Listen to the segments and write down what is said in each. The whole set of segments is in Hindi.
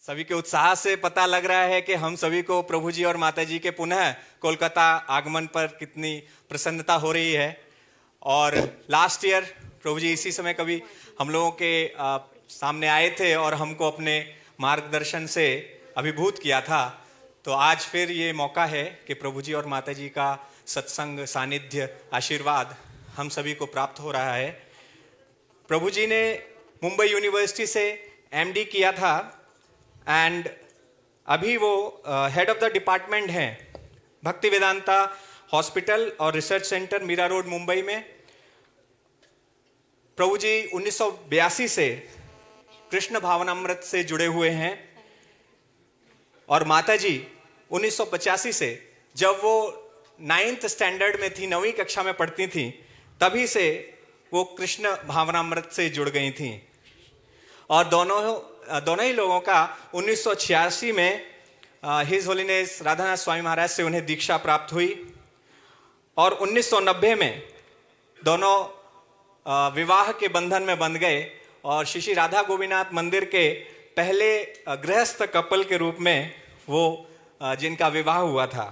सभी के उत्साह से पता लग रहा है कि हम सभी को प्रभु जी और माता जी के पुनः कोलकाता आगमन पर कितनी प्रसन्नता हो रही है। और लास्ट ईयर प्रभु जी इसी समय कभी हम लोगों के सामने आए थे और हमको अपने मार्गदर्शन से अभिभूत किया था। तो आज फिर ये मौका है कि प्रभु जी और माता जी का सत्संग, सानिध्य, आशीर्वाद हम सभी को प्राप्त हो रहा है। प्रभु जी ने मुंबई यूनिवर्सिटी से एमडी किया था एंड अभी वो हेड ऑफ द डिपार्टमेंट हैं भक्ति वेदांता हॉस्पिटल और research centre Mira Road Mumbai में। प्रभु जी 1982 से कृष्ण भावनामृत से जुड़े हुए हैं और माता जी 1985 से, जब वो 9th स्टैंडर्ड में थी, 9वीं कक्षा में पढ़ती थी, तभी से वो कृष्ण भावनामृत से जुड़ गई थी। और दोनों ही लोगों का 1986 में हिज होलीनेस राधानाथ स्वामी महाराज से उन्हें दीक्षा प्राप्त हुई और 1990 में दोनों विवाह के बंधन में बंध गए और श्री राधा गोविंदनाथ मंदिर के पहले गृहस्थ कपल के रूप में वो जिनका विवाह हुआ था।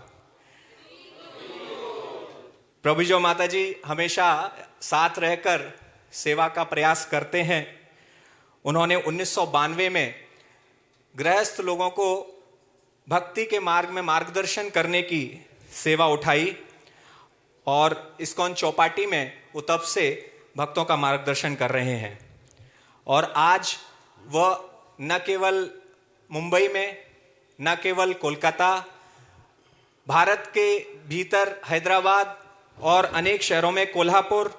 प्रभु जी और माता जी हमेशा साथ रहकर सेवा का प्रयास करते हैं। उन्होंने 1992 में गृहस्थ लोगों को भक्ति के मार्ग में मार्गदर्शन करने की सेवा उठाई और इस्कॉन चौपाटी में वो तब से भक्तों का मार्गदर्शन कर रहे हैं। और आज वह न केवल मुंबई में, न केवल कोलकाता, भारत के भीतर हैदराबाद और अनेक शहरों में, कोल्हापुर,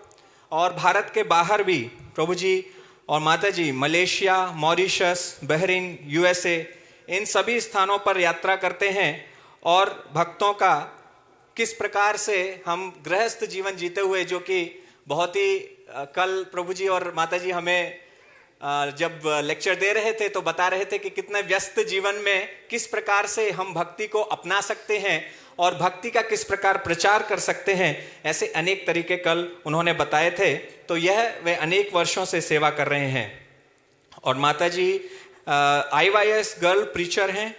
और भारत के बाहर भी प्रभु जी और माता जी मलेशिया, मॉरिशस, बहरीन, यूएसए, इन सभी स्थानों पर यात्रा करते हैं और भक्तों का किस प्रकार से हम गृहस्थ जीवन जीते हुए, जो कि बहुत ही कल प्रभु जी और माता जी हमें जब लेक्चर दे रहे थे तो बता रहे थे कि कितने व्यस्त जीवन में किस प्रकार से हम भक्ति को अपना सकते हैं और भक्ति का किस प्रकार प्रचार कर सकते हैं। ऐसे अनेक तरीके कल उन्होंने बताए थे। तो यह वे अनेक वर्षों से सेवा कर रहे हैं। और माता जी IYS गर्ल प्रीचर हैं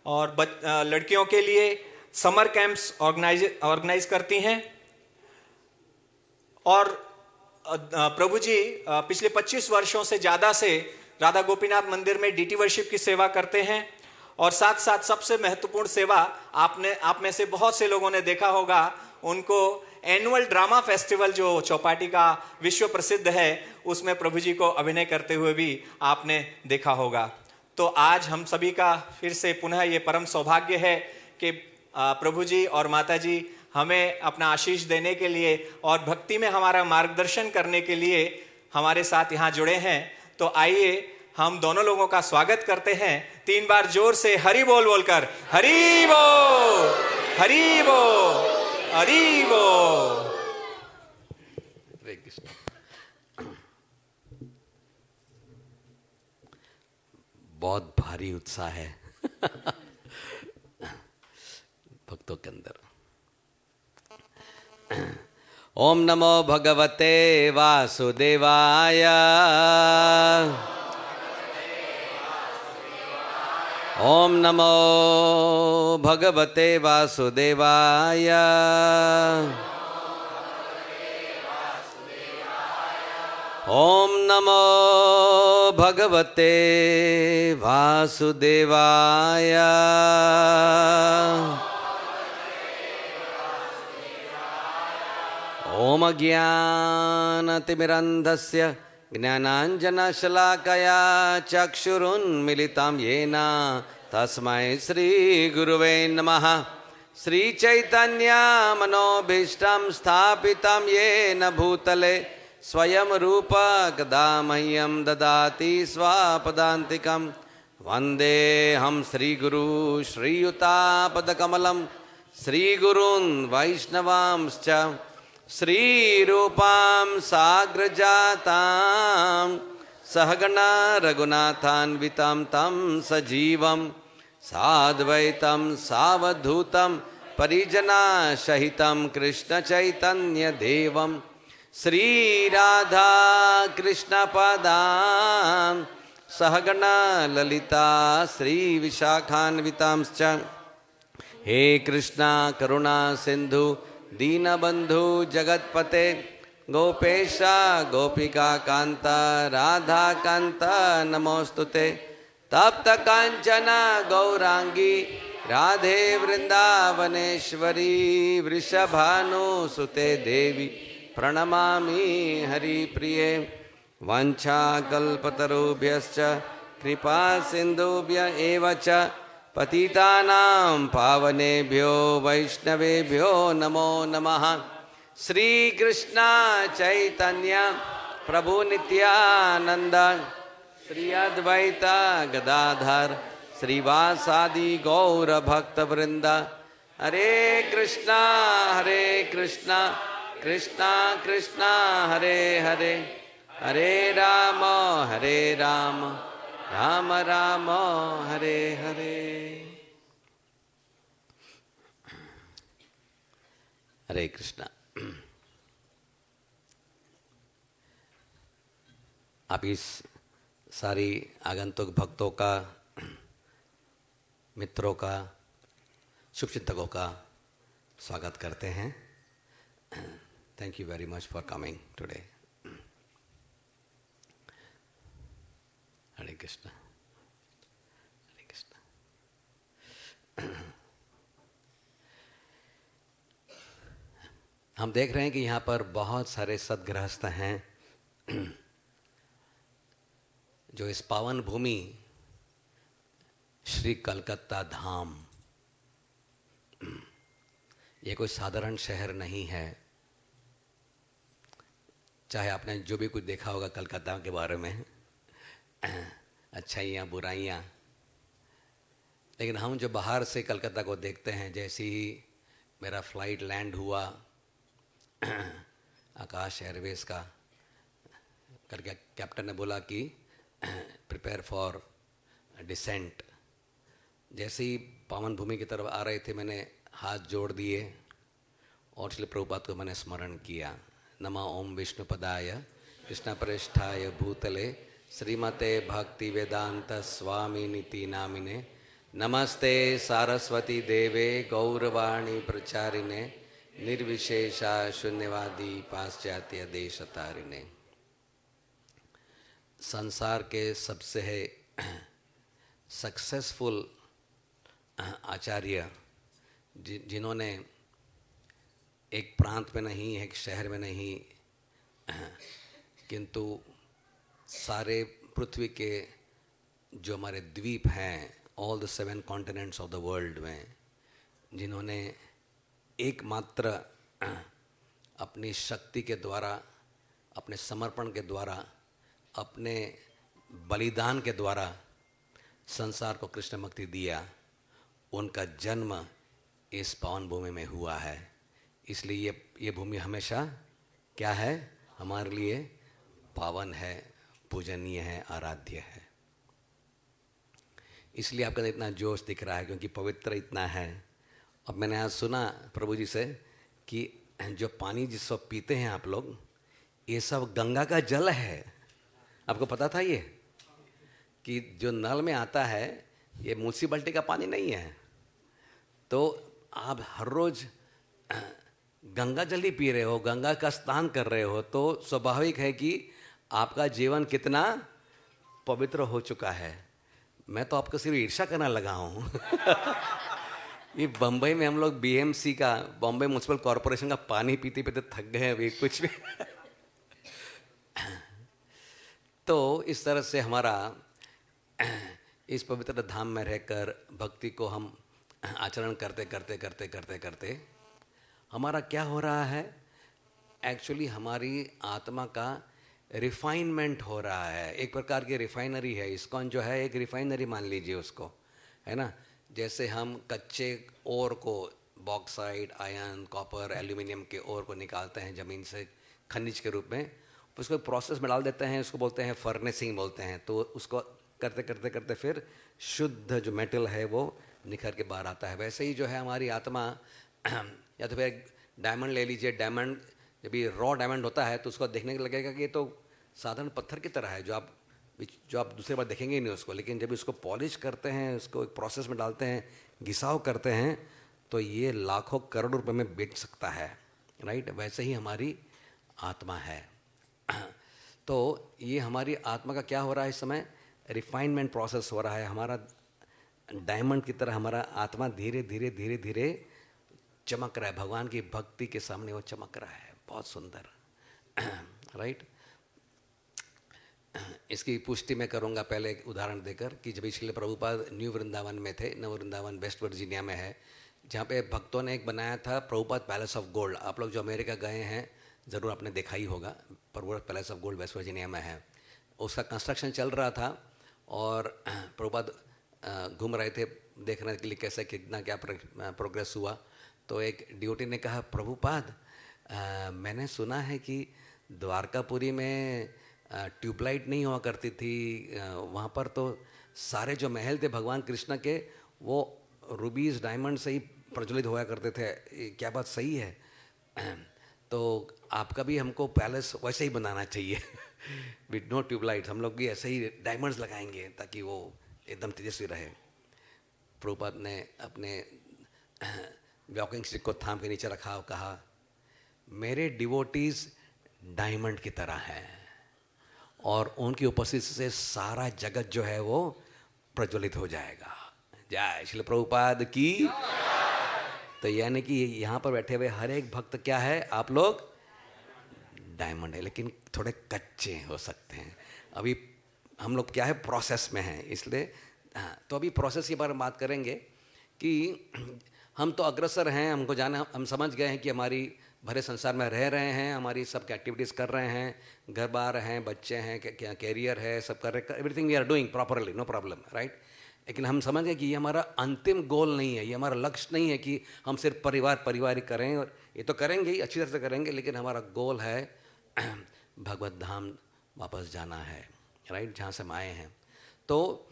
और लड़कियों के लिए समर कैंप्स ऑर्गेनाइज करती हैं। और प्रभु जी पिछले 25 वर्षों से ज़्यादा से राधा गोपीनाथ मंदिर में डीटी वर्शिप की सेवा करते हैं। और साथ साथ सबसे महत्वपूर्ण सेवा आप में से बहुत से लोगों ने देखा होगा, उनको एनुअल ड्रामा फेस्टिवल जो चौपाटी का विश्व प्रसिद्ध है, उसमें प्रभु जी को अभिनय करते हुए भी आपने देखा होगा। तो आज हम सभी का फिर से पुनः ये परम सौभाग्य है कि प्रभु जी और माता जी हमें अपना आशीष देने के लिए और भक्ति में हमारा मार्गदर्शन करने के लिए हमारे साथ यहाँ जुड़े हैं। तो आइए हम दोनों लोगों का स्वागत करते हैं 3 बार जोर से हरि बोल बोलकर। हरि बोल, हरि बोल, हरि बोल। हरे कृष्ण। बहुत भारी उत्साह है भक्तों के अंदर। ओम नमो भगवते वासुदेवाय। ओम नमो भगवते वासुदेवाय। ओम नमो भगवते वासुदेवाय। ओम ज्ञानतिमिरन्धस्य ज्ञानाञ्जनशलाकया चक्षुरुन्मिलितं येन तस्मै श्रीगुरुवे नमः। श्रीचैतन्यमनोभीष्टं स्थापितं येन भूतले स्वयं रूप कदा मह्यं ददाति स्वापदान्तिकं। वन्देऽहं श्रीगुरु श्रीयुतापदकमलं श्रीगुरून् वैष्णवांश्च श्रीरूपां साग्रजातां सहगणा रघुनाथान्वितं तं सजीवं साद्वैतं सावधूतं परिजनासहितं कृष्णचैतन्यदेवं श्रीराधा कृष्णपदां सहगणा ललिता श्रीविशाखान्वितांश्च हे कृष्णा करुणा सिंधु दीनबंधु जगत्पते गोपेशा गोपिका कांता राधा कांता नमोस्तुते तप्त कांचना गौरांगी राधे वृंदावनेश्वरी वृषभानुसुते देवी प्रणमामि हरिप्रिये वाञ्छाकल्पतरुभ्यश्च कृपा सिन्धुभ्य एव च पतितानां पावनेभ्यो वैष्णवेभ्यो नमो नमः। श्री कृष्ण चैतन्य प्रभु नित्यानंद श्री अद्वैत गदाधर श्रीवासादि गौर भक्त वृंद हरे कृष्णा कृष्णा कृष्णा हरे हरे हरे राम राम राम हरे हरे। हरे कृष्णा। आप इस सारी आगंतुक भक्तों का, मित्रों का, शुभचिंतकों का स्वागत करते हैं। Thank you very much for coming today. Hare Krishna Hare Krishna. हम देख रहे हैं कि यहाँ पर बहुत सारे सद्गृहस्थ हैं जो इस पावन भूमि श्री कलकत्ता धाम, ये कोई साधारण शहर नहीं है। चाहे आपने जो भी कुछ देखा होगा कलकत्ता के बारे में, अच्छाइयाँ बुराइयाँ, लेकिन हम जो बाहर से कलकत्ता को देखते हैं, जैसे ही मेरा फ्लाइट लैंड हुआ आकाश एयरवेज का, करके कैप्टन ने बोला कि प्रिपेयर फॉर डिसेंट। जैसे ही पावन भूमि की तरफ आ रहे थे, मैंने हाथ जोड़ दिए और इसलिए प्रभुपाद को मैंने स्मरण किया। नमः ओम विष्णुपदाय कृष्णप्रेष्ठाय भूतले श्रीमते भक्ति वेदांत स्वामी नीति नामिने नमस्ते सारस्वती देवे गौरवाणी प्रचारिणे निर्विशेषा शून्यवादी पाश्चात्य देशतारिणे। संसार के सबसे सक्सेसफुल आचार्य जिन्होंने एक प्रांत में नहीं, एक शहर में नहीं, किंतु सारे पृथ्वी के जो हमारे द्वीप हैं, all the 7 continents of the world में, जिन्होंने एकमात्र अपनी शक्ति के द्वारा, अपने समर्पण के द्वारा, अपने बलिदान के द्वारा संसार को कृष्ण भक्ति दिया, उनका जन्म इस पावन भूमि में हुआ है। इसलिए ये भूमि हमेशा क्या है, हमारे लिए पावन है, पूजनीय है, आराध्य है। इसलिए आपका इतना जोश दिख रहा है, क्योंकि पवित्र इतना है। अब मैंने आज सुना प्रभु जी से कि जो पानी जिस सब पीते हैं आप लोग, ये सब गंगा का जल है। आपको पता था ये कि जो नल में आता है ये म्यूनिसिपैलिटी का पानी नहीं है। तो आप हर रोज गंगा जल ही पी रहे हो, गंगा का स्नान कर रहे हो, तो स्वाभाविक है कि आपका जीवन कितना पवित्र हो चुका है। मैं तो आपको सिर्फ ईर्ष्या करने लगा हूँ। ये बम्बई में हम लोग BMC का, बॉम्बे म्यूनिसिपल कॉरपोरेशन का पानी पीते पीते थक गए अभी कुछ भी। तो इस तरह से हमारा इस पवित्र धाम में रहकर भक्ति को हम आचरण करते करते करते करते करते हमारा क्या हो रहा है, एक्चुअली हमारी आत्मा का रिफाइनमेंट हो रहा है। एक प्रकार की रिफाइनरी है। इस्कॉन जो है एक रिफाइनरी मान लीजिए उसको, है ना। जैसे हम कच्चे ओर को, बॉक्साइट, आयरन, कॉपर, एल्यूमिनियम के ओर को निकालते हैं ज़मीन से खनिज के रूप में, उसको प्रोसेस में डाल देते हैं, उसको बोलते हैं फर्नेसिंग बोलते हैं। तो उसको करते करते करते फिर शुद्ध जो मेटल है वो निखर के बाहर आता है। वैसे ही जो है हमारी आत्मा, या तो फिर डायमंड ले लीजिए। डायमंड जब ये रॉ डायमंड होता है तो उसको देखने को लगेगा कि ये तो साधारण पत्थर की तरह है, जो आप जो आप दूसरी बार देखेंगे ही नहीं उसको, लेकिन जब इसको पॉलिश करते हैं, उसको एक प्रोसेस में डालते हैं, घिसाव करते हैं, तो ये लाखों करोड़ों रुपए में बेच सकता है, राइट। वैसे ही हमारी आत्मा है। तो ये हमारी आत्मा का क्या हो रहा है इस समय? रिफाइनमेंट प्रोसेस हो रहा है। हमारा डायमंड की तरह हमारा आत्मा धीरे धीरे धीरे धीरे चमक रहा है, भगवान की भक्ति के सामने वो चमक रहा है, बहुत सुंदर, राइट। इसकी पुष्टि मैं करूंगा पहले एक उदाहरण देकर कि जब इसलिए प्रभुपाद न्यू वृंदावन में थे, नव वृंदावन वेस्ट वर्जीनिया में है, जहाँ पे भक्तों ने एक बनाया था प्रभुपाद पैलेस ऑफ गोल्ड। आप लोग जो अमेरिका गए हैं ज़रूर आपने देखा ही होगा, Prabhupada palace of gold West Virginia में है। उसका कंस्ट्रक्शन चल रहा था और प्रभुपाद घूम रहे थे देखने के लिए कैसे कितना क्या प्रोग्रेस हुआ। तो एक ड्यूटी ने कहा, प्रभुपाद मैंने सुना है कि द्वारकापुरी में ट्यूबलाइट नहीं हुआ करती थी, वहाँ पर तो सारे जो महल थे भगवान कृष्ण के वो रूबीज डायमंड से ही प्रज्वलित हुआ करते थे, क्या बात सही है? तो आपका भी हमको पैलेस वैसे ही बनाना चाहिए विद नो ट्यूबलाइट, हम लोग भी ऐसे ही डायमंड्स लगाएंगे ताकि वो एकदम तेजस्वी रहे। प्रभुपाद ने अपने वॉकिंग स्टिक को थाम के नीचे रखा और कहा, मेरे डिवोटीज डायमंड की तरह हैं और उनकी उपस्थिति से सारा जगत जो है वो प्रज्वलित हो जाएगा। जय श्री प्रभुपाद की। तो यानी कि यहाँ पर बैठे हुए हर एक भक्त क्या है? आप लोग डायमंड है, लेकिन थोड़े कच्चे हो सकते हैं। अभी हम लोग क्या है? प्रोसेस में हैं, इसलिए तो अभी प्रोसेस के बारे में बात करेंगे कि हम तो अग्रसर हैं, हमको जाना, हम समझ गए हैं कि हमारी भरे संसार में रह रहे हैं, हमारी सब एक्टिविटीज़ कर रहे हैं, घर बार हैं, बच्चे हैं, क्या कैरियर है, सब कर रहे, everything we are doing properly, no problem, right. लेकिन हम समझ गए कि ये हमारा अंतिम गोल नहीं है, ये हमारा लक्ष्य नहीं है कि हम सिर्फ परिवार ही करें, और ये तो करेंगे ही, अच्छी तरह से करेंगे, लेकिन हमारा गोल है भगवत धाम वापस जाना है, राइट, जहाँ से हम आए हैं। तो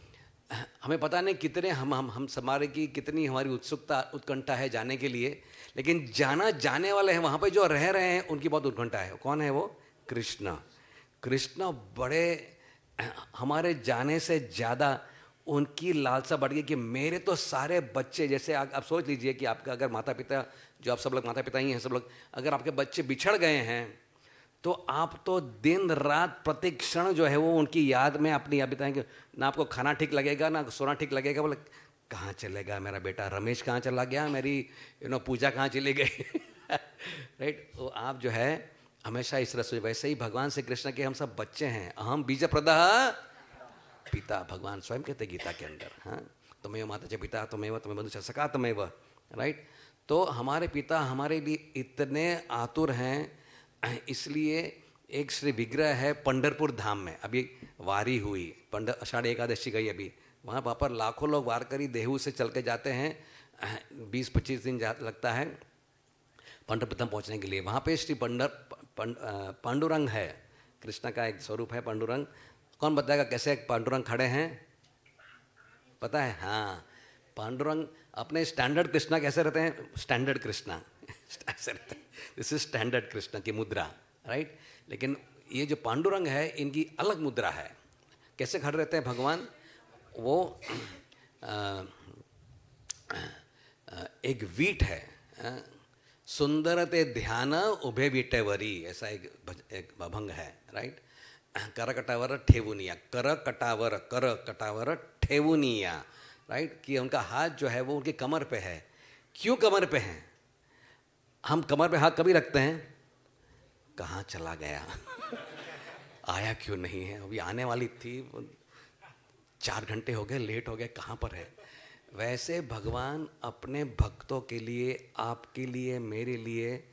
हमें पता नहीं कितने हम हमारे की कितनी हमारी उत्सुकता उत्कंठा है जाने के लिए, लेकिन जाने वाले हैं, वहाँ पे जो रह रहे हैं उनकी बहुत उत्कंठा है। कौन है वो? कृष्ण। कृष्ण बड़े, हमारे जाने से ज़्यादा उनकी लालसा बढ़ गई कि मेरे तो सारे बच्चे, जैसे आप सोच लीजिए कि आपका अगर माता पिता, जो आप सब लोग माता पिता ही हैं सब लोग, अगर आपके बच्चे बिछड़ गए हैं तो आप तो दिन रात प्रति क्षण जो है वो उनकी याद में अपनी याद बिताएंगे। ना आपको खाना ठीक लगेगा, ना सोना ठीक लगेगा, बोले कहाँ चलेगा मेरा बेटा, रमेश कहाँ चला गया, मेरी पूजा कहाँ चली गई राइट। तो आप जो है हमेशा इस तरह से, वैसे ही भगवान श्री कृष्ण के हम सब बच्चे हैं। अहम बीज प्रदः पिता, भगवान स्वयं कहते गीता के अंदर, हाँ, तुम्हें माता च पिता तुम्हें बंधु च सखा तुम्हें, राइट। तो हमारे पिता हमारे लिए इतने आतुर हैं, इसलिए एक श्री विग्रह है पंढरपुर धाम में, अभी वारी हुई, आषाढ़ एकादशी गई अभी, वहाँ पर लाखों लोग वारकरी देहू से चल के जाते हैं, 20-25 दिन लगता है पंढरपुर धाम पहुँचने के लिए। वहाँ पे श्री पांडुरंग है, कृष्ण का एक स्वरूप है पांडुरंग। कौन बताएगा कैसे पांडुरंग खड़े हैं? पता है? हाँ, पांडुरंग अपने स्टैंडर्ड कृष्णा कैसे रहते हैं? स्टैंडर्ड कृष्णा ऐसे रहते हैं, दिस इज स्टैंडर्ड कृष्ण की मुद्रा, राइट। लेकिन ये जो पांडुरंग है इनकी अलग मुद्रा है। कैसे खड़े रहते हैं भगवान? वो एक वीट है, सुंदरते ध्यान उभे वीटेवरी, ऐसा एक अभंग है, राइट। कर कटावर ठेवुनिया, कर कटावर ठेवुनिया, राइट, कि उनका हाथ जो है वो उनकी कमर पे है। क्यों कमर पे है? हम कमर पे हाथ कभी रखते हैं, कहाँ चला गया आया क्यों नहीं है, अभी आने वाली थी, 4 घंटे हो गए, लेट हो गए, कहाँ पर है। वैसे भगवान अपने भक्तों के लिए, आपके लिए, मेरे लिए,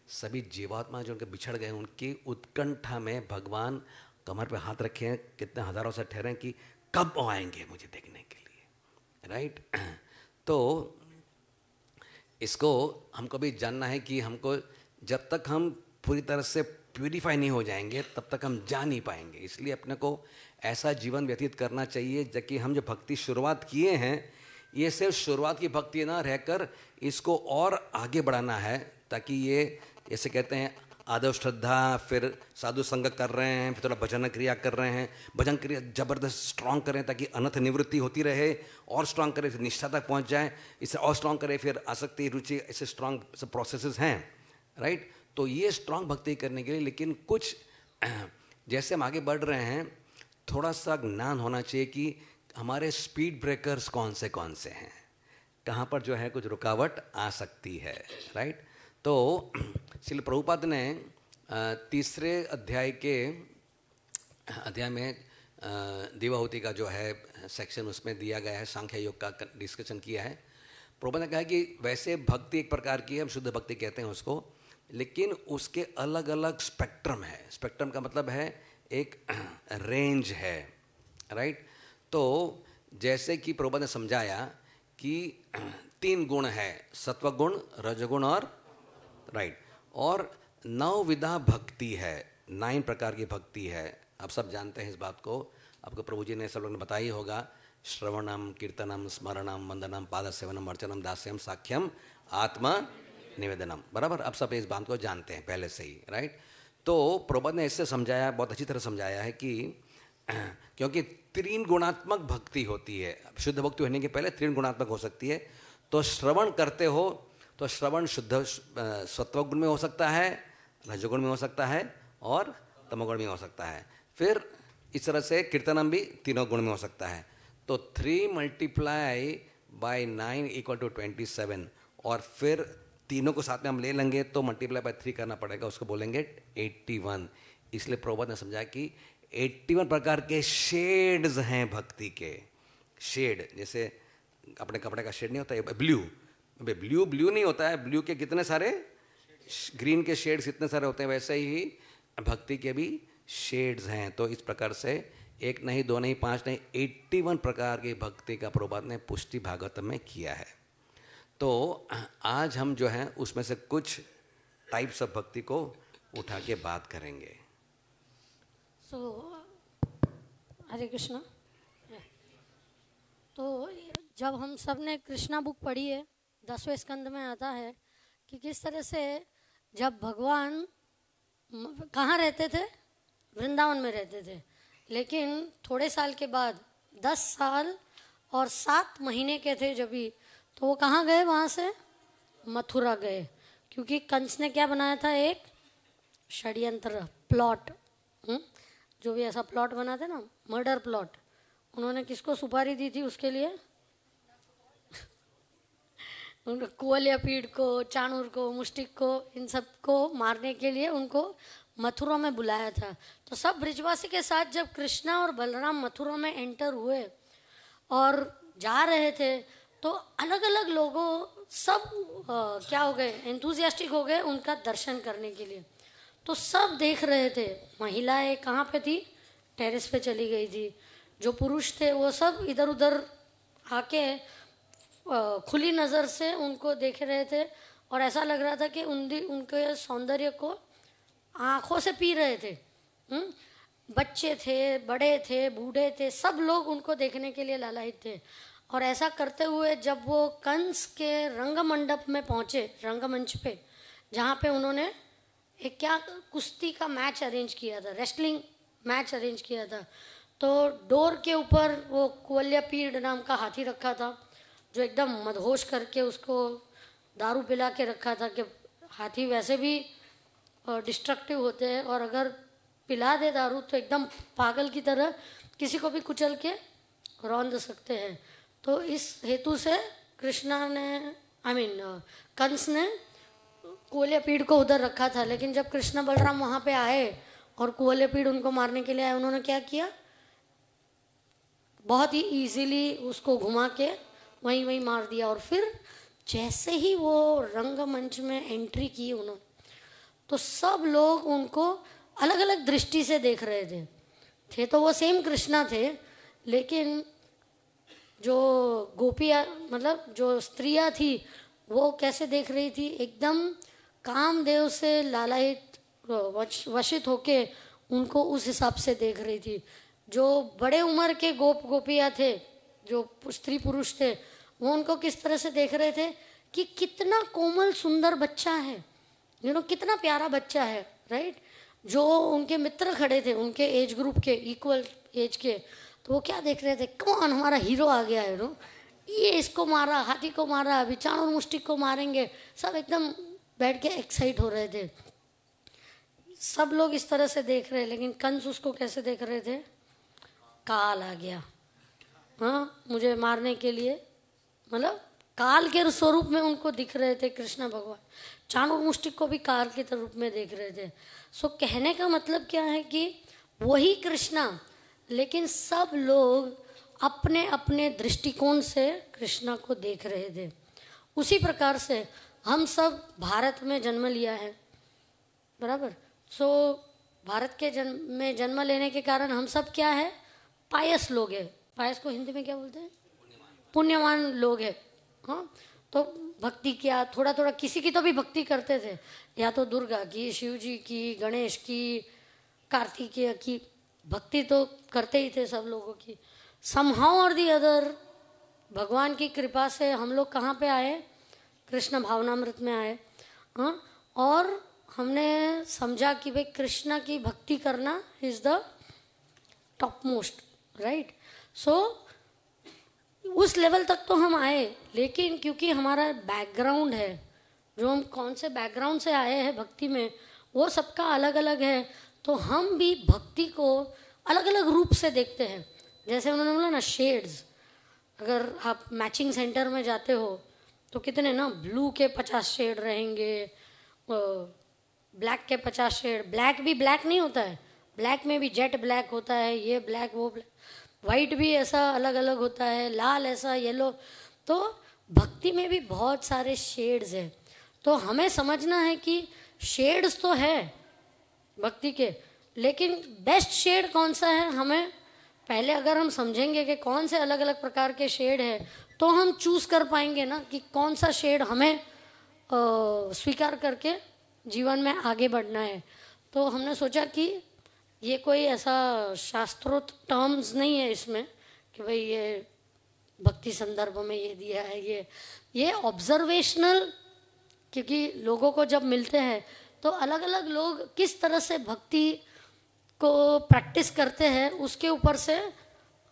सभी जीवात्मा जो उनके बिछड़ गए, उनकी उत्कंठा में भगवान कमर पे हाथ रखे हैं, कितने हजारों से ठहरे कि कब आएंगे मुझे देखने के लिए, राइट। तो इसको हमको भी जानना है कि हमको जब तक हम पूरी तरह से प्यूरिफाई नहीं हो जाएंगे तब तक हम जा नहीं पाएंगे। इसलिए अपने को ऐसा जीवन व्यतीत करना चाहिए जबकि हम जो भक्ति शुरुआत किए हैं, ये सिर्फ शुरुआत की भक्ति ना रहकर इसको और आगे बढ़ाना है, ताकि ये जैसे कहते हैं आदव श्रद्धा, फिर साधु संग कर रहे हैं, फिर थोड़ा भजन क्रिया कर रहे हैं, भजन क्रिया जबरदस्त स्ट्रांग करें ताकि अनंत निवृत्ति होती रहे, और स्ट्रांग करें फिर निष्ठा तक पहुंच जाए, इससे और स्ट्रांग करें फिर आसक्ति रुचि, ऐसे स्ट्रांग सब प्रोसेसेस हैं, राइट। तो ये स्ट्रांग भक्ति करने के लिए, लेकिन कुछ जैसे हम आगे बढ़ रहे हैं थोड़ा सा ज्ञान होना चाहिए कि हमारे स्पीड ब्रेकर्स कौन से हैं, कहाँ पर जो है कुछ रुकावट आ सकती है, राइट। तो श्रील प्रभुपाद ने तीसरे अध्याय में देवाहुति का जो है सेक्शन उसमें दिया गया है, सांख्य योग का डिस्कशन किया है। प्रभुपाद ने कहा कि वैसे भक्ति एक प्रकार की है, हम शुद्ध भक्ति कहते हैं उसको, लेकिन उसके अलग अलग स्पेक्ट्रम है। स्पेक्ट्रम का मतलब है एक रेंज है, राइट। तो जैसे कि प्रभुपाद ने समझाया कि 3 गुण है, सत्वगुण, रजगुण और राइट, और 9 विधा भक्ति है, 9 प्रकार की भक्ति है। आप सब जानते हैं इस बात को, आपको प्रभु जी ने सब लोगों ने बताया ही होगा। श्रवणम, कीर्तनम, स्मरणम, वंदनम, पादसेवनम, अर्चनम, दास्यम, साख्यम, आत्मा निवेदनम, बराबर। आप सब इस बात को जानते हैं पहले से ही, राइट। तो प्रभुपाद ने इससे समझाया, बहुत अच्छी तरह समझाया है कि क्योंकि 3 गुणात्मक भक्ति होती है, शुद्ध भक्ति होने के पहले 3 गुणात्मक हो सकती है। तो श्रवण करते हो तो श्रवण शुद्ध सत्वगुण में हो सकता है, रजोगुण में हो सकता है और तमोगुण में हो सकता है। फिर इस तरह से कीर्तनम भी तीनों गुण में हो सकता है। तो 3 × 9 = 27, और फिर तीनों को साथ में हम ले लेंगे तो × 3 करना पड़ेगा, उसको बोलेंगे 81। इसलिए प्रभुपाद ने समझा कि 81 प्रकार के शेड्स हैं भक्ति के। शेड जैसे अपने कपड़े का शेड नहीं होता है ब्लू, ब्लू नहीं होता है, ब्लू के कितने सारे, ग्रीन के शेड्स इतने सारे होते हैं, वैसे ही भक्ति के भी शेड्स हैं। तो इस प्रकार से 1 नहीं, 2 नहीं, 5 नहीं, 81 प्रकार की भक्ति का प्रभुपाद ने पुष्टि भागवतम में किया है। तो आज हम जो है उसमें से कुछ टाइप्स ऑफ भक्ति को उठा के बात करेंगे। हरे कृष्णा। तो जब हम सब ने कृष्णा बुक पढ़ी है, 10वें स्कंद में आता है कि किस तरह से जब भगवान कहाँ रहते थे, वृंदावन में रहते थे, लेकिन थोड़े साल के बाद 10 साल और 7 महीने के थे जब भी, तो वो कहाँ गए, वहाँ से मथुरा गए, क्योंकि कंस ने क्या बनाया था, एक षड्यंत्र प्लॉट, जो भी ऐसा प्लॉट बनाते ना, मर्डर प्लॉट, उन्होंने किसको सुपारी दी थी उसके लिए, कुवलयापीड़ को, चाणूर को, मुष्टिक को, इन सब को मारने के लिए उनको मथुरा में बुलाया था। तो सब ब्रिजवासी के साथ जब कृष्णा और बलराम मथुरा में एंटर हुए और जा रहे थे, तो अलग अलग लोगों सब क्या हो गए, एंथुजियास्टिक हो गए उनका दर्शन करने के लिए। तो सब देख रहे थे, महिलाएं कहाँ पे थी, टेरेस पे चली गई थी, जो पुरुष थे वो सब इधर उधर आके खुली नज़र से उनको देख रहे थे, और ऐसा लग रहा था कि उनके सौंदर्य को आँखों से पी रहे थे। बच्चे थे, बड़े थे, बूढ़े थे, सब लोग उनको देखने के लिए लालायित थे। और ऐसा करते हुए जब वो कंस के रंगमंडप में पहुँचे, रंगमंच पे, जहाँ पे उन्होंने एक क्या कुश्ती का मैच अरेंज किया था, रेसलिंग मैच अरेंज किया था, तो डोर के ऊपर वो कुवलयापीड़ नाम का हाथी रखा था, जो एकदम मदहोश करके उसको दारू पिला के रखा था कि हाथी वैसे भी डिस्ट्रक्टिव होते हैं, और अगर पिला दे दारू तो एकदम पागल की तरह किसी को भी कुचल के रौंद सकते हैं। तो इस हेतु से कृष्णा ने कंस ने कुवलयापीड़ को उधर रखा था। लेकिन जब कृष्ण बलराम वहाँ पे आए और कुवलयापीड़ उनको मारने के लिए आए, उन्होंने क्या किया, बहुत ही इजीली उसको घुमा के वहीं मार दिया। और फिर जैसे ही वो रंगमंच में एंट्री की उन्होंने, तो सब लोग उनको अलग अलग दृष्टि से देख रहे थे तो वो सेम कृष्णा थे, लेकिन जो गोपियाँ मतलब जो स्त्रियाँ थी वो कैसे देख रही थी, एकदम कामदेव से लालायित वशित होके उनको उस हिसाब से देख रही थी। जो बड़े उम्र के गोपियाँ थे, जो स्त्री पुरुष थे, वो उनको किस तरह से देख रहे थे कि कितना कोमल सुंदर बच्चा है, कितना प्यारा बच्चा है, राइट, जो उनके मित्र खड़े थे उनके एज ग्रुप के, इक्वल एज के, तो वो क्या देख रहे थे, कौन हमारा हीरो आ गया है, ये इसको मारा, हाथी को मारा, अभी चाणूर मुष्टिक को मारेंगे, सब एकदम बैठ के एक्साइट हो रहे थे। सब लोग इस तरह से देख रहे हैं, लेकिन कंस उसको कैसे देख रहे थे, काल आ गया, हाँ मुझे मारने के लिए, मतलब काल के स्वरूप में उनको दिख रहे थे कृष्ण भगवान। चाणूर मुष्टिक को भी काल के रूप में देख रहे थे। सो कहने का मतलब क्या है कि वही कृष्णा, लेकिन सब लोग अपने अपने दृष्टिकोण से कृष्णा को देख रहे थे। उसी प्रकार से हम सब भारत में जन्म लिया है, बराबर। सो भारत के जन्म लेने के कारण हम सब क्या है, पायस लोग हैं। पायस को हिंदी में क्या बोलते हैं, पुण्यवान लोग हैं। हाँ, तो भक्ति क्या, थोड़ा थोड़ा किसी की तो भी भक्ति करते थे, या तो दुर्गा की, शिव जी की, गणेश की, कार्तिकेय की, भक्ति तो करते ही थे सब लोगों की। समहाउ और दी अदर भगवान की कृपा से हम लोग कहाँ पे आए, कृष्ण भावनामृत में आए। हाँ, और हमने समझा कि भाई कृष्ण की भक्ति करना is the top most, right. So उस लेवल तक तो हम आए, लेकिन क्योंकि हमारा बैकग्राउंड है, जो हम कौन से बैकग्राउंड से आए हैं भक्ति में, वो सबका अलग अलग है, तो हम भी भक्ति को अलग अलग रूप से देखते हैं। जैसे उन्होंने बोला ना शेड्स, अगर आप मैचिंग सेंटर में जाते हो तो कितने ना, ब्लू के 50 शेड रहेंगे, ब्लैक के 50 शेड, ब्लैक भी ब्लैक नहीं होता है, ब्लैक में भी जेट ब्लैक होता है, ये ब्लैक वो ब्लैक, वाइट भी ऐसा अलग अलग होता है, लाल ऐसा, येलो। तो भक्ति में भी बहुत सारे शेड्स हैं। तो हमें समझना है कि शेड्स तो है भक्ति के, लेकिन बेस्ट शेड कौन सा है, हमें पहले अगर हम समझेंगे कि कौन से अलग अलग प्रकार के शेड है, तो हम चूज कर पाएंगे ना कि कौन सा शेड हमें स्वीकार करके जीवन में आगे बढ़ना है। तो हमने सोचा कि ये कोई ऐसा शास्त्रोक्त टर्म्स नहीं है इसमें कि भाई ये भक्ति संदर्भ में ये दिया है, ये ऑब्जर्वेशनल, क्योंकि लोगों को जब मिलते हैं तो अलग अलग लोग किस तरह से भक्ति को प्रैक्टिस करते हैं, उसके ऊपर से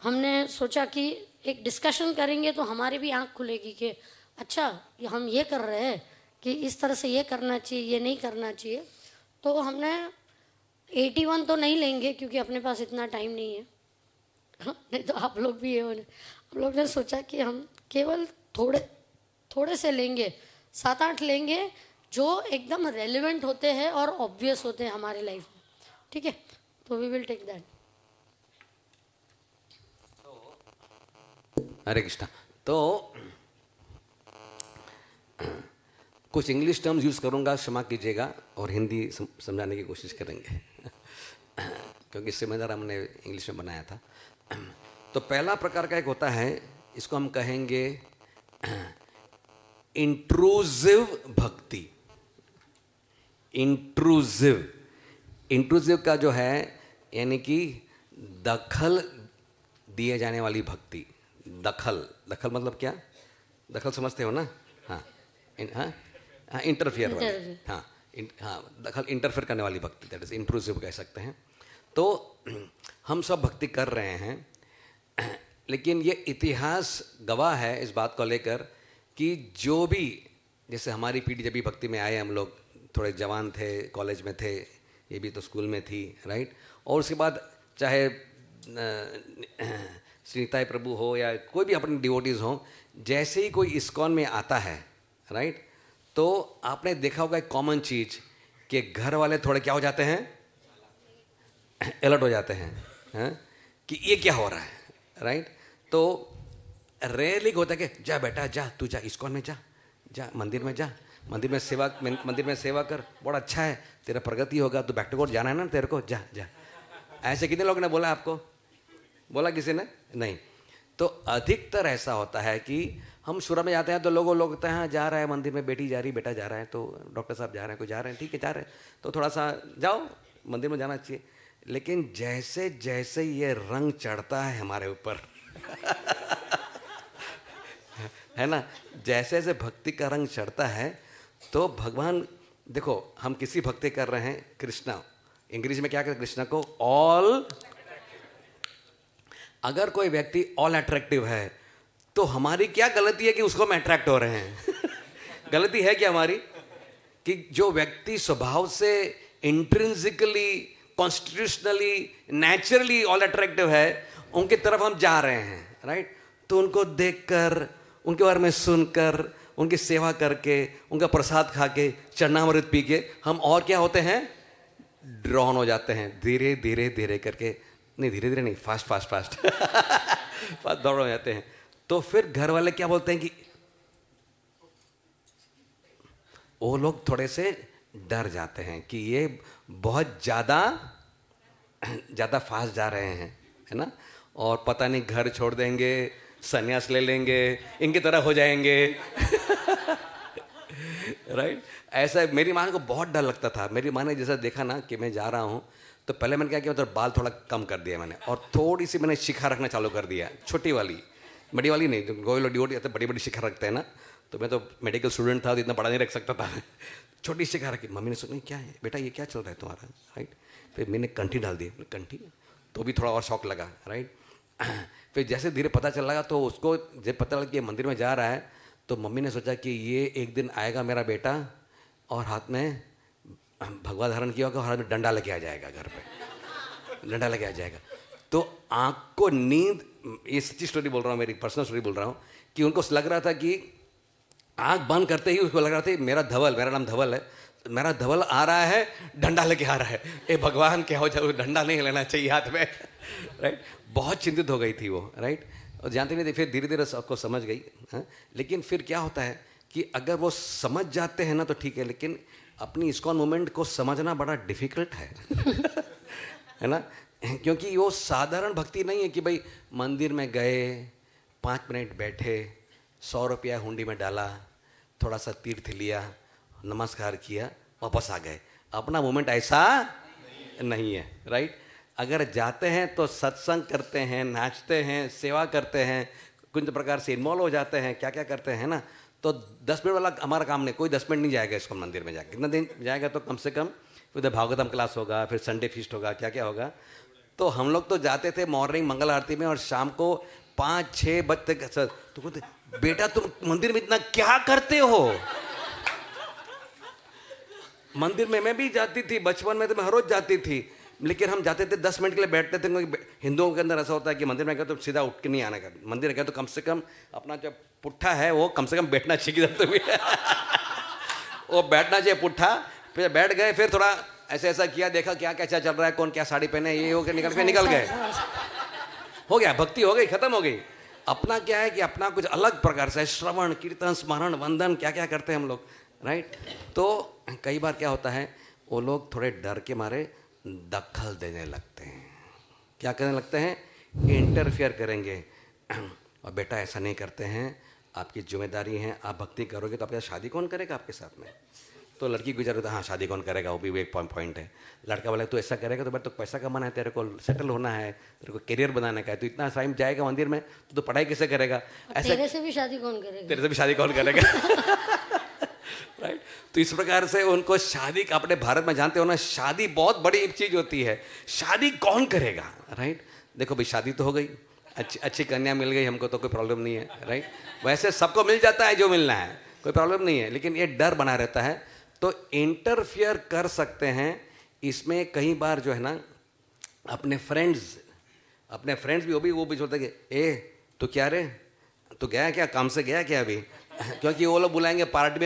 हमने सोचा कि एक डिस्कशन करेंगे तो हमारी भी आंख खुलेगी कि अच्छा हम ये कर रहे हैं कि इस तरह से ये करना चाहिए, ये नहीं करना चाहिए। तो हमने 81 तो नहीं लेंगे क्योंकि अपने पास इतना टाइम नहीं है, हाँ, नहीं तो आप लोग भी ये बोले। हम लोग ने सोचा कि हम केवल थोड़े से लेंगे, 7-8 लेंगे जो एकदम रेलिवेंट होते हैं और ऑब्वियस होते हैं हमारी लाइफ में, ठीक है। तो वी विल टेक दैट। हरे कृष्णा। तो कुछ इंग्लिश टर्म्स यूज़ करूंगा, क्षमा कीजिएगा, और हिंदी समझाने की कोशिश करेंगे क्योंकि सेमिनार हमने इंग्लिश में बनाया था। तो पहला प्रकार का एक होता है, इसको हम कहेंगे इंट्रूसिव भक्ति। इंट्रूसिव का जो है यानी कि दखल दिए जाने वाली भक्ति। दखल मतलब क्या, दखल समझते हो ना, हाँ हाँ, इंटरफियर वाली, हाँ दखल, इंटरफेयर करने वाली भक्ति, दैट इज इंट्रूसिव कह सकते हैं। तो हम सब भक्ति कर रहे हैं, लेकिन ये इतिहास गवाह है इस बात को लेकर कि जो भी, जैसे हमारी पीढ़ी जब भी भक्ति में आए, हम लोग थोड़े जवान थे, कॉलेज में थे, ये भी तो स्कूल में थी, राइट। और उसके बाद चाहे श्री निताई प्रभु हो या कोई भी अपने डिवोटीज हो, जैसे ही कोई इस्कॉन में आता है, राइट, तो आपने देखा होगा एक कॉमन चीज कि घर वाले थोड़े क्या हो जाते हैं, अलर्ट हो जाते हैं, कि ये क्या हो रहा है, राइट। तो रेयरली होता है कि जा बेटा जा, तू जा इस्कॉन में, जा मंदिर में जा, मंदिर में सेवा कर, बड़ा अच्छा है, तेरा प्रगति होगा, तो बैक टू गॉड जाना है ना तेरे को, जा। ऐसे कितने लोगों ने बोला आपको, बोला किसी ने नहीं। तो अधिकतर ऐसा होता है कि हम शुरू में जाते हैं तो लोग कहते हैं हाँ जा रहा है मंदिर में, बेटी जा रही, बेटा जा रहा है, तो डॉक्टर साहब जा रहे हैं, कोई जा रहे हैं, ठीक है जा रहे हैं, तो थोड़ा सा जाओ, मंदिर में जाना चाहिए। लेकिन जैसे जैसे ये रंग चढ़ता है हमारे ऊपर है ना, जैसे जैसे भक्ति का रंग चढ़ता है, तो भगवान देखो हम किसी भक्ति कर रहे हैं, कृष्णा, अंग्रेजी में क्या कहते हैं कृष्णा को? ऑल। अगर कोई व्यक्ति ऑल अट्रैक्टिव है तो हमारी क्या गलती है कि उसको हम अट्रैक्ट हो रहे हैं? गलती है क्या हमारी कि जो व्यक्ति स्वभाव से intrinsically, constitutionally, naturally all attractive है, उनकी तरफ हम जा रहे हैं, राइट? तो उनको देखकर, उनके बारे में सुनकर, उनकी सेवा करके, उनका प्रसाद खा के, चरणामृत पी के हम और क्या होते हैं? ड्रॉन हो जाते हैं, धीरे धीरे धीरे करके, नहीं धीरे धीरे नहीं, फास्ट फास्ट फास्ट फास्ट दौड़ हो जाते हैं। तो फिर घर वाले क्या बोलते हैं कि वो लोग थोड़े से डर जाते हैं कि ये बहुत ज़्यादा फास्ट जा रहे हैं, है ना? और पता नहीं घर छोड़ देंगे, सन्यास ले लेंगे, इनकी तरह हो जाएंगे। राइट? ऐसा मेरी माँ को बहुत डर लगता था। मेरी माँ ने जैसा देखा ना कि मैं जा रहा हूँ, तो पहले मैंने क्या किया, मतलब बाल थोड़ा कम कर दिया मैंने, और थोड़ी सी मैंने शिखा रखना चालू कर दिया, छोटी वाली, बड़ी वाली नहीं। जो गोयल डिवोटी आते बड़ी बड़ी शिखा रखते हैं ना, तो मैं तो मेडिकल स्टूडेंट था तो इतना बड़ा नहीं रख सकता था। छोटी शिखा रखी। मम्मी ने सुनी, क्या है बेटा, ये क्या चल रहा है तुम्हारा? राइट? फिर मैंने कंठी डाल दी। कंठी तो भी थोड़ा और शौक लगा, राइट? फिर जैसे धीरे पता चल लगा, तो उसको जब पता लगा कि ये मंदिर में जा रहा है, तो मम्मी ने सोचा कि ये एक दिन आएगा मेरा बेटा और हाथ में भगवा धारण किया होगा और हाथ में डंडा लेके आ जाएगा, घर पे डंडा लेके आ जाएगा। तो आँख को नींद, ये सच्ची स्टोरी बोल रहा हूँ, मेरी पर्सनल स्टोरी बोल रहा हूँ, कि उनको लग रहा था कि आँख बंद करते ही उसको लग रहा था मेरा धवल, मेरा नाम धवल है, मेरा धवल आ रहा है, डंडा लेके आ रहा है। ए भगवान, क्या हो जाए, डंडा नहीं लेना चाहिए हाथ में। राइट? बहुत चिंतित हो गई थी वो, राइट? और जानते नहीं थे, फिर धीरे धीरे सबको समझ गई। हाँ? लेकिन फिर क्या होता है कि अगर वो समझ जाते हैं ना तो ठीक है, लेकिन अपनी इस्कॉन मूवमेंट को समझना बड़ा डिफिकल्ट है। है ना? क्योंकि वो साधारण भक्ति नहीं है कि भाई मंदिर में गए, 5 मिनट बैठे, 100 रुपया हुंडी में डाला, थोड़ा सा तीर्थ लिया, नमस्कार किया, वापस आ गए। अपना मूवमेंट ऐसा नहीं है, राइट? अगर जाते हैं तो सत्संग करते हैं, नाचते हैं, सेवा करते हैं, कुछ प्रकार से इन्वॉल्व हो जाते हैं, क्या क्या करते हैं ना। तो 10 मिनट वाला हमारा काम नहीं, कोई 10 मिनट नहीं जाएगा इसको मंदिर में जाके। कितना दिन जाएगा तो कम से कम उधर भागवतम क्लास होगा, फिर संडे फीस्ट होगा, क्या क्या होगा। तो हम लोग तो जाते थे मॉर्निंग मंगल आरती में, और शाम को 5-6 बजे तक। तो कहते, बेटा तुम मंदिर में इतना क्या करते हो? मंदिर में मैं भी जाती थी बचपन में, तो मैं हर रोज जाती थी, लेकिन हम जाते थे 10 मिनट के लिए बैठते थे, क्योंकि हिंदुओं के अंदर ऐसा होता है कि मंदिर में गए तो सीधा उठ के नहीं आना का, मंदिर गए तो कम से कम अपना जो पुट्ठा है वो कम से कम बैठना चाहिए। तो भी वो बैठना चाहिए पुट्ठा। फिर बैठ गए, फिर थोड़ा ऐसा ऐसा किया, देखा क्या क्या चल रहा है, कौन क्या साड़ी पहने, ये हो गया, निकल गए, हो गया, भक्ति हो गई, खत्म हो गई। अपना क्या है कि अपना कुछ अलग प्रकार से श्रवण कीर्तन स्मरण वंदन क्या क्या करते हैं हम लोग, राइट? तो कई बार क्या होता है, वो लोग थोड़े डर के मारे दखल देने लगते हैं। क्या करने लगते हैं? इंटरफियर करेंगे। और बेटा ऐसा नहीं करते हैं, आपकी जिम्मेदारी है, आप भक्ति करोगे तो आपके साथ शादी कौन करेगा आपके साथ में? तो लड़की गुजर होता है, हाँ शादी कौन करेगा, वो भी एक पॉइंट है। लड़का बोला तू ऐसा करेगा तो बेटा तो पैसा कमाना है, तेरे को सेटल होना है, तेरे को करियर बनाने का है, तो इतना टाइम जाएगा मंदिर में तो पढ़ाई कैसे करेगा? ऐसा तेरे से भी शादी कौन करेगा? तेरे से भी शादी कौन करेगा? राइट? तो इस प्रकार से उनको शादी, अपने भारत में जानते हो ना, शादी बहुत बड़ी चीज होती है, शादी कौन करेगा? राइट? देखो भाई शादी तो हो गई, अच्छी कन्या मिल गई हमको तो कोई प्रॉब्लम नहीं है, राइट? वैसे सबको मिल जाता है जो मिलना है, कोई प्रॉब्लम नहीं है, लेकिन ये डर बना रहता है। तो इंटरफियर कर सकते हैं इसमें कई बार, जो है ना, अपने फ्रेंड्स भी वो भी सोचते कि ए तो क्या रे, तो गया क्या, काम से गया क्या अभी? क्योंकि वो लोग बुलाएंगे, पार्टी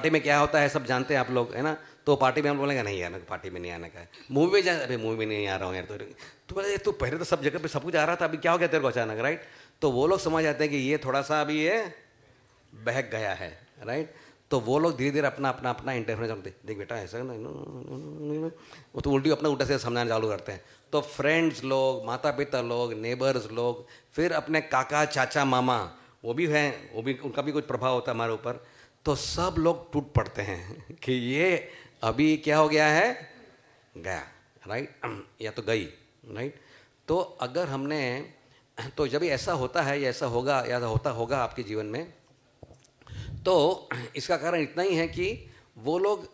में क्या होता है सब जानते हैं आप लोग, है ना? तो पार्टी में हम बोलेंगे नहीं यार, पार्टी में नहीं आने का है। मूवी में जा, अभी मूवी में नहीं आ रहा हूँ यार, तो बोले तू पहले तो सब जगह पे सब कुछ आ रहा था, अभी क्या हो गया तेरे को अचानक, राइट? तो वो लोग समझ जाते हैं कि ये थोड़ा सा अभी ये बहक गया है, राइट? तो वो लोग धीरे धीरे अपना इंटरफेरेंस करते, देख बेटा ऐसा ना, वो तो उल्टा से समझाना चालू करते हैं। तो फ्रेंड्स लोग, माता पिता लोग, नेबर्स लोग, फिर अपने काका चाचा मामा, वो भी हैं, उनका भी कुछ प्रभाव होता है हमारे ऊपर। तो सब लोग टूट पड़ते हैं कि ये अभी क्या हो गया है, गया, राइट? या तो गई, राइट? तो अगर हमने, तो जब ऐसा होता है या ऐसा होगा या होता होगा आपके जीवन में, तो इसका कारण इतना ही है कि वो लोग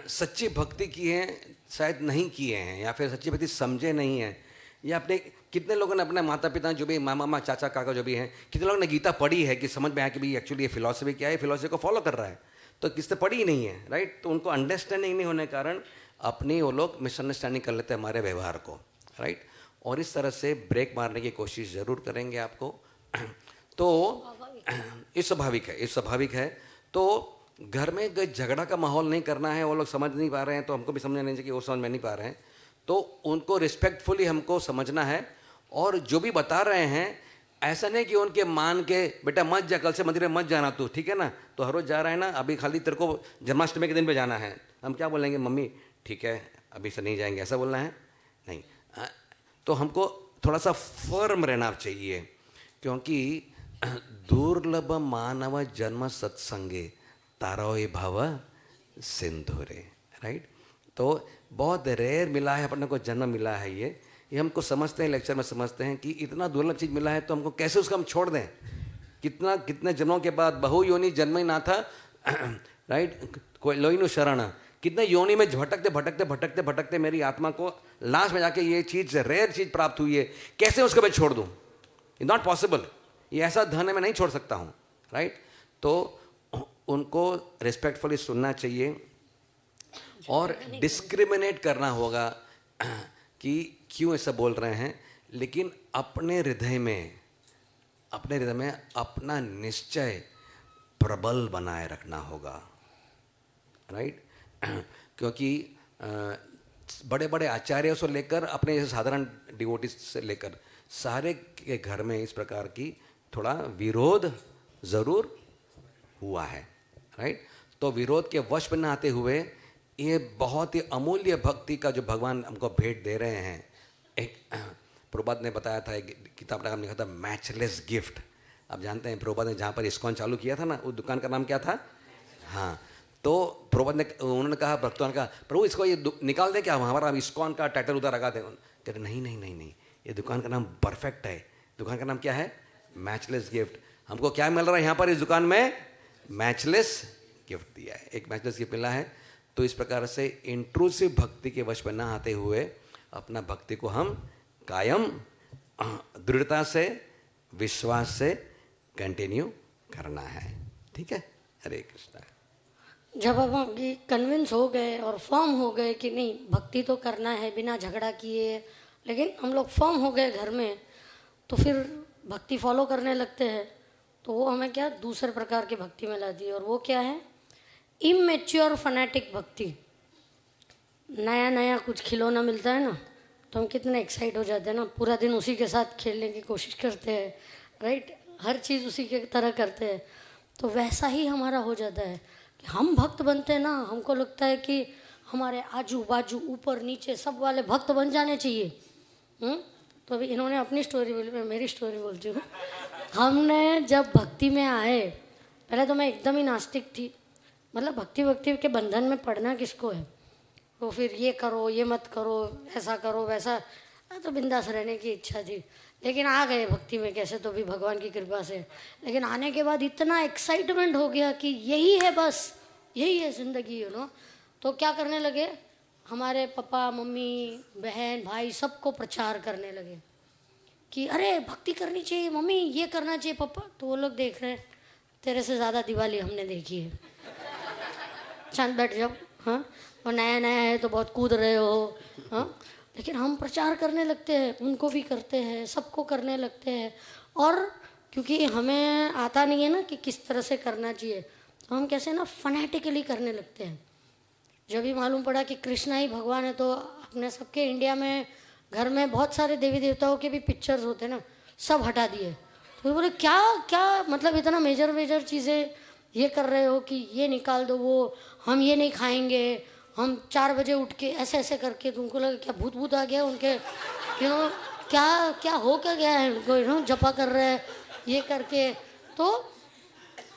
सच्ची भक्ति की है शायद नहीं किए हैं, या फिर सच्ची भक्ति समझे नहीं हैं, या अपने कितने लोगों ने अपने माता पिता जो भी मामा चाचा काका जो भी हैं, कितने लोगों ने गीता पढ़ी है कि समझ में आया कि भाई एक्चुअली ये फिलॉसफी क्या है, फिलॉसफी को फॉलो कर रहा है, तो किसने पढ़ी ही नहीं है, राइट। तो उनको अंडरस्टैंडिंग नहीं होने के कारण अपनी वो लोग मिसअंडरस्टैंडिंग कर लेते हैं हमारे व्यवहार को, राइट। और इस तरह से ब्रेक मारने की कोशिश ज़रूर करेंगे आपको। तो ये स्वाभाविक है। तो घर में झगड़ा का माहौल नहीं करना है, वो लोग समझ नहीं पा रहे हैं तो हमको भी समझना नहीं चाहिए कि वो समझ में नहीं पा रहे हैं, तो उनको रिस्पेक्टफुली हमको समझना है। और जो भी बता रहे हैं ऐसा नहीं कि उनके मान के बेटा मत जा, कल से मंदिर में मत जाना तू, ठीक है ना, तो हर रोज़ जा रहा है ना, अभी खाली तेरे को जन्माष्टमी के दिन पे जाना है, हम क्या बोलेंगे मम्मी ठीक है अभी से नहीं जाएंगे, ऐसा बोलना है नहीं। तो हमको थोड़ा सा फर्म रहना चाहिए, क्योंकि दुर्लभ मानव जन्म सत्संगे तारोय भव सिंधुरे, राइट। तो बहुत रेयर मिला है अपने को, जन्म मिला है ये हमको समझते हैं, लेक्चर में समझते हैं कि इतना दुर्लभ चीज़ मिला है तो हमको कैसे उसका हम छोड़ दें। कितने जन्मों के बाद बहु योनि जन्म ही ना था, राइट, कोई लोइनु शरण, कितने योनि में भटकते मेरी आत्मा को लास्ट में जाके ये चीज़ रेयर चीज़ प्राप्त हुई है, कैसे उसको मैं छोड़ दूँ, इट नॉट पॉसिबल, ये ऐसा धन है मैं नहीं छोड़ सकता हूँ, राइट। तो उनको रिस्पेक्टफुली सुनना चाहिए और डिस्क्रिमिनेट करना होगा कि क्यों ऐसा बोल रहे हैं, लेकिन अपने हृदय में अपना निश्चय प्रबल बनाए रखना होगा, राइट। क्योंकि बड़े बड़े आचार्यों से लेकर अपने साधारण डिवोटी से लेकर सारे के घर में इस प्रकार की थोड़ा विरोध ज़रूर हुआ है, राइट। तो विरोध के वश में न आते हुए ये बहुत ही अमूल्य भक्ति का जो भगवान हमको भेंट दे रहे हैं। एक प्रभुपाद ने बताया था, एक किताब का नाम लिखा था मैचलेस गिफ्ट। आप जानते हैं प्रभुपाद ने जहाँ पर इस्कॉन चालू किया था ना, उस दुकान का नाम क्या था? हाँ, तो प्रभुपाद ने उन्होंने कहा, भक्तों ने कहा प्रभु इसको ये निकाल दे क्या, हमारा इस्कॉन का टाइटल उधर लगा दे। कहते नहीं, ये दुकान का नाम परफेक्ट है। दुकान का नाम क्या है? Matchless gift. हमको क्या मिल रहा है यहाँ पर इस दुकान में? मैचलेस गिफ्ट दिया है, एक मैचलेस गिफ्ट मिला है। तो इस प्रकार से इंट्रूसिव भक्ति के वश में न आते हुए अपना भक्ति को हम कायम दृढ़ता से विश्वास से कंटिन्यू करना है, ठीक है। हरे कृष्णा। जब हम कन्विंस हो गए और फर्म हो गए कि नहीं भक्ति तो करना है बिना झगड़ा किए, लेकिन हम लोग फर्म हो गए घर में, तो फिर भक्ति फॉलो करने लगते हैं, तो वो हमें क्या दूसरे प्रकार की भक्ति में लाती है। और वो क्या है? इमेच्योर फनेटिक भक्ति। नया नया कुछ खिलौना मिलता है ना, तो हम कितने एक्साइट हो जाते हैं ना, पूरा दिन उसी के साथ खेलने की कोशिश करते हैं, राइट, हर चीज़ उसी के तरह करते हैं। तो वैसा ही हमारा हो जाता है कि हम भक्त बनते हैं ना, हमको लगता है कि हमारे आजू बाजू ऊपर नीचे सब वाले भक्त बन जाने चाहिए। तो अभी इन्होंने अपनी स्टोरी बोली, मैं मेरी स्टोरी बोलती हूँ। हमने जब भक्ति में आए, पहले तो मैं एकदम ही नास्तिक थी, मतलब भक्ति के बंधन में पढ़ना किसको है, तो फिर ये करो ये मत करो, ऐसा करो वैसा, तो बिंदास रहने की इच्छा थी। लेकिन आ गए भक्ति में कैसे तो भी भगवान की कृपा से। लेकिन आने के बाद इतना एक्साइटमेंट हो गया कि यही है, बस यही है ज़िंदगी, तो क्या करने लगे, हमारे पापा मम्मी बहन भाई सबको प्रचार करने लगे कि अरे भक्ति करनी चाहिए मम्मी, ये करना चाहिए पापा। तो वो लोग देख रहे हैं, तेरे से ज़्यादा दिवाली हमने देखी है, शांत बैठ जाओ, हाँ, और नया नया है तो बहुत कूद रहे हो, हाँ। लेकिन हम प्रचार करने लगते हैं, उनको भी करते हैं, सबको करने लगते हैं। और क्योंकि हमें आता नहीं है ना कि किस तरह से करना चाहिए, तो हम कैसे ना फनेटिकली करने लगते हैं। जब भी मालूम पड़ा कि कृष्णा ही भगवान है, तो अपने सबके इंडिया में घर में बहुत सारे देवी देवताओं के भी पिक्चर्स होते ना, सब हटा दिए। तो बोले क्या मतलब इतना मेजर चीज़ें ये कर रहे हो कि ये निकाल दो, वो हम ये नहीं खाएंगे, हम 4 बजे उठ के ऐसे करके। तुमको लगा क्या भूत आ गया उनके, क्या हो क्या गया है उनको, जपा कर रहे हैं ये करके। तो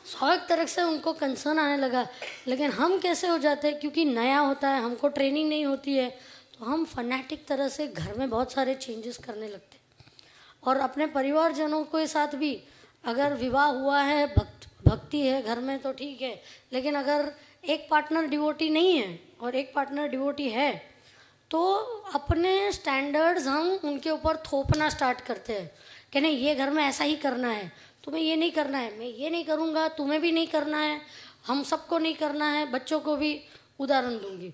स्वाभाविक तरह से उनको कंसर्न आने लगा। लेकिन हम कैसे हो जाते हैं, क्योंकि नया होता है, हमको ट्रेनिंग नहीं होती है, तो हम फनेटिक तरह से घर में बहुत सारे चेंजेस करने लगते हैं। और अपने परिवारजनों के साथ भी, अगर विवाह हुआ है भक्ति है घर में तो ठीक है, लेकिन अगर एक पार्टनर डिवोटी नहीं है और एक पार्टनर डिवोटी है तो अपने स्टैंडर्ड्स हम उनके ऊपर थोपना स्टार्ट करते हैं कि नहीं ये घर में ऐसा ही करना है, तुम्हें ये नहीं करना है, मैं ये नहीं करूँगा, तुम्हें भी नहीं करना है, हम सबको नहीं करना है। बच्चों को भी उदाहरण दूंगी,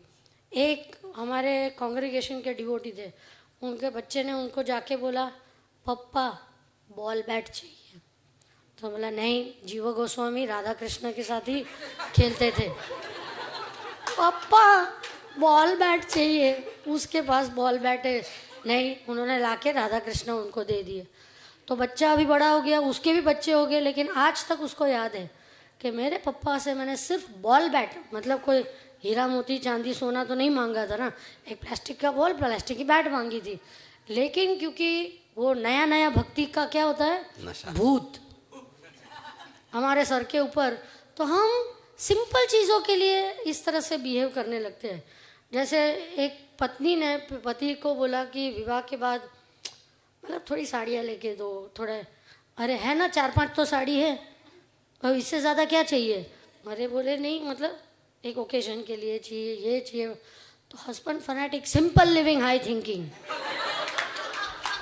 एक हमारे कांग्रेगेशन के डिवोटी थे, उनके बच्चे ने उनको जाके बोला पप्पा बॉल बैट चाहिए, तो बोला नहीं, जीवा गोस्वामी राधा कृष्ण के साथ ही खेलते थे, पापा बॉल बैट चाहिए, उसके पास बॉल बैट है नहीं, उन्होंने लाके राधा कृष्ण उनको दे दिए। तो बच्चा अभी बड़ा हो गया, उसके भी बच्चे हो गए, लेकिन आज तक उसको याद है कि मेरे पप्पा से मैंने सिर्फ बॉल बैट, मतलब कोई हीरा मोती चांदी सोना तो नहीं मांगा था ना, एक प्लास्टिक का बॉल प्लास्टिक की बैट मांगी थी, लेकिन क्योंकि वो नया नया भक्ति का क्या होता है नशा, भूत हमारे सर के ऊपर, तो हम सिंपल चीज़ों के लिए इस तरह से बिहेव करने लगते हैं। जैसे एक पत्नी ने पति को बोला कि विवाह के बाद मतलब थोड़ी साड़ियाँ लेके दो, थोड़े, अरे है ना 4-5 तो साड़ी है, और इससे ज़्यादा क्या चाहिए, अरे बोले नहीं मतलब एक ओकेजन के लिए चाहिए, ये चाहिए। तो husband fanatic, simple living high thinking.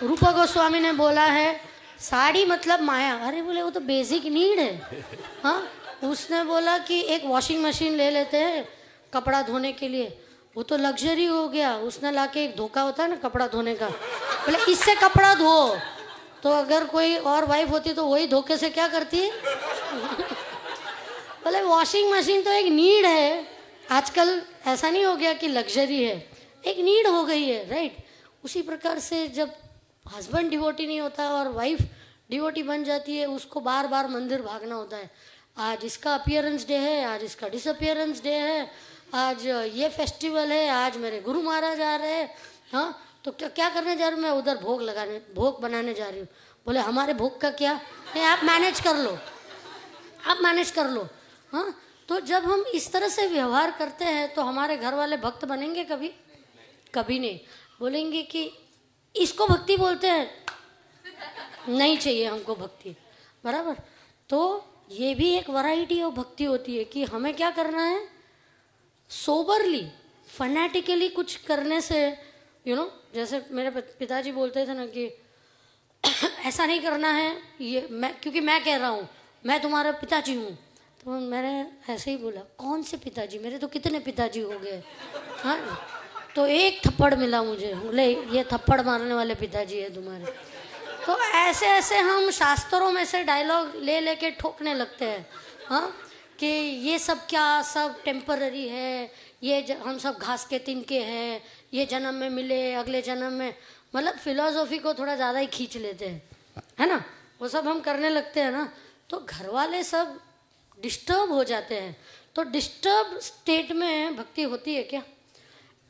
Rupa Goswami ने बोला है साड़ी मतलब माया, अरे बोले वो तो बेसिक नीड है। हाँ, उसने बोला कि एक वॉशिंग मशीन ले लेते हैं कपड़ा धोने के लिए, वो तो लग्जरी हो गया। उसने लाके एक धोखा होता है ना कपड़ा धोने का, बोले इससे कपड़ा धो, तो अगर कोई और वाइफ होती तो वही धोखे से क्या करती है। बोले वॉशिंग मशीन तो एक नीड है, आजकल ऐसा नहीं हो गया कि लग्जरी है, एक नीड हो गई है, राइट। उसी प्रकार से जब हस्बैंड डिवोटी नहीं होता और वाइफ डिवोटी बन जाती है, उसको बार बार मंदिर भागना होता है, आज इसका अपीयरेंस डे है, आज इसका डिसअपीयरेंस डे है, आज ये फेस्टिवल है, आज मेरे गुरु महाराज आ रहे हैं, हाँ तो क्या करने जा रही हूँ मैं, उधर भोग बनाने जा रही हूँ। बोले हमारे भोग का क्या, नहीं आप मैनेज कर लो, आप मैनेज कर लो। हाँ, तो जब हम इस तरह से व्यवहार करते हैं तो हमारे घर वाले भक्त बनेंगे कभी, कभी नहीं। बोलेंगे कि इसको भक्ति बोलते हैं, नहीं चाहिए हमको भक्ति, बराबर। तो ये भी एक वैरायटी ऑफ भक्ति होती है कि हमें क्या करना है, सोबरली फैनेटिकली कुछ करने से, जैसे मेरे पिताजी बोलते थे ना कि ऐसा नहीं करना है, ये मैं, क्योंकि मैं कह रहा हूँ मैं तुम्हारा पिताजी हूँ, तो मैंने ऐसे ही बोला कौन से पिताजी, मेरे तो कितने पिताजी हो गए। हाँ, तो एक थप्पड़ मिला मुझे, बोले ये थप्पड़ मारने वाले पिताजी है तुम्हारे। तो ऐसे ऐसे हम शास्त्रों में से डायलॉग ले लेके ठोकने लगते हैं, हाँ, कि ये सब क्या सब टेम्पररी है, ये हम सब घास के तिनके हैं, ये जन्म में मिले अगले जन्म में, मतलब फिलॉसफी को थोड़ा ज़्यादा ही खींच लेते हैं, है ना, वो सब हम करने लगते हैं ना, तो घर वाले सब डिस्टर्ब हो जाते हैं। तो डिस्टर्ब स्टेट में भक्ति होती है क्या,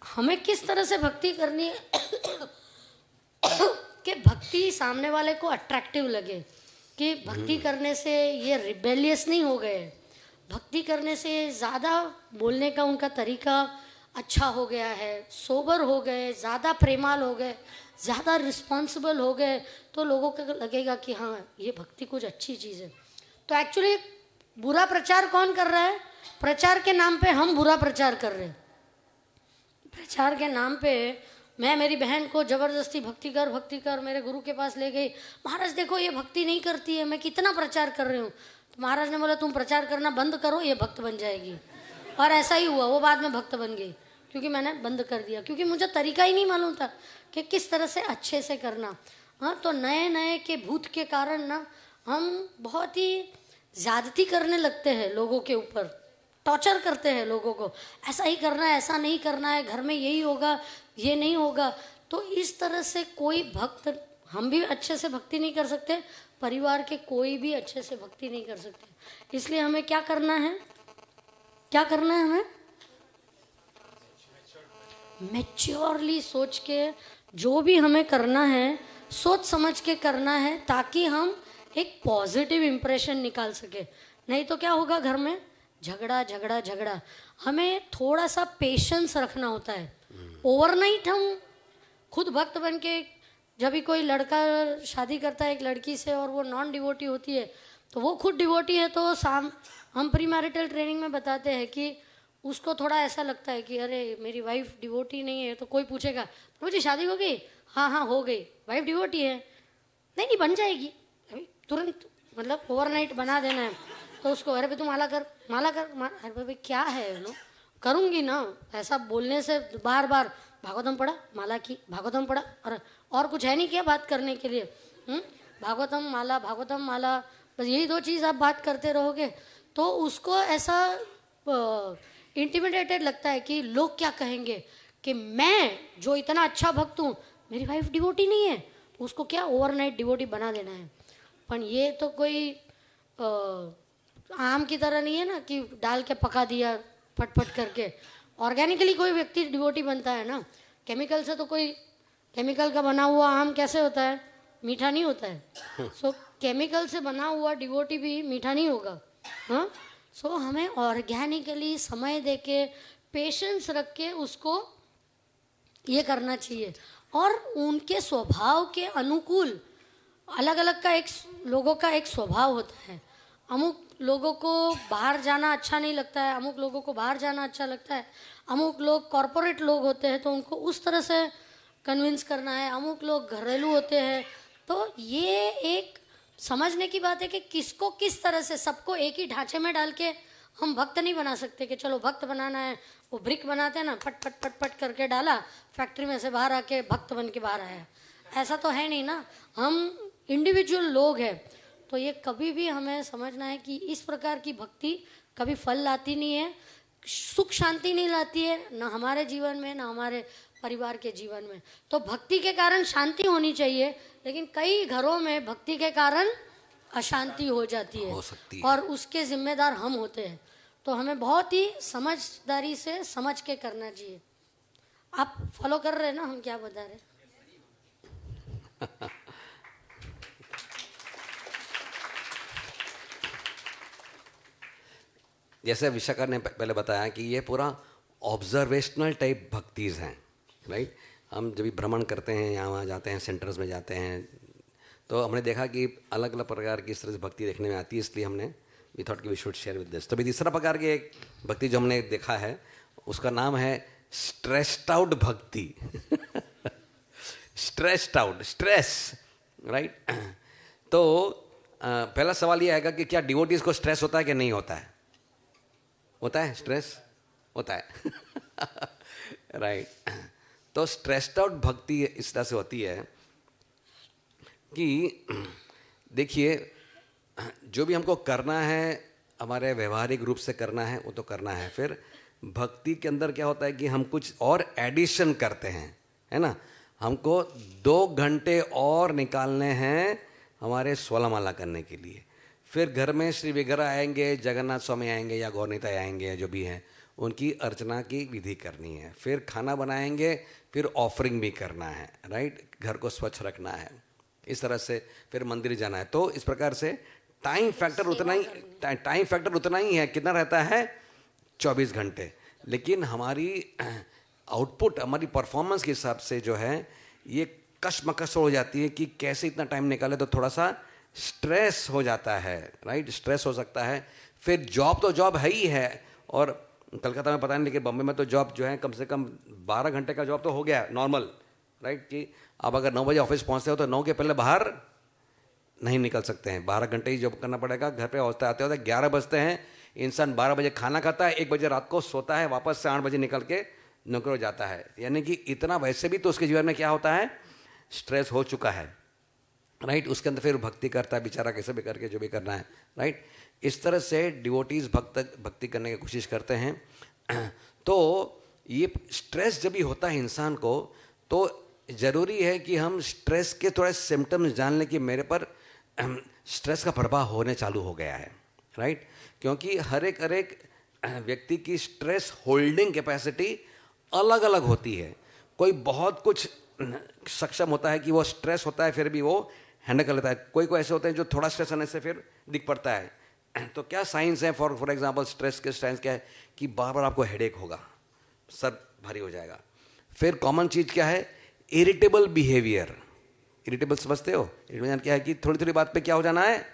हमें किस तरह से भक्ति करनी है कि भक्ति सामने वाले को अट्रैक्टिव लगे, कि भक्ति करने से ये रिबेलियस नहीं हो गए, भक्ति करने से ज़्यादा बोलने का उनका तरीका अच्छा हो गया है, सोबर हो गए, ज़्यादा प्रेमाल हो गए, ज़्यादा रिस्पॉन्सिबल हो गए, तो लोगों को लगेगा कि हाँ ये भक्ति कुछ अच्छी चीज़ है। तो एक्चुअली बुरा प्रचार कौन कर रहा है, प्रचार के नाम पे हम बुरा प्रचार कर रहे हैं। प्रचार के नाम पे मैं मेरी बहन को ज़बरदस्ती भक्ति कर मेरे गुरु के पास ले गई, महाराज देखो ये भक्ति नहीं करती है, मैं कितना प्रचार कर रही हूँ। तो महाराज ने बोला तुम प्रचार करना बंद करो, ये भक्त बन जाएगी। और ऐसा ही हुआ, वो बाद में भक्त बन गई, क्योंकि मैंने बंद कर दिया, क्योंकि मुझे तरीका ही नहीं मालूम था कि किस तरह से अच्छे से करना। हाँ, तो नए नए के भूत के कारण ना हम बहुत ही ज़्यादती करने लगते हैं लोगों के ऊपर, टॉर्चर करते हैं लोगों को, ऐसा ही करना है, ऐसा नहीं करना है, घर में यही होगा, ये नहीं होगा। तो इस तरह से कोई भक्त, हम भी अच्छे से भक्ति नहीं कर सकते, परिवार के कोई भी अच्छे से भक्ति नहीं कर सकते। इसलिए हमें क्या करना है, क्या करना है, हमें मैच्योरली सोच के जो भी हमें करना है सोच समझ के करना है, ताकि हम एक पॉजिटिव इम्प्रेशन निकाल सके। नहीं तो क्या होगा, घर में झगड़ा झगड़ा झगड़ा। हमें थोड़ा सा पेशेंस रखना होता है। ओवरनाइट हम खुद भक्त बन के, जब भी कोई लड़का शादी करता है एक लड़की से और वो नॉन डिवोटी होती है, तो वो खुद डिवोटी है, तो हम प्री मैरिटल ट्रेनिंग में बताते हैं कि उसको थोड़ा ऐसा लगता है कि अरे मेरी वाइफ डिवोटी नहीं है, तो कोई पूछेगा प्रभु जी शादी हो गई, हाँ हाँ हो गई, वाइफ डिवोटी है, नहीं नहीं बन जाएगी अभी तुरंत, मतलब ओवरनाइट बना देना है। तो उसको अरे भाई तू माला कर अरे भाई क्या है नो, करूँगी ना, ऐसा बोलने से बार बार भागवतम पढ़ा माला की, भागवतम पढ़ा, और कुछ है नहीं क्या बात करने के लिए, भागवतम माला, बस यही 2 चीज़ आप बात करते रहोगे तो उसको ऐसा इंटिमिडेटेड लगता है कि लोग क्या कहेंगे कि मैं जो इतना अच्छा भक्त हूँ, मेरी वाइफ डिवोटी नहीं है, तो उसको क्या ओवरनाइट डिवोटी बना देना है। पर ये तो कोई आम की तरह नहीं है ना कि डाल के पका दिया फटफट करके। ऑर्गेनिकली कोई व्यक्ति डिवोटी बनता है ना, केमिकल से तो कोई, केमिकल का बना हुआ आम कैसे होता है, मीठा नहीं होता है। सो केमिकल से बना हुआ डिवोटी भी मीठा नहीं होगा। हाँ, सो हमें ऑर्गेनिकली समय देके पेशेंस रख के उसको ये करना चाहिए, और उनके स्वभाव के अनुकूल अलग अलग का एक लोगों का एक स्वभाव होता है। अमुक लोगों को बाहर जाना अच्छा नहीं लगता है, अमुक लोगों को बाहर जाना अच्छा लगता है, अमुक लोग कॉरपोरेट लोग होते हैं तो उनको उस तरह से कन्विंस करना है, अमुक लोग घरेलू होते हैं। तो ये एक समझने की बात है कि किसको किस तरह से, सबको एक ही ढांचे में डाल के हम भक्त नहीं बना सकते कि चलो भक्त बनाना है, वो ब्रिक बनाते हैं ना, पट पट पट पट करके डाला, फैक्ट्री में से बाहर आके भक्त बन के बाहर आया, ऐसा तो है नहीं ना। हम इंडिविजुअल लोग हैं, तो ये कभी भी हमें समझना है कि इस प्रकार की भक्ति कभी फल लाती नहीं है, सुख शांति नहीं लाती है, ना हमारे जीवन में ना हमारे परिवार के जीवन में। तो भक्ति के कारण शांति होनी चाहिए, लेकिन कई घरों में भक्ति के कारण अशांति हो जाती है, हो सकती है, और उसके जिम्मेदार हम होते हैं। तो हमें बहुत ही समझदारी से समझ के करना चाहिए। आप फॉलो कर रहे हैं ना हम क्या बता रहे हैं? जैसे विशाखा ने पहले बताया कि ये पूरा ऑब्जर्वेशनल टाइप भक्तिज हैं, राइट। हम जब भी भ्रमण करते हैं, यहाँ वहाँ जाते हैं, सेंटर्स में जाते हैं, तो हमने देखा कि अलग अलग प्रकार की इस तरह से भक्ति देखने में आती है, इसलिए हमने वी थॉट कि we should share with this. तो भी तीसरा प्रकार की एक भक्ति जो हमने देखा है उसका नाम है स्ट्रेस्ड आउट भक्ति। Stressed out, stress, right. तो पहला सवाल ये आएगा कि क्या डिवोटीज को स्ट्रेस होता है कि नहीं होता है? होता है, स्ट्रेस होता है। राइट। तो स्ट्रेस्ड आउट भक्ति इस तरह से होती है कि देखिए, जो भी हमको करना है हमारे व्यवहारिक रूप से करना है वो तो करना है, फिर भक्ति के अंदर क्या होता है कि हम कुछ और एडिशन करते हैं, है ना। हमको 2 घंटे और निकालने हैं हमारे 16 माला करने के लिए। फिर घर में श्री विग्रह आएंगे, जगन्नाथ स्वामी आएंगे या गौरनीताई आएंगे, जो भी हैं उनकी अर्चना की विधि करनी है। फिर खाना बनाएंगे, फिर ऑफरिंग भी करना है, राइट। घर को स्वच्छ रखना है, इस तरह से फिर मंदिर जाना है। तो इस प्रकार से टाइम फैक्टर उतना ही है। कितना रहता है? 24 घंटे। लेकिन हमारी आउटपुट, हमारी परफॉर्मेंस के हिसाब से जो है ये कशमकश हो जाती है कि कैसे इतना टाइम निकाले, तो थोड़ा सा स्ट्रेस हो जाता है, राइट। स्ट्रेस हो सकता है। फिर जॉब तो जॉब है ही है, और कलकत्ता में पता नहीं, लेकिन बम्बई में तो जॉब जो है कम से कम 12 घंटे का जॉब तो हो गया नॉर्मल, राइट। कि आप अगर 9 बजे ऑफिस पहुंचते हो तो 9 के पहले बाहर नहीं निकल सकते हैं, 12 घंटे ही जॉब करना पड़ेगा। घर पे आते होते 11 बजते हैं, इंसान 12 बजे खाना खाता है, 1 बजे रात को सोता है, वापस से 8 बजे निकल के नौकरी हो जाता है। यानी कि इतना वैसे भी तो उसके जीवन में क्या होता है, स्ट्रेस हो चुका है, राइट। उसके अंदर फिर भक्ति करता है बेचारा, कैसे भी करके जो भी करना है, राइट। इस तरह से डिवोटीज भक्ति करने की कोशिश करते हैं। तो ये स्ट्रेस जब भी होता है इंसान को, तो ज़रूरी है कि हम स्ट्रेस के थोड़े सिम्टम्स जान लें कि मेरे पर स्ट्रेस का प्रभाव होने चालू हो गया है, राइट। क्योंकि हर एक व्यक्ति की स्ट्रेस होल्डिंग कैपेसिटी अलग अलग होती है। कोई बहुत कुछ सक्षम होता है कि वो स्ट्रेस होता है फिर भी वो हैंडल कर लेता है। कोई ऐसे होते हैं जो थोड़ा स्ट्रेस आने से फिर दिख पड़ता है। तो क्या साइंस है फॉर एग्जांपल स्ट्रेस के साइंस क्या है कि बार बार आपको हेडेक होगा, सर भारी हो जाएगा। फिर कॉमन चीज़ क्या है, इरिटेबल बिहेवियर। इरिटेबल समझते हो? इरिटेबल क्या है कि थोड़ी थोड़ी बात पे क्या हो जाना है,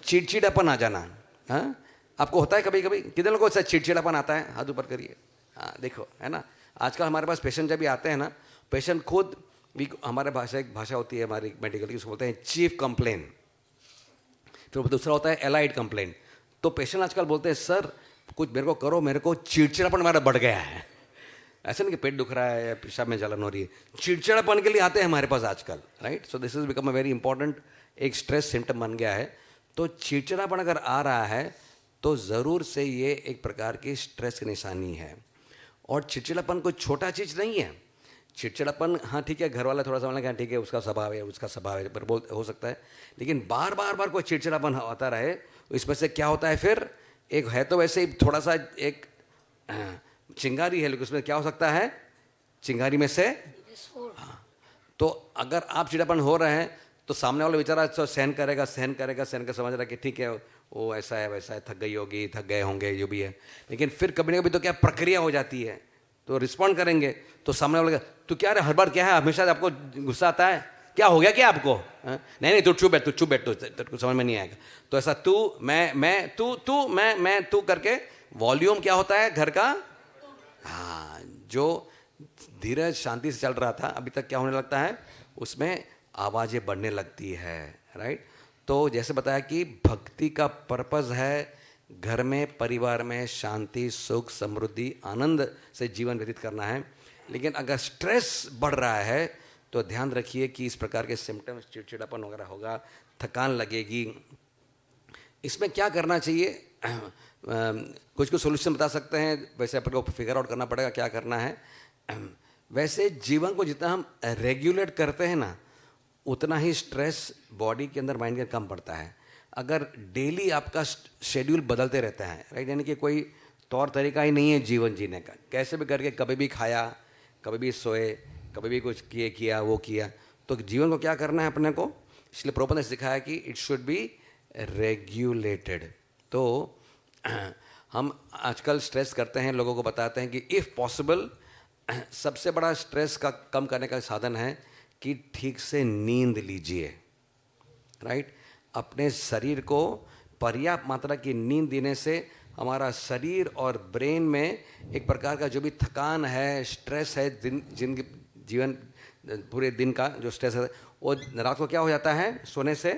चिड़चिड़ापन आ जाना। हाँ, आपको होता है कभी कभी? कितने लोगों को चिड़चिड़ापन आता है? हाथ ऊपर करिए। हाँ देखो, है ना, आजकल हमारे पास पेशेंट जब भी आते हैं ना, पेशेंट खुद भी, हमारे भाषा एक भाषा होती है हमारी मेडिकल की, उसको बोलते हैं चीफ कंप्लेन, फिर दूसरा होता है एलाइड कंप्लेन। तो पेशेंट आजकल बोलते हैं सर कुछ मेरे को करो, मेरे को चिड़चिड़ापन मेरा बढ़ गया है। ऐसा नहीं कि पेट दुख रहा है या पेशाब में जलन हो रही है, चिड़चिड़ापन के लिए आते हैं हमारे पास आजकल, right. So this is become a very important, एक स्ट्रेस सिम्टम बन गया है। तो चिड़चिड़ापन अगर आ रहा है तो ज़रूर से ये एक प्रकार की स्ट्रेस की निशानी है। और चिड़चिड़ापन कोई छोटा चीज़ नहीं है। चिड़चिड़ापन, हाँ ठीक है, घर वाला थोड़ा सा बोलेंगे ठीक है उसका स्वभाव है, उसका स्वभाव है, पर हो सकता है, लेकिन बार बार कोई चिड़चिड़ापन आता रहे, इसमें से क्या होता है फिर, एक है तो वैसे ही थोड़ा सा एक चिंगारी है, लेकिन उसमें क्या हो सकता है, चिंगारी में से हाँ। तो अगर आप चिड़चिड़ापन हो रहे हैं तो सामने वाला बेचारा सहन करेगा, सहन कर समझ रहा है कि ठीक है वो ऐसा है वैसा है, थक गई होगी, थक गए होंगे, जो भी है, लेकिन फिर कभी ना कभी तो क्या प्रक्रिया हो जाती है, तो रिस्पॉन्ड करेंगे। तो सामने वाले तो क्या हर बार क्या है, हमेशा आपको गुस्सा आता है, क्या हो गया क्या आपको? नहीं तू चुप बैठ, तो समझ में नहीं आएगा। तो ऐसा तू मैं तू मैं तू करके वॉल्यूम क्या होता है घर का, हाँ, जो धीरज शांति से चल रहा था अभी तक क्या होने लगता है, उसमें आवाज़ें बढ़ने लगती है, राइट। तो जैसे बताया कि भक्ति का पर्पस है घर में, परिवार में शांति, सुख, समृद्धि, आनंद से जीवन व्यतीत करना है। लेकिन अगर स्ट्रेस बढ़ रहा है तो ध्यान रखिए कि इस प्रकार के सिम्टम्स, चिड़चिड़ापन वगैरह होगा, थकान लगेगी। इसमें क्या करना चाहिए, कुछ सोल्यूशन बता सकते हैं, वैसे अपन को फिगर आउट करना पड़ेगा क्या करना है। वैसे जीवन को जितना हम रेगुलेट करते हैं ना, उतना ही स्ट्रेस बॉडी के अंदर, माइंड के कम पड़ता है। अगर डेली आपका शेड्यूल बदलते रहता है, राइट, यानी कि कोई तौर तरीका ही नहीं है जीवन जीने का, कैसे भी करके कभी भी खाया, कभी भी सोए, कभी भी कुछ किया वो किया, तो जीवन को क्या करना है अपने को, इसलिए प्रभुपाद ने सिखाया कि इट शुड बी रेगुलेटेड। तो हम आजकल स्ट्रेस करते हैं, लोगों को बताते हैं कि इफ़ पॉसिबल सबसे बड़ा स्ट्रेस का कम करने का साधन है कि ठीक से नींद लीजिए, राइट। अपने शरीर को पर्याप्त मात्रा की नींद देने से हमारा शरीर और ब्रेन में एक प्रकार का जो भी थकान है, स्ट्रेस है, जीवन पूरे दिन का जो स्ट्रेस है, वो रात को क्या हो जाता है, सोने से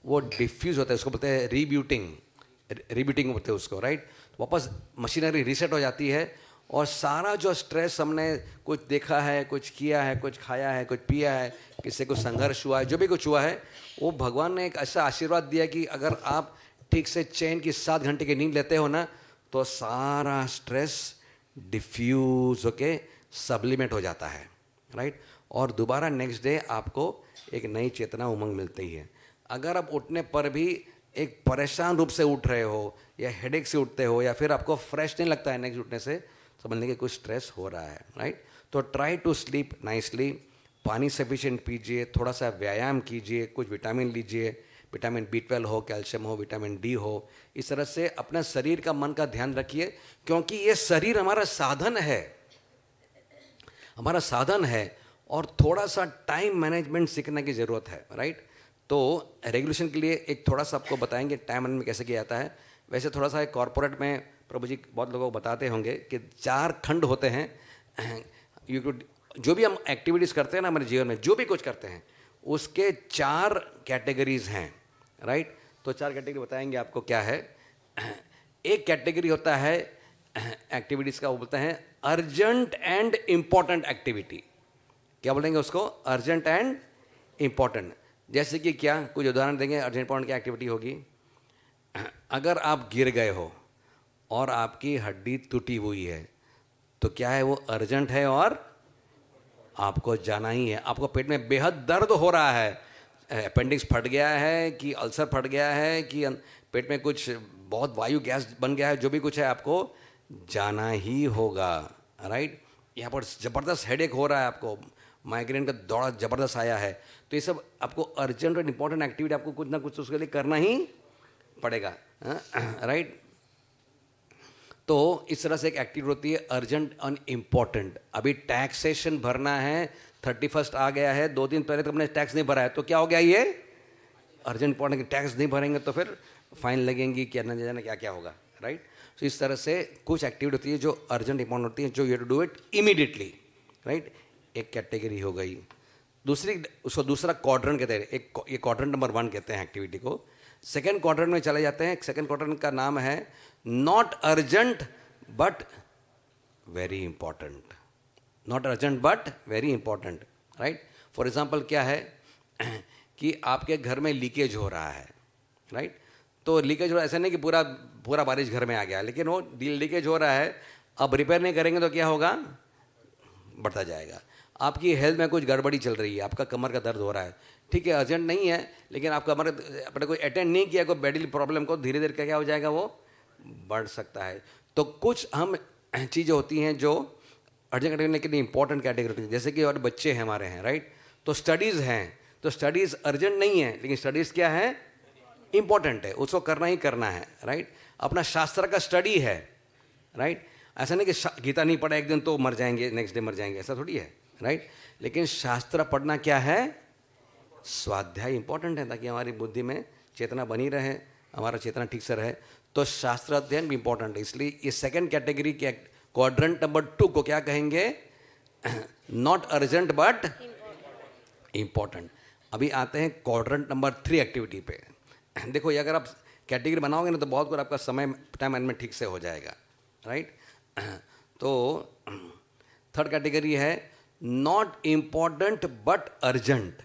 वो डिफ्यूज़ होता है, उसको बोलते हैं रीबूटिंग बोलते हैं उसको, राइट। वापस मशीनरी रीसेट हो जाती है और सारा जो स्ट्रेस, हमने कुछ देखा है, कुछ किया है, कुछ खाया है, कुछ पिया है, किसी को संघर्ष हुआ है, जो भी कुछ हुआ है, वो भगवान ने एक ऐसा आशीर्वाद दिया कि अगर आप ठीक से चैन की 7 घंटे की नींद लेते हो ना, तो सारा स्ट्रेस डिफ्यूज होके सब्लिमेट हो जाता है, राइट। और दोबारा नेक्स्ट डे आपको एक नई चेतना, उमंग मिलती है। अगर आप उठने पर भी एक परेशान रूप से उठ रहे हो या हेडेक से उठते हो या फिर आपको फ्रेश नहीं लगता है नेक्स्ट उठने से, समझ लेंगे कुछ स्ट्रेस हो रहा है, राइट। तो ट्राई टू स्लीप नाइसली, पानी सफिशिएंट पीजिए, थोड़ा सा व्यायाम कीजिए, कुछ विटामिन लीजिए, विटामिन B12 हो, कैल्शियम हो, विटामिन D हो। इस तरह से अपना शरीर का, मन का ध्यान रखिए, क्योंकि ये शरीर हमारा साधन है, हमारा साधन है, और थोड़ा सा टाइम मैनेजमेंट सीखने की ज़रूरत है, राइट। तो रेगुलेशन के लिए एक थोड़ा सा आपको बताएंगे टाइम मैनेजमेंट कैसे किया जाता है। वैसे थोड़ा सा कॉर्पोरेट में प्रभु जी बहुत लोगों को बताते होंगे कि 4 खंड होते हैं। जो भी हम एक्टिविटीज़ करते हैं ना हमारे जीवन में, जो भी कुछ करते हैं, उसके 4 कैटेगरीज हैं, राइट। तो 4 कैटेगरी बताएंगे आपको क्या है। एक कैटेगरी होता है एक्टिविटीज़ का, वो बोलते हैं अर्जेंट एंड इम्पॉर्टेंट एक्टिविटी। क्या बोलेंगे उसको, अर्जेंट एंड इम्पॉर्टेंट। जैसे कि क्या, कुछ उदाहरण देंगे। अर्जेंट इम्पॉर्टेंट क्या एक्टिविटी होगी, अगर आप गिर गए हो और आपकी हड्डी टूटी हुई है तो क्या है, वो अर्जेंट है और आपको जाना ही है। आपको पेट में बेहद दर्द हो रहा है, अपेंडिक्स फट गया है कि अल्सर फट गया है कि पेट में कुछ बहुत वायु गैस बन गया है, जो भी कुछ है, आपको जाना ही होगा, राइट। यहाँ पर ज़बरदस्त हेडेक हो रहा है, आपको माइग्रेन का दौरा ज़बरदस्त आया है, तो ये सब आपको अर्जेंट और इम्पोर्टेंट एक्टिविटी आपको कुछ ना कुछ उसके लिए करना ही पड़ेगा, राइट। तो इस तरह से एक एक्टिविटी होती है अर्जेंट एंड इम्पॉर्टेंट। अभी टैक्सेशन भरना है, 31 आ गया है, 2 दिन पहले तो हमने टैक्स नहीं भरा है, तो क्या हो गया, ये अर्जेंट इम्पॉर्टेंट। टैक्स नहीं भरेंगे तो फिर फाइन लगेंगी, क्या न जाने क्या क्या होगा, राइट। तो इस तरह से कुछ एक्टिविटी होती है जो अर्जेंट इंपॉर्टेंट होती है, जो you to do it immediately, right. एक कैटेगरी हो गई। दूसरी, उसको दूसरा क्वाड्रेंट कहते हैं, ये क्वाड्रेंट नंबर 1 कहते हैं एक्टिविटी को। सेकेंड क्वाड्रेंट में चले जाते हैं। सेकेंड क्वाड्रेंट का नाम है not urgent but very important. Not urgent but very important, right. For example क्या है कि आपके घर में लीकेज हो रहा है, राइट। तो लीकेज हो रहा है, ऐसा नहीं कि पूरा पूरा बारिश घर में आ गया, लेकिन वो लीकेज हो रहा है, अब रिपेयर नहीं करेंगे तो क्या होगा, बढ़ता जाएगा। आपकी हेल्थ में कुछ गड़बड़ी चल रही है, आपका कमर का दर्द हो रहा है, ठीक है, अर्जेंट नहीं है, लेकिन आपका अपने कोई अटेंड नहीं किया कोई मेडिकल प्रॉब्लम को, धीरे धीरे क्या हो जाएगा, वो बढ़ सकता है। तो कुछ हम चीज़ें होती हैं जो अर्जेंट कैटेगरी लेकिन इंपॉर्टेंट कैटेगरी होती है। जैसे कि और बच्चे हमारे हैं, राइट, तो स्टडीज़ हैं, तो स्टडीज़ अर्जेंट नहीं है, लेकिन स्टडीज़ क्या है, इंपॉर्टेंट है, उसको करना ही करना है, राइट। अपना शास्त्र का स्टडी है, राइट। ऐसा नहीं कि गीता नहीं पढ़ा एक दिन तो मर जाएंगे, नेक्स्ट डे मर जाएंगे, ऐसा थोड़ी है, राइट। लेकिन शास्त्र पढ़ना क्या है, स्वाध्याय इंपॉर्टेंट है, ताकि हमारी बुद्धि में चेतना बनी रहे, हमारा चेतना ठीक से रहे। तो शास्त्र अध्ययन भी इंपॉर्टेंट है। इसलिए ये सेकंड कैटेगरी के क्वाड्रेंट नंबर 2 को क्या कहेंगे, नॉट अर्जेंट बट इंपॉर्टेंट। अभी आते हैं क्वाड्रेंट नंबर 3 एक्टिविटी पे। देखो, ये अगर आप कैटेगरी बनाओगे ना तो बहुत कुछ आपका समय टाइम मैनेजमेंट ठीक से हो जाएगा, राइट। तो थर्ड कैटेगरी है not important but urgent.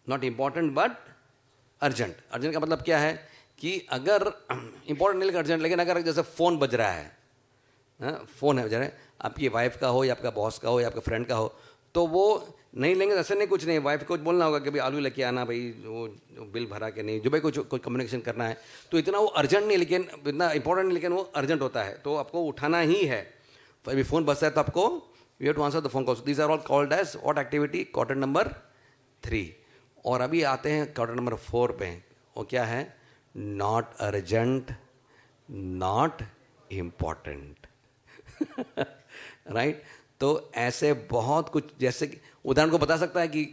Not important but urgent. Urgent का मतलब क्या है कि अगर इंपॉर्टेंट नहीं, अर्जेंट, लेकिन अगर जैसे फ़ोन बज रहा है, फ़ोन है बज रहा है, आपकी वाइफ का हो या आपका बॉस का हो या आपके फ्रेंड का हो, तो वो नहीं लेंगे, ऐसे नहीं, कुछ नहीं, वाइफ को बोलना होगा कि भाई आलू लेके आना, भाई वो बिल भरा के नहीं, जो भाई कुछ कम्युनिकेशन करना है, तो इतना वो अर्जेंट नहीं, लेकिन इतना इंपॉर्टेंट नहीं, लेकिन वो अर्जेंट होता है, तो आपको उठाना ही है। अभी फ़ोन बजता है तो आपको you have to answer the phone calls. These are all called as what activity, quadrant number 3। और अभी आते हैं क्वाड्रेंट नंबर 4 पे, वो क्या है, not urgent not important, right. तो ऐसे बहुत कुछ, जैसे कि उदाहरण को बता सकता है कि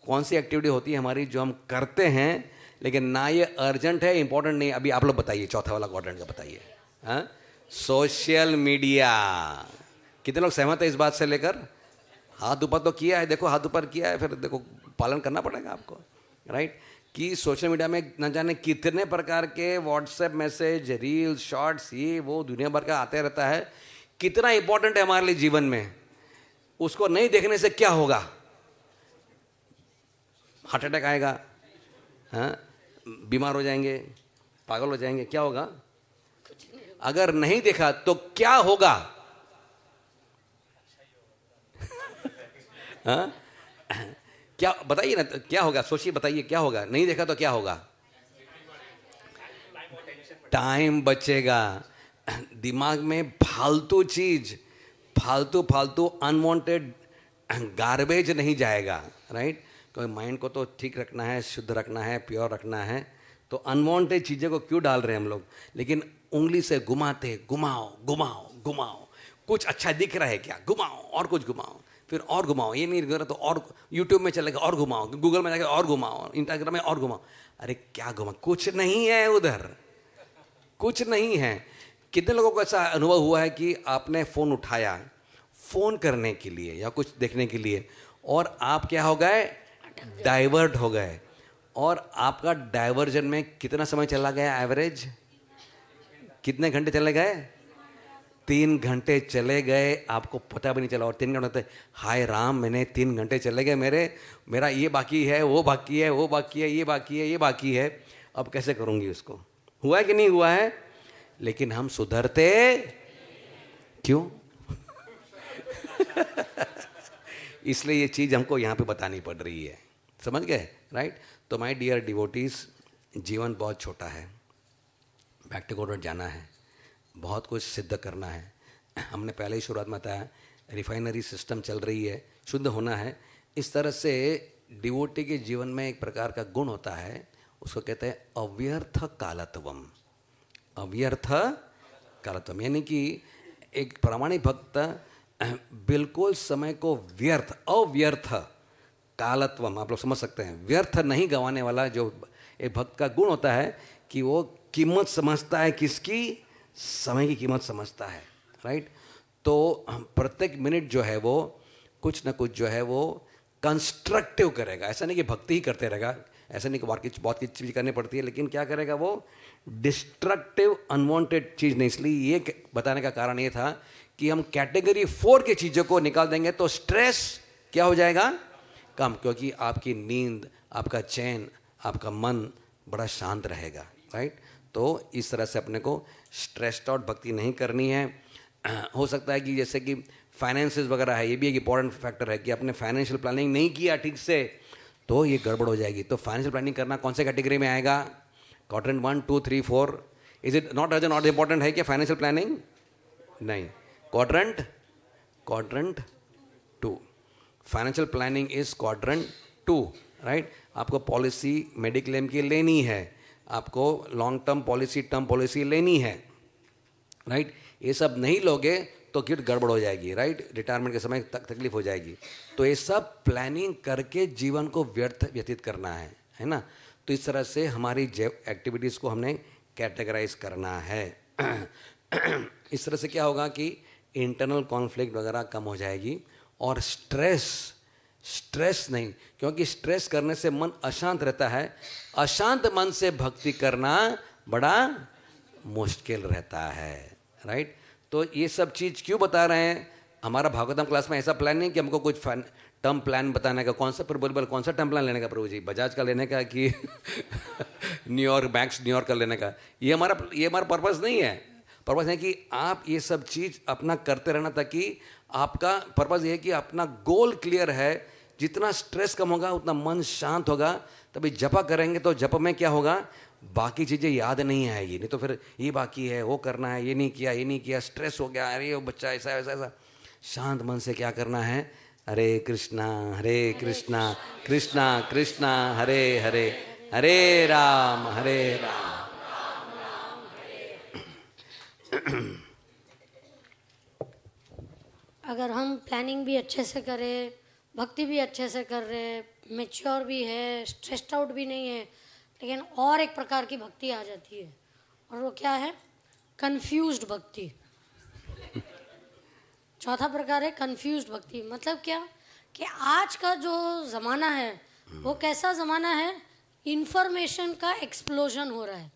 कौन सी एक्टिविटी होती है हमारी जो हम करते हैं लेकिन ना ये अर्जेंट है, इंपॉर्टेंट नहीं। अभी आप लोग बताइए, चौथा वाला क्वाड्रेंट का बताइए। हाँ, सोशल मीडिया। कितने लोग सहमत है इस बात से लेकर, हाथ ऊपर तो किया है, देखो हाथ ऊपर किया है, फिर देखो पालन करना पड़ेगा आपको, राइट। कि सोशल मीडिया में न जाने कितने प्रकार के व्हाट्सएप मैसेज, रील्स, शॉर्ट्स, ये वो दुनिया भर का आते रहता है। कितना इंपॉर्टेंट है हमारे लिए जीवन में, उसको नहीं देखने से क्या होगा, हार्ट अटैक आएगा, हाँ, बीमार हो जाएंगे, पागल हो जाएंगे, क्या होगा। अगर नहीं देखा तो क्या होगा, हाँ, क्या बताइए ना, क्या होगा, सोचिए, बताइए क्या होगा। नहीं देखा तो क्या होगा, टाइम बचेगा, दिमाग में फालतू चीज, फालतू अनवांटेड गार्बेज नहीं जाएगा, राइट। क्योंकि माइंड को तो ठीक रखना है, शुद्ध रखना है, प्योर रखना है, तो अनवांटेड चीज़ें को क्यों डाल रहे हैं हम लोग। लेकिन उंगली से घुमाते, घुमाओ घुमाओ घुमाओ, कुछ अच्छा दिख रहा है क्या, घुमाओ और कुछ घुमाओ, फिर और घुमाओ, ये नहीं दिख रहा तो और यूट्यूब में चलेगा और घुमाओ, गूगल में जाकर और घुमाओ, इंस्टाग्राम में और घुमाओ। अरे क्या घुमाओ, कुछ नहीं है उधर, कुछ नहीं है। कितने लोगों को ऐसा अनुभव हुआ है कि आपने फ़ोन उठाया फ़ोन करने के लिए या कुछ देखने के लिए, और आप क्या हो गए, डाइवर्ट हो गए, और आपका डाइवर्जन में कितना समय चला गया, एवरेज कितने घंटे चले गए, 3 घंटे चले गए, आपको पता भी नहीं चला। और 3 घंटे, हाय राम, मैंने 3 घंटे चले गए, मेरा ये बाकी है, वो बाकी है, वो बाकी है, ये बाकी है, ये बाकी है, अब कैसे करूँगी उसको। हुआ है कि नहीं हुआ है। लेकिन हम सुधरते क्यों इसलिए ये चीज़ हमको यहाँ पे बतानी पड़ रही है, समझ गए, राइट। तो माय डियर डिवोटीज, जीवन बहुत छोटा है, बैक टू गॉड जाना है, बहुत कुछ सिद्ध करना है। हमने पहले ही शुरुआत में बताया, रिफाइनरी सिस्टम चल रही है, शुद्ध होना है। इस तरह से डिवोटी के जीवन में एक प्रकार का गुण होता है, उसको कहते हैं अव्यर्थ कालत्वम। अव्यर्थ कालत्वम यानी कि एक प्रामाणिक भक्त बिल्कुल समय को व्यर्थ, अव्यर्थ कालत्वम, आप लोग समझ सकते हैं, व्यर्थ नहीं गंवाने वाला जो एक भक्त का गुण होता है कि वो कीमत समझता है, किसकी? समय की कीमत समझता है, राइट। तो प्रत्येक मिनट जो है वो कुछ ना कुछ जो है वो कंस्ट्रक्टिव करेगा। ऐसा नहीं कि भक्ति ही करते रहेगा, ऐसा नहीं कि बहुत किसी चीज़ करनी पड़ती है, लेकिन क्या करेगा वो? डिस्ट्रक्टिव अनवांटेड चीज़ नहीं। इसलिए ये बताने का कारण ये था कि हम कैटेगरी 4 की चीज़ों को निकाल देंगे तो स्ट्रेस क्या हो जाएगा? कम, क्योंकि आपकी नींद, आपका चैन, आपका मन बड़ा शांत रहेगा, राइट। तो इस तरह से अपने को स्ट्रेस्ड आउट भक्ति नहीं करनी है। हो सकता है कि जैसे कि फाइनेंसेस वगैरह है, ये भी एक इंपॉर्टेंट फैक्टर है कि आपने फाइनेंशियल प्लानिंग नहीं किया ठीक से तो ये गड़बड़ हो जाएगी। तो फाइनेंशियल प्लानिंग करना कौन से कैटेगरी में आएगा? Quadrant 1, 2, 3, 4। Is it not important है क्या फाइनेंशियल प्लानिंग? नहीं। Quadrant 2, financial planning is quadrant 2, right. आपको पॉलिसी मेडिक्लेम की लेनी है, आपको long term policy, term policy लेनी है, राइट। ये सब नहीं लोगे तो किट गड़बड़ हो जाएगी, राइट। रिटायरमेंट के समय तक तकलीफ हो जाएगी। तो ये सब प्लानिंग करके जीवन को व्यतीत करना है ना। तो इस तरह से हमारी एक्टिविटीज़ को हमने कैटेगराइज करना है। इस तरह से क्या होगा कि इंटरनल कॉन्फ्लिक्ट वगैरह कम हो जाएगी और स्ट्रेस नहीं, क्योंकि स्ट्रेस करने से मन अशांत रहता है। अशांत मन से भक्ति करना बड़ा मुश्किल रहता है, राइट। तो ये सब चीज़ क्यों बता रहे हैं? हमारा भागवतम क्लास में ऐसा प्लान नहीं कि हमको कुछ टर्म प्लान बताने का। कौन सा बोल कौन सा टर्म प्लान लेने का प्रभु जी? बजाज का लेने का कि न्यूयॉर्क का लेने का? ये हमारा पर्पस नहीं है। पर्पस है कि आप ये सब चीज़ अपना करते रहना, ताकि आपका पर्पस ये है कि अपना गोल क्लियर है। जितना स्ट्रेस कम होगा उतना मन शांत होगा। तभी जपा करेंगे तो जप में क्या होगा? बाकी चीज़ें याद नहीं आएगी। नहीं तो फिर ये बाकी है, वो करना है, ये नहीं किया, स्ट्रेस हो गया, अरे वो बच्चा ऐसा। शांत मन से क्या करना है? हरे कृष्णा कृष्णा कृष्णा हरे हरे, हरे राम अगर हम प्लानिंग भी अच्छे से करें, भक्ति भी अच्छे से कर रहे हैं, मेच्योर भी है, स्ट्रेस्ड आउट भी नहीं है, लेकिन और एक प्रकार की भक्ति आ जाती है, और वो क्या है? कंफ्यूज्ड भक्ति। चौथा प्रकार है कंफ्यूज्ड भक्ति। मतलब क्या? कि आज का जो ज़माना है वो कैसा ज़माना है? इंफॉर्मेशन का एक्सप्लोजन हो रहा है।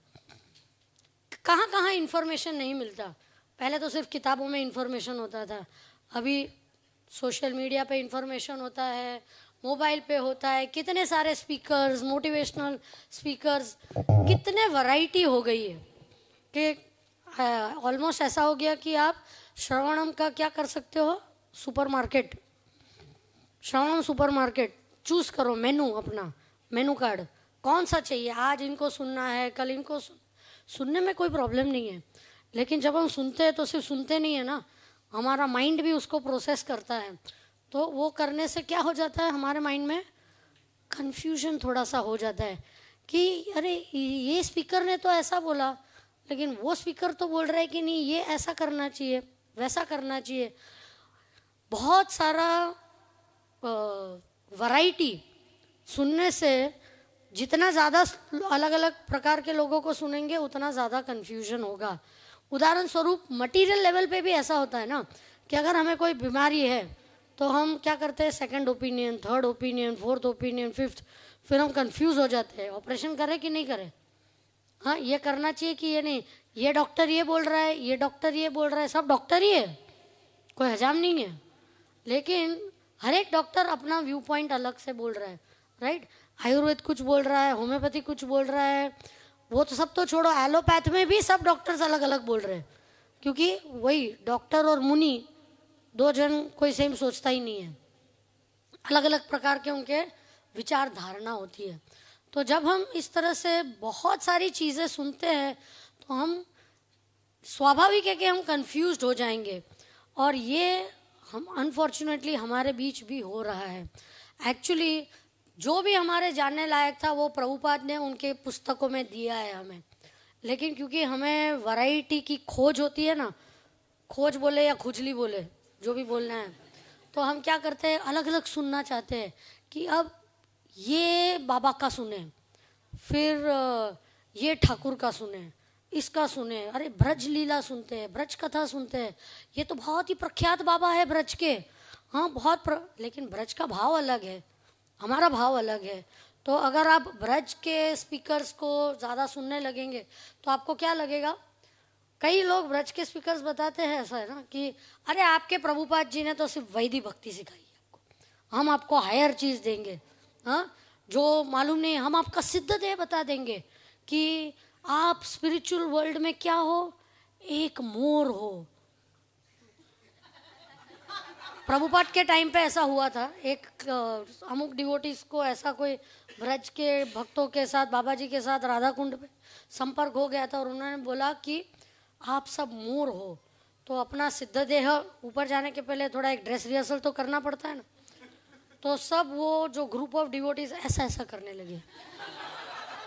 कहाँ कहाँ इंफॉर्मेशन नहीं मिलता। पहले तो सिर्फ किताबों में इंफॉर्मेशन होता था, अभी सोशल मीडिया पे इंफॉर्मेशन होता है, मोबाइल पे होता है। कितने सारे स्पीकर्स, मोटिवेशनल स्पीकर्स, कितने वैरायटी हो गई है कि ऑलमोस्ट ऐसा हो गया कि आप श्रवणम का क्या कर सकते हो? सुपरमार्केट, श्रवणम सुपरमार्केट चूज करो, मेनू, अपना मेनू कार्ड कौन सा चाहिए। आज इनको सुनना है, कल इनको सुनने में कोई प्रॉब्लम नहीं है, लेकिन जब हम सुनते हैं तो सिर्फ सुनते नहीं है ना, हमारा माइंड भी उसको प्रोसेस करता है। तो वो करने से क्या हो जाता है? हमारे माइंड में कन्फ्यूजन थोड़ा सा हो जाता है कि अरे ये स्पीकर ने तो ऐसा बोला, लेकिन वो स्पीकर तो बोल रहा है कि नहीं, ये ऐसा करना चाहिए, वैसा करना चाहिए। बहुत सारा वैरायटी सुनने से जितना ज़्यादा अलग अलग प्रकार के लोगों को सुनेंगे उतना ज़्यादा कन्फ्यूजन होगा। उदाहरण स्वरूप मटेरियल लेवल पे भी ऐसा होता है ना कि अगर हमें कोई बीमारी है तो हम क्या करते हैं? Second opinion, third opinion, fourth opinion, fifth, फिर हम कंफ्यूज हो जाते हैं। ऑपरेशन करें कि नहीं करें? हाँ, ये करना चाहिए कि ये नहीं, ये डॉक्टर ये बोल रहा है, ये डॉक्टर ये बोल रहा है, सब डॉक्टर ही है, कोई हजाम नहीं है। लेकिन हर एक डॉक्टर अपना व्यू पॉइंट अलग से बोल रहा है, राइट। आयुर्वेद कुछ बोल रहा है, होम्योपैथी कुछ बोल रहा है, वो तो सब तो छोड़ो, एलोपैथ में भी सब डॉक्टर्स अलग अलग बोल रहे हैं, क्योंकि वही डॉक्टर और मुनि दो जन कोई सेम सोचता ही नहीं है। अलग अलग प्रकार के उनके विचार धारणा होती है। तो जब हम इस तरह से बहुत सारी चीज़ें सुनते हैं तो हम स्वाभाविक है कि हम कंफ्यूज्ड हो जाएंगे, और ये हम अनफॉर्चुनेटली हमारे बीच भी हो रहा है। एक्चुअली जो भी हमारे जानने लायक था वो प्रभुपाद ने उनके पुस्तकों में दिया है हमें, लेकिन क्योंकि हमें वैरायटी की खोज होती है ना, खोज बोले या खुजली बोले, जो भी बोलना है, तो हम क्या करते हैं? अलग अलग सुनना चाहते हैं कि अब ये बाबा का सुने, फिर ये ठाकुर का सुने, इसका सुने, अरे ब्रज लीला सुनते हैं, ब्रज कथा सुनते हैं, ये तो बहुत ही प्रख्यात बाबा है ब्रज के, हाँ लेकिन ब्रज का भाव अलग है, हमारा भाव अलग है। तो अगर आप ब्रज के स्पीकर्स को ज़्यादा सुनने लगेंगे तो आपको क्या लगेगा? कई लोग ब्रज के स्पीकर्स बताते हैं ऐसा है ना कि अरे आपके प्रभुपाद जी ने तो सिर्फ वैदिक भक्ति सिखाई है आपको, हम आपको हायर चीज़ देंगे, हाँ जो मालूम नहीं हम आपका सिद्ध देह बता देंगे कि आप स्पिरिचुअल वर्ल्ड में क्या हो, एक मोर हो। प्रभुपाद के टाइम पे ऐसा हुआ था, एक अमुक डिवोटीज को ऐसा कोई ब्रज के भक्तों के साथ, बाबा जी के साथ राधा कुंड पे संपर्क हो गया था और उन्होंने बोला कि आप सब मोर हो, तो अपना सिद्ध देह ऊपर जाने के पहले थोड़ा एक ड्रेस रिहर्सल तो करना पड़ता है ना। तो सब वो जो ग्रुप ऑफ डिवोटीज ऐसा ऐसा करने लगे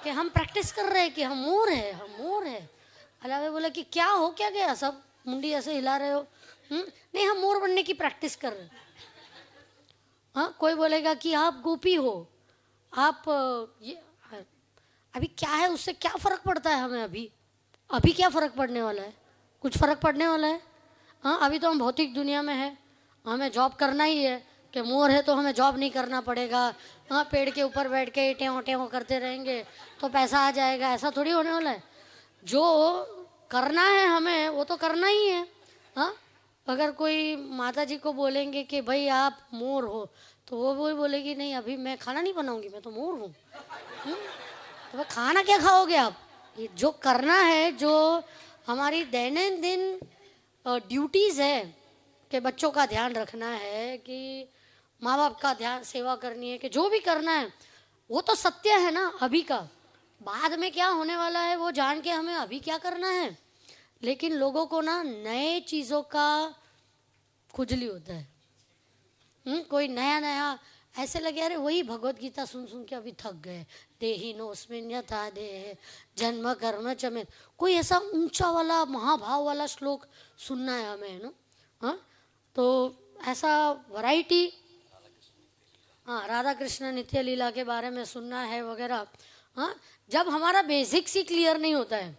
कि हम प्रैक्टिस कर रहे हैं कि हम मोर है, हम मोर है। अल्लाह बोला कि क्या हो, क्या गया, सब मुंडी ऐसे हिला रहे हो? नहीं, हम मोर बनने की प्रैक्टिस कर रहे हैं। हाँ, कोई बोलेगा कि आप गोपी हो, आप ये, अभी क्या है, उससे क्या फर्क पड़ता है हमें? अभी क्या फर्क पड़ने वाला है? कुछ फर्क पड़ने वाला है? हाँ, अभी तो हम भौतिक दुनिया में है, हमें जॉब करना ही है कि मोर है तो हमें जॉब नहीं करना पड़ेगा, हाँ पेड़ के ऊपर बैठ के टेहो टेहो करते रहेंगे तो पैसा आ जाएगा, ऐसा थोड़ी होने वाला है। जो करना है हमें वो तो करना ही है। हाँ, अगर कोई माता जी को बोलेंगे कि भाई आप मोर हो, तो वो बोलेगी नहीं अभी मैं खाना नहीं बनाऊंगी, मैं तो मोर हूँ। तो खाना क्या खाओगे आप? ये जो करना है, जो हमारी दैनंदिन ड्यूटीज़ है कि बच्चों का ध्यान रखना है, कि माँ बाप का ध्यान सेवा करनी है, कि जो भी करना है वो तो सत्य है ना अभी का। बाद में क्या होने वाला है वो जान के हमें अभी क्या करना है। लेकिन लोगों को ना नए चीज़ों का खुजली होता है। कोई नया नया ऐसे लगे अरे वही भगवत गीता सुन सुन के अभी थक गए, देही नोस्मिन यथा देह जन्म कर्म चमित, कोई ऐसा ऊंचा वाला महाभाव वाला श्लोक सुनना है हमें ना। हाँ, तो ऐसा वैरायटी, हाँ राधा कृष्ण नित्य लीला के बारे में सुनना है वगैरह। हाँ, जब हमारा बेसिक्स ही क्लियर नहीं होता है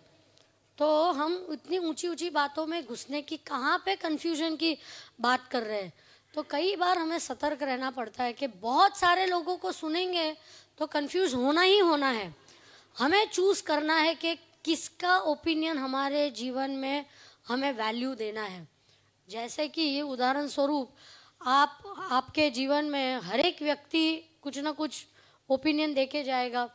तो हम इतनी ऊंची ऊंची बातों में घुसने की, कहाँ पे कंफ्यूजन की बात कर रहे हैं। तो कई बार हमें सतर्क रहना पड़ता है कि बहुत सारे लोगों को सुनेंगे तो कंफ्यूज होना ही होना है। हमें चूज करना है कि किसका ओपिनियन हमारे जीवन में हमें वैल्यू देना है। जैसे कि उदाहरण स्वरूप आपके जीवन में हर एक व्यक्ति कुछ ना कुछ ओपिनियन देके जाएगा,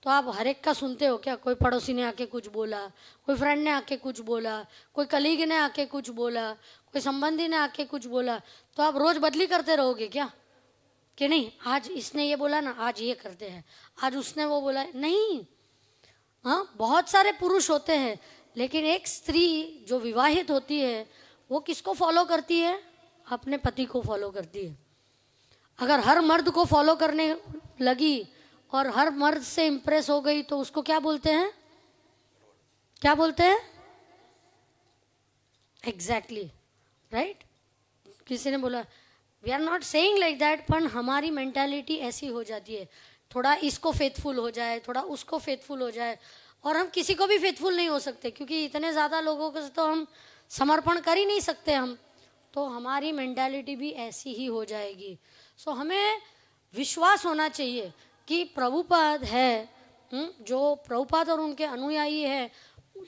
तो आप हर एक का सुनते हो क्या? कोई पड़ोसी ने आके कुछ बोला, कोई फ्रेंड ने आके कुछ बोला, कोई कलीग ने आके कुछ बोला, कोई संबंधी ने आके कुछ बोला, तो आप रोज बदली करते रहोगे क्या? कि नहीं आज इसने ये बोला ना, आज ये करते हैं, आज उसने वो बोला, नहीं। हाँ, बहुत सारे पुरुष होते हैं लेकिन एक स्त्री जो विवाहित होती है वो किसको फॉलो करती है? अपने पति को फॉलो करती है। अगर हर मर्द को फॉलो करने लगी और हर मर्द से इंप्रेस हो गई तो उसको क्या बोलते हैं? क्या बोलते हैं? Exactly right. किसी ने बोला we are not saying like that, पर हमारी मेंटालिटी ऐसी हो जाती है, थोड़ा इसको फेथफुल हो जाए, थोड़ा उसको फेथफुल हो जाए, और हम किसी को भी फेथफुल नहीं हो सकते क्योंकि इतने ज़्यादा लोगों को तो हम समर्पण कर ही नहीं सकते हम, तो हमारी मेंटालिटी भी ऐसी ही हो जाएगी। सो हमें विश्वास होना चाहिए कि प्रभुपाद है, जो प्रभुपाद और उनके अनुयायी है,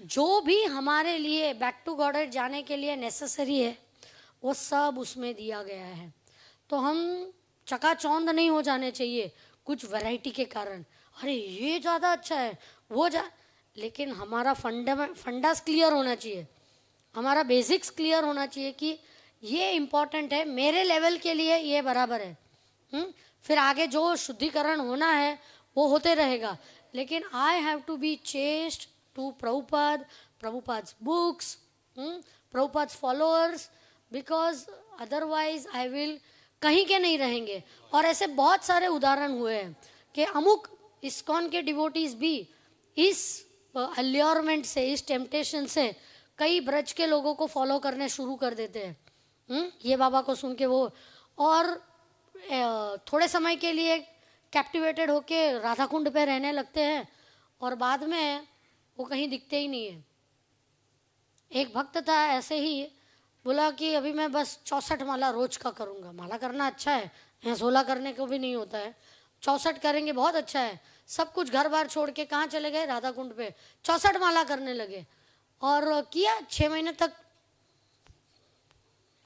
जो भी हमारे लिए बैक टू गॉडेड जाने के लिए नेसेसरी है वो सब उसमें दिया गया है। तो हम चकाचौंध नहीं हो जाने चाहिए कुछ वैरायटी के कारण, अरे ये ज़्यादा अच्छा है वो लेकिन हमारा फंडास क्लियर होना चाहिए, हमारा बेसिक्स क्लियर होना चाहिए कि ये इम्पोर्टेंट है, मेरे लेवल के लिए ये बराबर है। फिर आगे जो शुद्धिकरण होना है वो होते रहेगा, लेकिन I have to be chaste to Prabhupada's books, Prabhupada's followers, because otherwise I will कहीं के नहीं रहेंगे। और ऐसे बहुत सारे उदाहरण हुए हैं कि अमुक इस्कॉन के डिवोटीज भी इस अल्योरमेंट से, इस टेम्पटेशन से कई ब्रज के लोगों को फॉलो करने शुरू कर देते हैं। ये बाबा को सुन के वो, और थोड़े समय के लिए कैप्टिवेटेड होके राधा कुंड पे रहने लगते हैं और बाद में वो कहीं दिखते ही नहीं है। एक भक्त था ऐसे ही, बोला कि अभी मैं बस 64 माला रोज का करूँगा। माला करना अच्छा है, यहाँ 16 करने को भी नहीं होता है, 64 करेंगे बहुत अच्छा है। सब कुछ घर बार छोड़ के कहाँ चले गए, राधा कुंड पे 64 माला करने लगे और किया 6 महीने तक,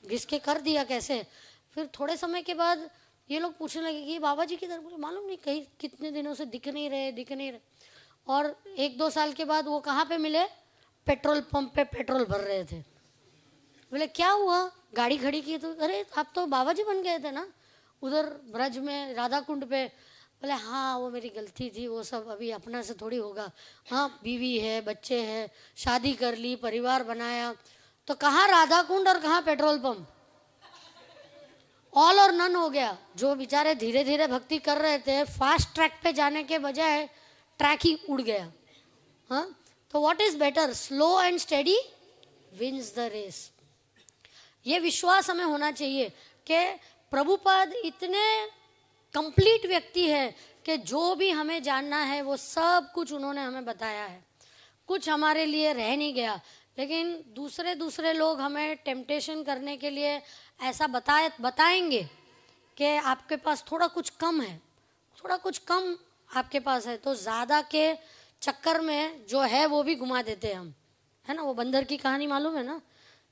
घिस के कर दिया कैसे। फिर थोड़े समय के बाद ये लोग पूछने लगे कि बाबा जी किधर, बोले मालूम नहीं, कहीं कितने दिनों से दिख नहीं रहे। और 1-2 साल के बाद वो कहाँ पे मिले, पेट्रोल पंप पे पेट्रोल भर रहे थे। बोले क्या हुआ, गाड़ी खड़ी की तो, अरे आप तो बाबा जी बन गए थे ना उधर ब्रज में राधा कुंड पे। बोले हाँ वो मेरी गलती थी, वो सब अभी अपना से थोड़ी होगा। हाँ बीवी है, बच्चे हैं, शादी कर ली, परिवार बनाया, तो कहाँ राधा कुंड और कहाँ पेट्रोल पंप, ऑल और नन हो गया। जो बेचारे धीरे धीरे भक्ति कर रहे थे, फास्ट ट्रैक पे जाने के बजाय ट्रैक ही उड़ गया। हाँ तो what is better, slow and steady wins the race. ये विश्वास हमें होना चाहिए कि प्रभुपाद इतने कंप्लीट व्यक्ति है कि जो भी हमें जानना है वो सब कुछ उन्होंने हमें बताया है, कुछ हमारे लिए रह नहीं गया। लेकिन दूसरे लोग हमें टेम्पटेशन करने के लिए ऐसा बताएंगे कि आपके पास थोड़ा कुछ कम है, थोड़ा कुछ कम आपके पास है, तो ज़्यादा के चक्कर में जो है वो भी घुमा देते हैं हम, है ना। वो बंदर की कहानी मालूम है ना,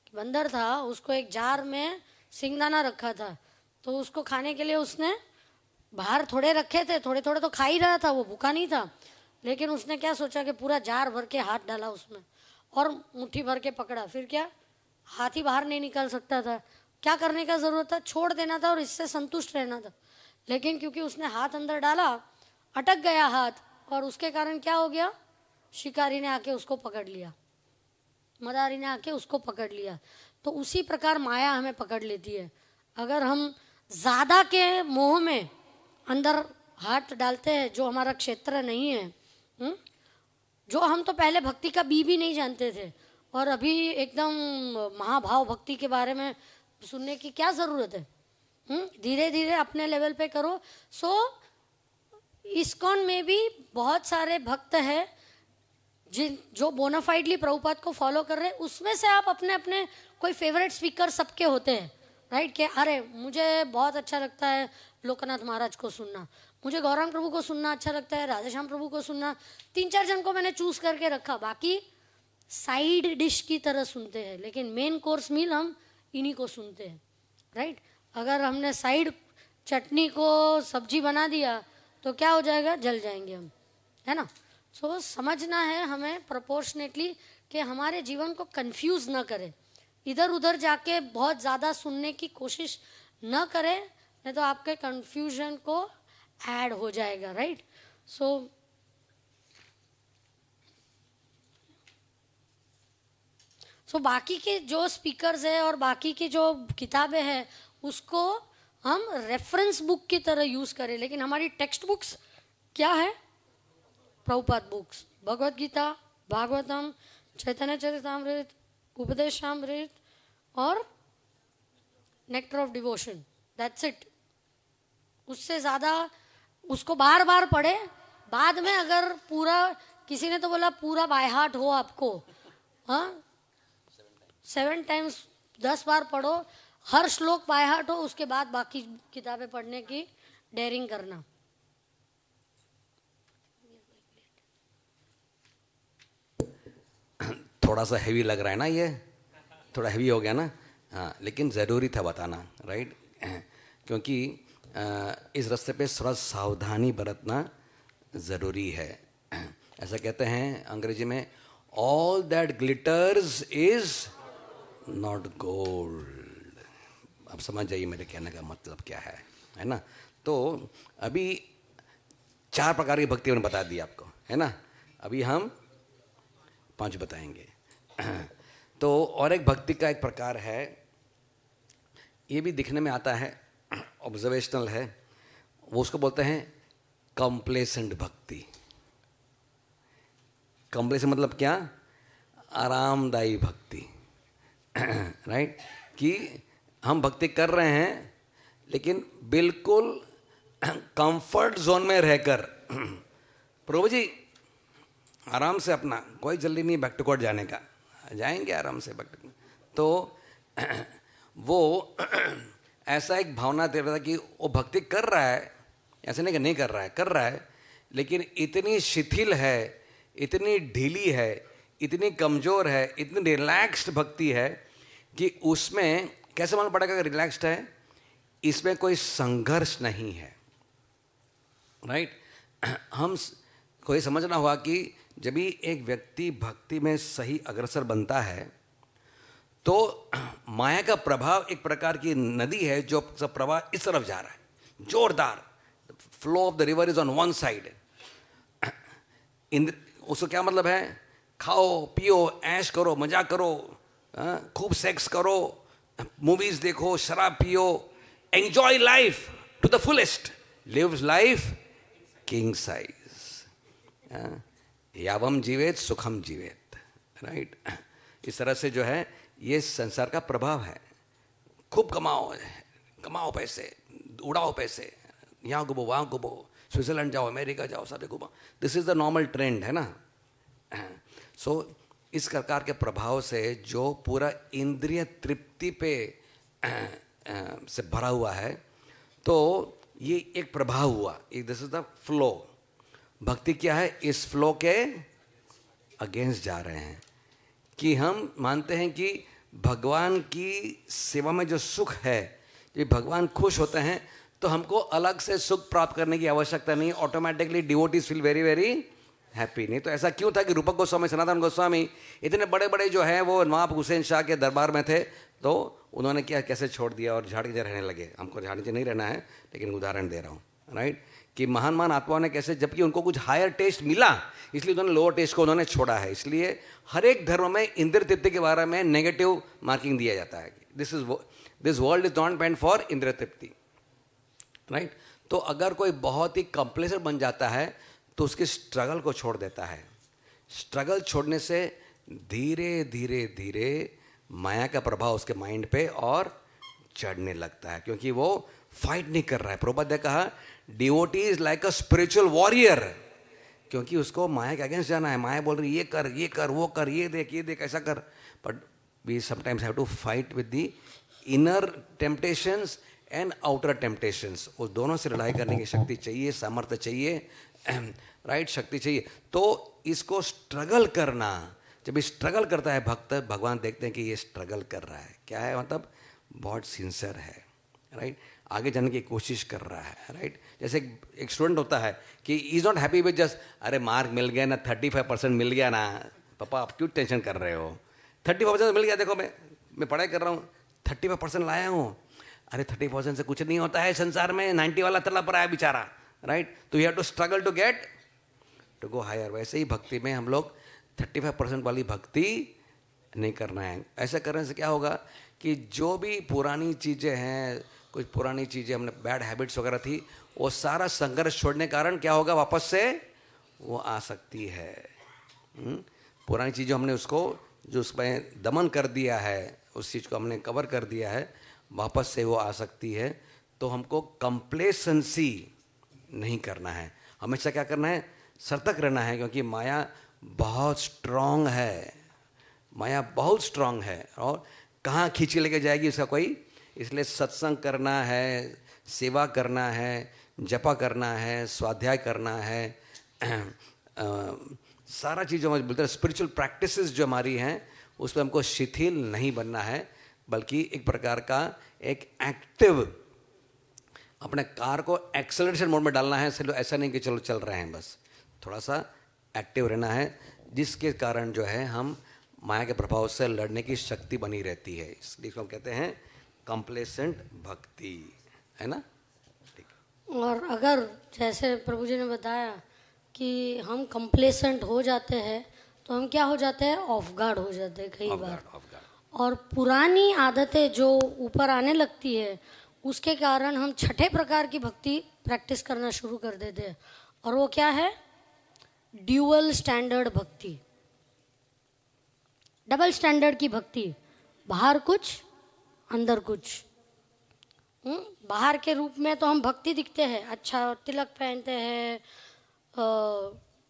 कि बंदर था, उसको एक जार में सिंगदाना रखा था, तो उसको खाने के लिए उसने बाहर थोड़े रखे थे, थोड़े थोड़े तो खा ही रहा था, वो भूखा नहीं था। लेकिन उसने क्या सोचा कि पूरा जार भर के हाथ डाला उसमें और मुट्ठी भर के पकड़ा। फिर क्या, हाथ ही बाहर नहीं निकल सकता था, क्या करने का ज़रूरत था, छोड़ देना था और इससे संतुष्ट रहना था। लेकिन क्योंकि उसने हाथ अंदर डाला, अटक गया हाथ, और उसके कारण क्या हो गया, शिकारी ने आके उसको पकड़ लिया, मदारी ने आके उसको पकड़ लिया। तो उसी प्रकार माया हमें पकड़ लेती है। अगर हम ज़्यादा के मोह में अंदर हाथ डालते हैं जो हमारा क्षेत्र नहीं है, जो हम तो पहले भक्ति का भी नहीं जानते थे, और अभी एकदम महाभाव भक्ति के बारे में सुनने की क्या ज़रूरत है। धीरे धीरे अपने लेवल पे करो। सो इस्कॉन में भी बहुत सारे भक्त हैं जो बोनाफाइडली प्रभुपाद को फॉलो कर रहे हैं। उसमें से आप अपने अपने कोई फेवरेट स्पीकर सबके होते हैं, राइट, कि अरे मुझे बहुत अच्छा लगता है लोकनाथ महाराज को सुनना, मुझे गौरांग प्रभु को सुनना अच्छा लगता है, राधेश्याम प्रभु को सुनना। 3-4 जन को मैंने चूज करके रखा, बाकी साइड डिश की तरह सुनते हैं, लेकिन मेन कोर्स मील हम इन्हीं को सुनते हैं, राइट। अगर हमने साइड चटनी को सब्जी बना दिया तो क्या हो जाएगा, जल जाएंगे हम, है ना। सो समझना है हमें प्रोपोर्शनेटली कि हमारे जीवन को कंफ्यूज ना करें, इधर उधर जाके बहुत ज़्यादा सुनने की कोशिश न करें, नहीं तो आपके कंफ्यूजन को ऐड हो जाएगा, राइट। सो बाकी के जो स्पीकर्स है और बाकी की जो किताबें हैं उसको हम रेफरेंस बुक की तरह यूज़ करें, लेकिन हमारी टेक्स्ट बुक्स क्या है, प्रभुपाद बुक्स, भगवत गीता, भागवतम, चैतन्य चरितामृत, उपदेशामृत और nectar of devotion, that's it. उससे ज़्यादा उसको बार बार पढ़े, बाद में अगर पूरा, किसी ने तो बोला पूरा बाय हार्ट हो आपको, हाँ 7 टाइम्स 10 बार पढ़ो, हर श्लोक बाय हार्ट हो, उसके बाद बाकी किताबें पढ़ने की डेयरिंग करना। थोड़ा सा हैवी लग रहा है ना, ये थोड़ा हैवी हो गया ना, हाँ, लेकिन ज़रूरी था बताना, राइट। क्योंकि इस रास्ते पे थोड़ा सावधानी बरतना ज़रूरी है। ऐसा कहते हैं अंग्रेजी में, all that glitters is not gold. अब समझ जाइए मेरे कहने का मतलब क्या है ना। तो अभी 4 प्रकार की भक्ति मैंने बता दी आपको, है ना। अभी हम 5 बताएंगे। तो और एक भक्ति का एक प्रकार है, ये भी दिखने में आता है, ऑब्जर्वेशनल है, वो उसको बोलते हैं कंप्लेसेंट भक्ति। कंप्लेसेंट मतलब क्या, आरामदायी भक्ति, राइट। कि हम भक्ति कर रहे हैं लेकिन बिल्कुल कंफर्ट जोन में रहकर, प्रभु जी आराम से अपना, कोई जल्दी नहीं बैक टू कोर्ट जाने का, जाएंगे आराम से बैक टू। तो वो ऐसा एक भावना दे रहा था कि वो भक्ति कर रहा है, ऐसे नहीं कि नहीं कर रहा है, कर रहा है, लेकिन इतनी शिथिल है, इतनी ढीली है, इतनी कमज़ोर है, इतनी रिलैक्स्ड भक्ति है कि उसमें कैसे मालूम पड़ेगा कि रिलैक्स्ड है? इसमें कोई संघर्ष नहीं है, राइट। हम कोई समझना हुआ कि जब भी एक व्यक्ति भक्ति में सही अग्रसर बनता है तो माया का प्रभाव एक प्रकार की नदी है जो सब प्रवाह इस तरफ जा रहा है, जोरदार, flow of the river is on one side. उसको क्या मतलब है? खाओ पियो, ऐश करो, मजा करो, खूब सेक्स करो, मूवीज देखो, शराब पियो, enjoy life to the fullest, live life king size, यावम जीवेत सुखम जीवेत, राइट। इस तरह से जो है ये संसार का प्रभाव है। खूब कमाओ, कमाओ पैसे, उड़ाओ पैसे, यहाँ घूमो वहाँ घूमो, स्विट्जरलैंड जाओ, अमेरिका जाओ, सारे घूमो, this is the normal trend है ना। सो इस प्रकार के प्रभाव से जो पूरा इंद्रिय तृप्ति पे से भरा हुआ है, तो ये एक प्रभाव हुआ, दिस इज द फ्लो। भक्ति क्या है? इस फ्लो के अगेंस्ट जा रहे हैं कि हम मानते हैं कि भगवान की सेवा में जो सुख है, कि भगवान खुश होते हैं तो हमको अलग से सुख प्राप्त करने की आवश्यकता नहीं, automatically devotees feel very very happy. नहीं तो ऐसा क्यों था कि रूपक गोस्वामी, सनातन गोस्वामी इतने बड़े बड़े जो हैं वो नवाब हुसैन शाह के दरबार में थे, तो उन्होंने क्या कैसे छोड़ दिया और झाड़ के रहने लगे। हमको झाड़ के नहीं रहना है, लेकिन उदाहरण दे रहा हूँ, राइट, कि महान महान आत्माओं ने कैसे, जबकि उनको कुछ हायर टेस्ट मिला इसलिए उन्होंने लोअर टेस्ट को उन्होंने छोड़ा है। इसलिए हर एक धर्म में इंद्र तृप्ति के बारे में नेगेटिव मार्किंग दिया जाता है, this world is not meant for Indra Tripti, right. तो अगर कोई बहुत ही कंप्लेसेंट बन जाता है तो उसके स्ट्रगल को छोड़ देता है। स्ट्रगल छोड़ने से धीरे धीरे धीरे माया का प्रभाव उसके माइंड पे और चढ़ने लगता है, क्योंकि वो फाइट नहीं कर रहा है। प्रभुपाद ने कहा devotee is like a spiritual warrior, क्योंकि उसको माया के अगेंस्ट जाना है। माया बोल रही ये कर वो कर, ये देख ऐसा कर, but we sometimes have to fight with the inner temptations and outer temptations. उस दोनों से लड़ाई करने की शक्ति चाहिए, सामर्थ्य चाहिए, राइट, शक्ति चाहिए। तो इसको स्ट्रगल करना, जब स्ट्रगल करता है भक्त, भगवान देखते हैं कि ये स्ट्रगल कर रहा है, क्या है मतलब बहुत सिंसियर है, राइट, आगे जाने की कोशिश कर रहा है, राइट। जैसे एक स्टूडेंट होता है कि is not happy with just अरे मार्क मिल गया ना, 35% मिल गया ना, पापा आप क्यों टेंशन कर रहे हो, 35% मिल गया, देखो मैं पढ़ाई कर रहा हूँ, 35% लाया हूँ। अरे 30% से कुछ नहीं होता है संसार में, 90 वाला तला पर आया बेचारा, राइट। तो you have to struggle to get to go higher. वैसे ही भक्ति में हम लोग 35% वाली भक्ति नहीं करना है। ऐसा करने से क्या होगा कि जो भी पुरानी चीज़ें हैं, कुछ पुरानी चीज़ें हमने बैड हैबिट्स वगैरह थी, वो सारा संघर्ष छोड़ने के कारण क्या होगा, वापस से वो आ सकती है। पुरानी चीज़ों हमने उसको जो उसमें दमन कर दिया है, उस चीज़ को हमने कवर कर दिया है, वापस से वो आ सकती है। तो हमको कंप्लेसेंसी नहीं करना है, हमेशा क्या करना है, सतर्क रहना है, क्योंकि माया बहुत स्ट्रांग है, माया बहुत स्ट्रांग है और कहाँ खींच के लेके जाएगी इसका कोई। इसलिए सत्संग करना है, सेवा करना है, जपा करना है, स्वाध्याय करना है, सारा चीज़ हम बोलते हैं स्पिरिचुअल प्रैक्टिसेस जो हमारी हैं उसमें हमको शिथिल नहीं बनना है, बल्कि एक प्रकार का एक एक्टिव अपने कार को एक्सेलरेशन मोड में डालना है। ऐसा नहीं कि चलो चल रहे हैं, बस थोड़ा सा एक्टिव रहना है, जिसके कारण जो है हम माया के प्रभाव से लड़ने की शक्ति बनी रहती है। इसलिए हम कहते हैं कंप्लेसेंट भक्ति, है ना, ठीक है। और अगर जैसे प्रभु जी ने बताया कि हम कंप्लेसेंट हो जाते हैं तो हम क्या हो जाते हैं, ऑफ गार्ड हो जाते हैं कई बार, और पुरानी आदतें जो ऊपर आने लगती है उसके कारण हम छठे प्रकार की भक्ति प्रैक्टिस करना शुरू कर देते हैं, और वो क्या है, ड्यूअल स्टैंडर्ड भक्ति, डबल स्टैंडर्ड की भक्ति, बाहर कुछ अंदर कुछ। बाहर के रूप में तो हम भक्ति दिखते हैं, अच्छा तिलक पहनते हैं,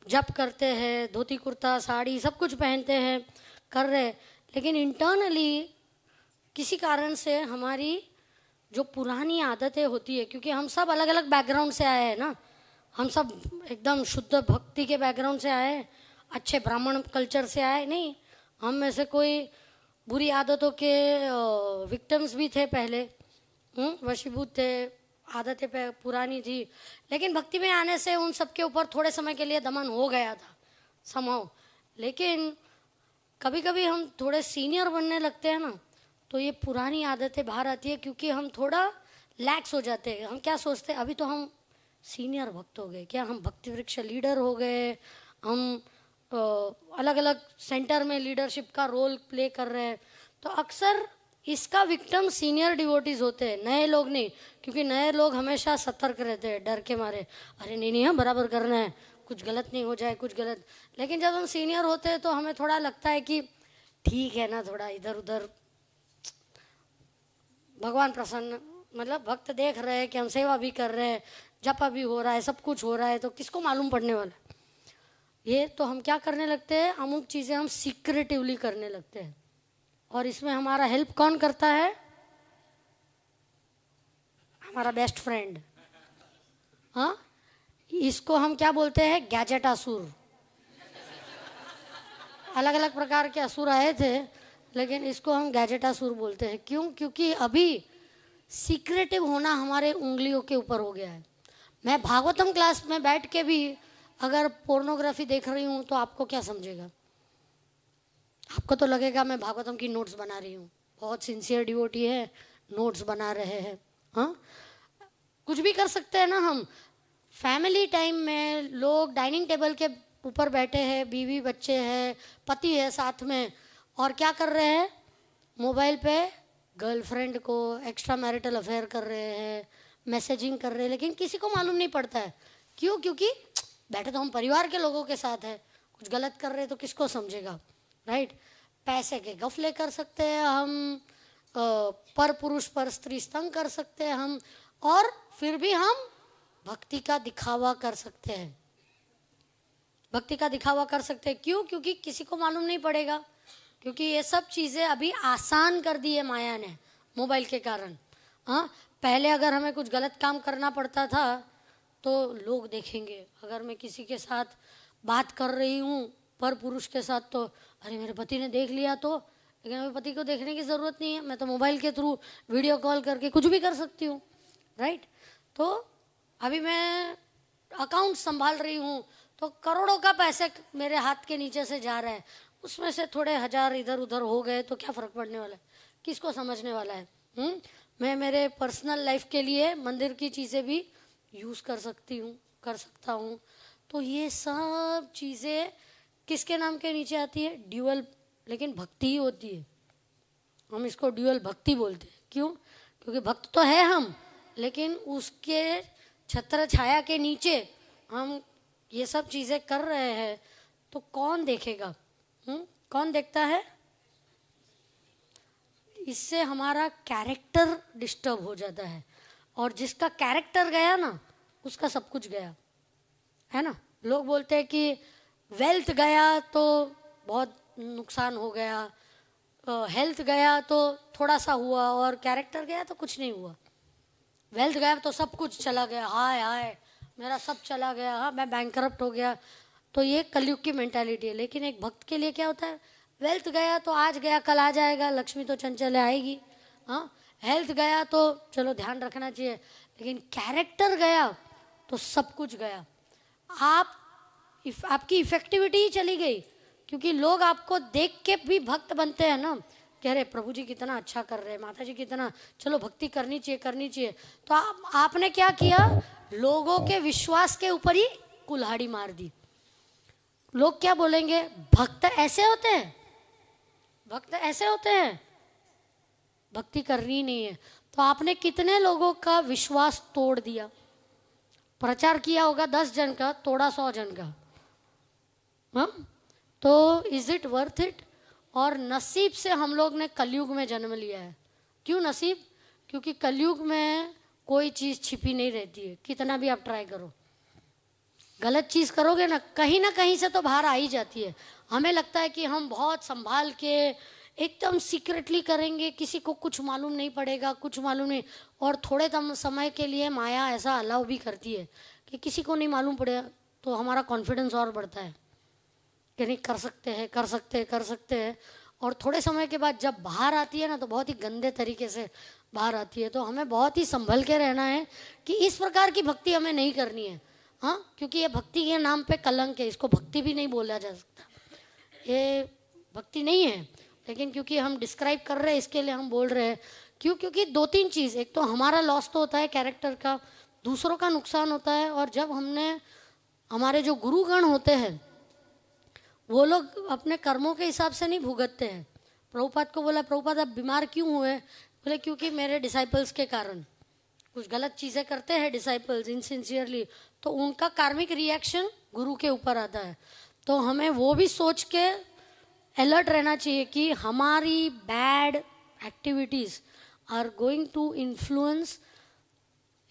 जप करते हैं, धोती कुर्ता साड़ी सब कुछ पहनते हैं, कर रहे हैं, लेकिन इंटरनली किसी कारण से हमारी जो पुरानी आदतें होती है, क्योंकि हम सब अलग अलग बैकग्राउंड से आए हैं ना, हम सब एकदम शुद्ध भक्ति के बैकग्राउंड से आए हैं, अच्छे ब्राह्मण कल्चर से आए नहीं, हम में से कोई बुरी आदतों के विक्टिम्स भी थे पहले, वशीभूत थे, आदतें पे पुरानी थी, लेकिन भक्ति में आने से उन सब के ऊपर थोड़े समय के लिए दमन हो गया था समहाउ। लेकिन कभी कभी हम थोड़े सीनियर बनने लगते हैं ना, तो ये पुरानी आदतें बाहर आती है, क्योंकि हम थोड़ा लैक्स हो जाते हैं। हम क्या सोचते हैं, अभी तो हम सीनियर भक्त हो गए, क्या हम भक्ति वृक्ष लीडर हो गए, हम अलग अलग सेंटर में लीडरशिप का रोल प्ले कर रहे हैं। तो अक्सर इसका विक्टिम सीनियर डिवोटीज होते हैं, नए लोग नहीं, क्योंकि नए लोग हमेशा सतर्क रहते हैं डर के मारे, अरे नहीं नहीं हम बराबर करना है, कुछ गलत नहीं हो जाए, कुछ गलत। लेकिन जब हम सीनियर होते हैं तो हमें थोड़ा लगता है कि ठीक है ना, थोड़ा इधर उधर भगवान प्रसन्न, मतलब भक्त देख रहे हैं कि हम सेवा भी कर रहे हैं, जपा भी हो रहा है, सब कुछ हो रहा है, तो किसको मालूम पड़ने वाला है ये। तो हम क्या करने लगते हैं, अमुक चीज़ें हम सीक्रेटिवली करने लगते हैं, और इसमें हमारा हेल्प कौन करता है, हमारा बेस्ट फ्रेंड। हाँ, इसको हम क्या बोलते हैं, गैजेट असुर। अलग अलग प्रकार के असुर आए थे, लेकिन इसको हम गैजेट असुर बोलते हैं। क्यों? क्योंकि अभी सीक्रेटिव होना हमारे उंगलियों के ऊपर हो गया है। मैं भागवतम क्लास में बैठ के भी अगर पोर्नोग्राफी देख रही हूँ तो आपको क्या समझेगा, आपको तो लगेगा मैं भागवतम की नोट्स बना रही हूँ, बहुत सिंसियर डिवोटी है, नोट्स बना रहे हैं। हाँ, कुछ भी कर सकते हैं ना हम। फैमिली टाइम में लोग डाइनिंग टेबल के ऊपर बैठे हैं, बीवी बच्चे हैं, पति है साथ में, और क्या कर रहे हैं, मोबाइल पे गर्लफ्रेंड को एक्स्ट्रा मैरिटल अफेयर कर रहे हैं, मैसेजिंग कर रहे हैं, लेकिन किसी को मालूम नहीं पड़ता है। क्यों? क्योंकि बैठे तो हम परिवार के लोगों के साथ है, कुछ गलत कर रहे हैं तो किसको समझेगा, राइट। पैसे के गफले कर सकते हैं हम, पर पुरुष पर स्त्री स्तंग कर सकते हैं हम, और फिर भी हम भक्ति का दिखावा कर सकते हैं, भक्ति का दिखावा कर सकते हैं। क्यों? क्योंकि किसी को मालूम नहीं पड़ेगा, क्योंकि ये सब चीज़ें अभी आसान कर दी है माया ने मोबाइल के कारण। हाँ, पहले अगर हमें कुछ गलत काम करना पड़ता था तो लोग देखेंगे, अगर मैं किसी के साथ बात कर रही हूँ पर पुरुष के साथ, तो अरे मेरे पति ने देख लिया तो, लेकिन अभी पति को देखने की ज़रूरत नहीं है, मैं तो मोबाइल के थ्रू वीडियो कॉल करके कुछ भी कर सकती हूँ, राइट। तो अभी मैं अकाउंट संभाल रही हूँ तो करोड़ों का पैसे मेरे हाथ के नीचे से जा रहा है, उसमें से थोड़े हजार इधर उधर हो गए तो क्या फ़र्क पड़ने वाला है, किसको समझने वाला है। मैं मेरे पर्सनल लाइफ के लिए मंदिर की चीज़ें भी यूज़ कर सकती हूँ, कर सकता हूँ। तो ये सब चीज़ें किसके नाम के नीचे आती है, ड्यूअल, लेकिन भक्ति ही होती है। हम इसको ड्यूअल भक्ति बोलते हैं। क्यों? क्योंकि भक्त तो है हम, लेकिन उसके छत्र छाया के नीचे हम ये सब चीज़ें कर रहे हैं, तो कौन देखेगा? कौन देखता है? इससे हमारा कैरेक्टर डिस्टर्ब हो जाता है, और जिसका कैरेक्टर गया ना, उसका सब कुछ गया, है ना। लोग बोलते हैं कि वेल्थ गया तो बहुत नुकसान हो गया, हेल्थ गया तो थोड़ा सा हुआ, और कैरेक्टर गया तो कुछ नहीं हुआ। वेल्थ गया तो सब कुछ चला गया, हाय हाय मेरा सब चला गया, हाँ मैं बैंकरप्ट हो गया। तो ये कलयुग की मेंटालिटी है। लेकिन एक भक्त के लिए क्या होता है, वेल्थ गया तो आज गया कल आ जाएगा, लक्ष्मी तो चंचल आएगी। हाँ, हेल्थ गया तो चलो ध्यान रखना चाहिए, लेकिन कैरेक्टर गया तो सब कुछ गया। आपकी इफेक्टिविटी ही चली गई, क्योंकि लोग आपको देख के भी भक्त बनते हैं ना, कि अरे प्रभु जी कितना अच्छा कर रहे हैं, माता जी कितना, चलो भक्ति करनी चाहिए करनी चाहिए। तो आपने क्या किया, लोगों के विश्वास के ऊपर ही कुल्हाड़ी मार दी। लोग क्या बोलेंगे, भक्त ऐसे होते हैं, भक्त ऐसे होते हैं, भक्ति करनी नहीं है। तो आपने कितने लोगों का विश्वास तोड़ दिया। प्रचार किया होगा 10 जन का, तोड़ा 100 जन का। हाँ, तो इज इट वर्थ इट? और नसीब से हम लोग ने कलयुग में जन्म लिया है। क्यों नसीब? क्योंकि कलयुग में कोई चीज़ छिपी नहीं रहती है, कितना भी आप ट्राई करो। गलत चीज़ करोगे ना कहीं से तो बाहर आ ही जाती है। हमें लगता है कि हम बहुत संभाल के एकदम सीक्रेटली करेंगे, किसी को कुछ मालूम नहीं पड़ेगा, कुछ मालूम नहीं। और थोड़े समय के लिए माया ऐसा अलाउ भी करती है कि किसी को नहीं मालूम पड़ेगा, तो हमारा कॉन्फिडेंस और बढ़ता है कि नहीं, कर सकते हैं, कर सकते हैं, कर सकते हैं। और थोड़े समय के बाद जब बाहर आती है ना, तो बहुत ही गंदे तरीके से बाहर आती है। तो हमें बहुत ही संभल के रहना है कि इस प्रकार की भक्ति हमें नहीं करनी है। हाँ, क्योंकि ये भक्ति के नाम पे कलंक है, इसको भक्ति भी नहीं बोला जा सकता, ये भक्ति नहीं है। लेकिन क्योंकि हम डिस्क्राइब कर रहे हैं, इसके लिए हम बोल रहे हैं। क्योंकि दो तीन चीज़, एक तो हमारा लॉस तो होता है कैरेक्टर का, दूसरों का नुकसान होता है। और जब हमारे जो गुरुगण होते हैं वो लोग अपने कर्मों के हिसाब से नहीं भुगतते हैं। प्रभुपाद को बोला, प्रभुपाद आप बीमार क्यों हुए? बोले क्योंकि मेरे डिसाइपल्स के कारण कुछ गलत चीज़ें करते हैं डिसाइपल्स इनसिंसियरली, तो उनका कार्मिक रिएक्शन गुरु के ऊपर आता है। तो हमें वो भी सोच के अलर्ट रहना चाहिए कि हमारी bad activities are going to influence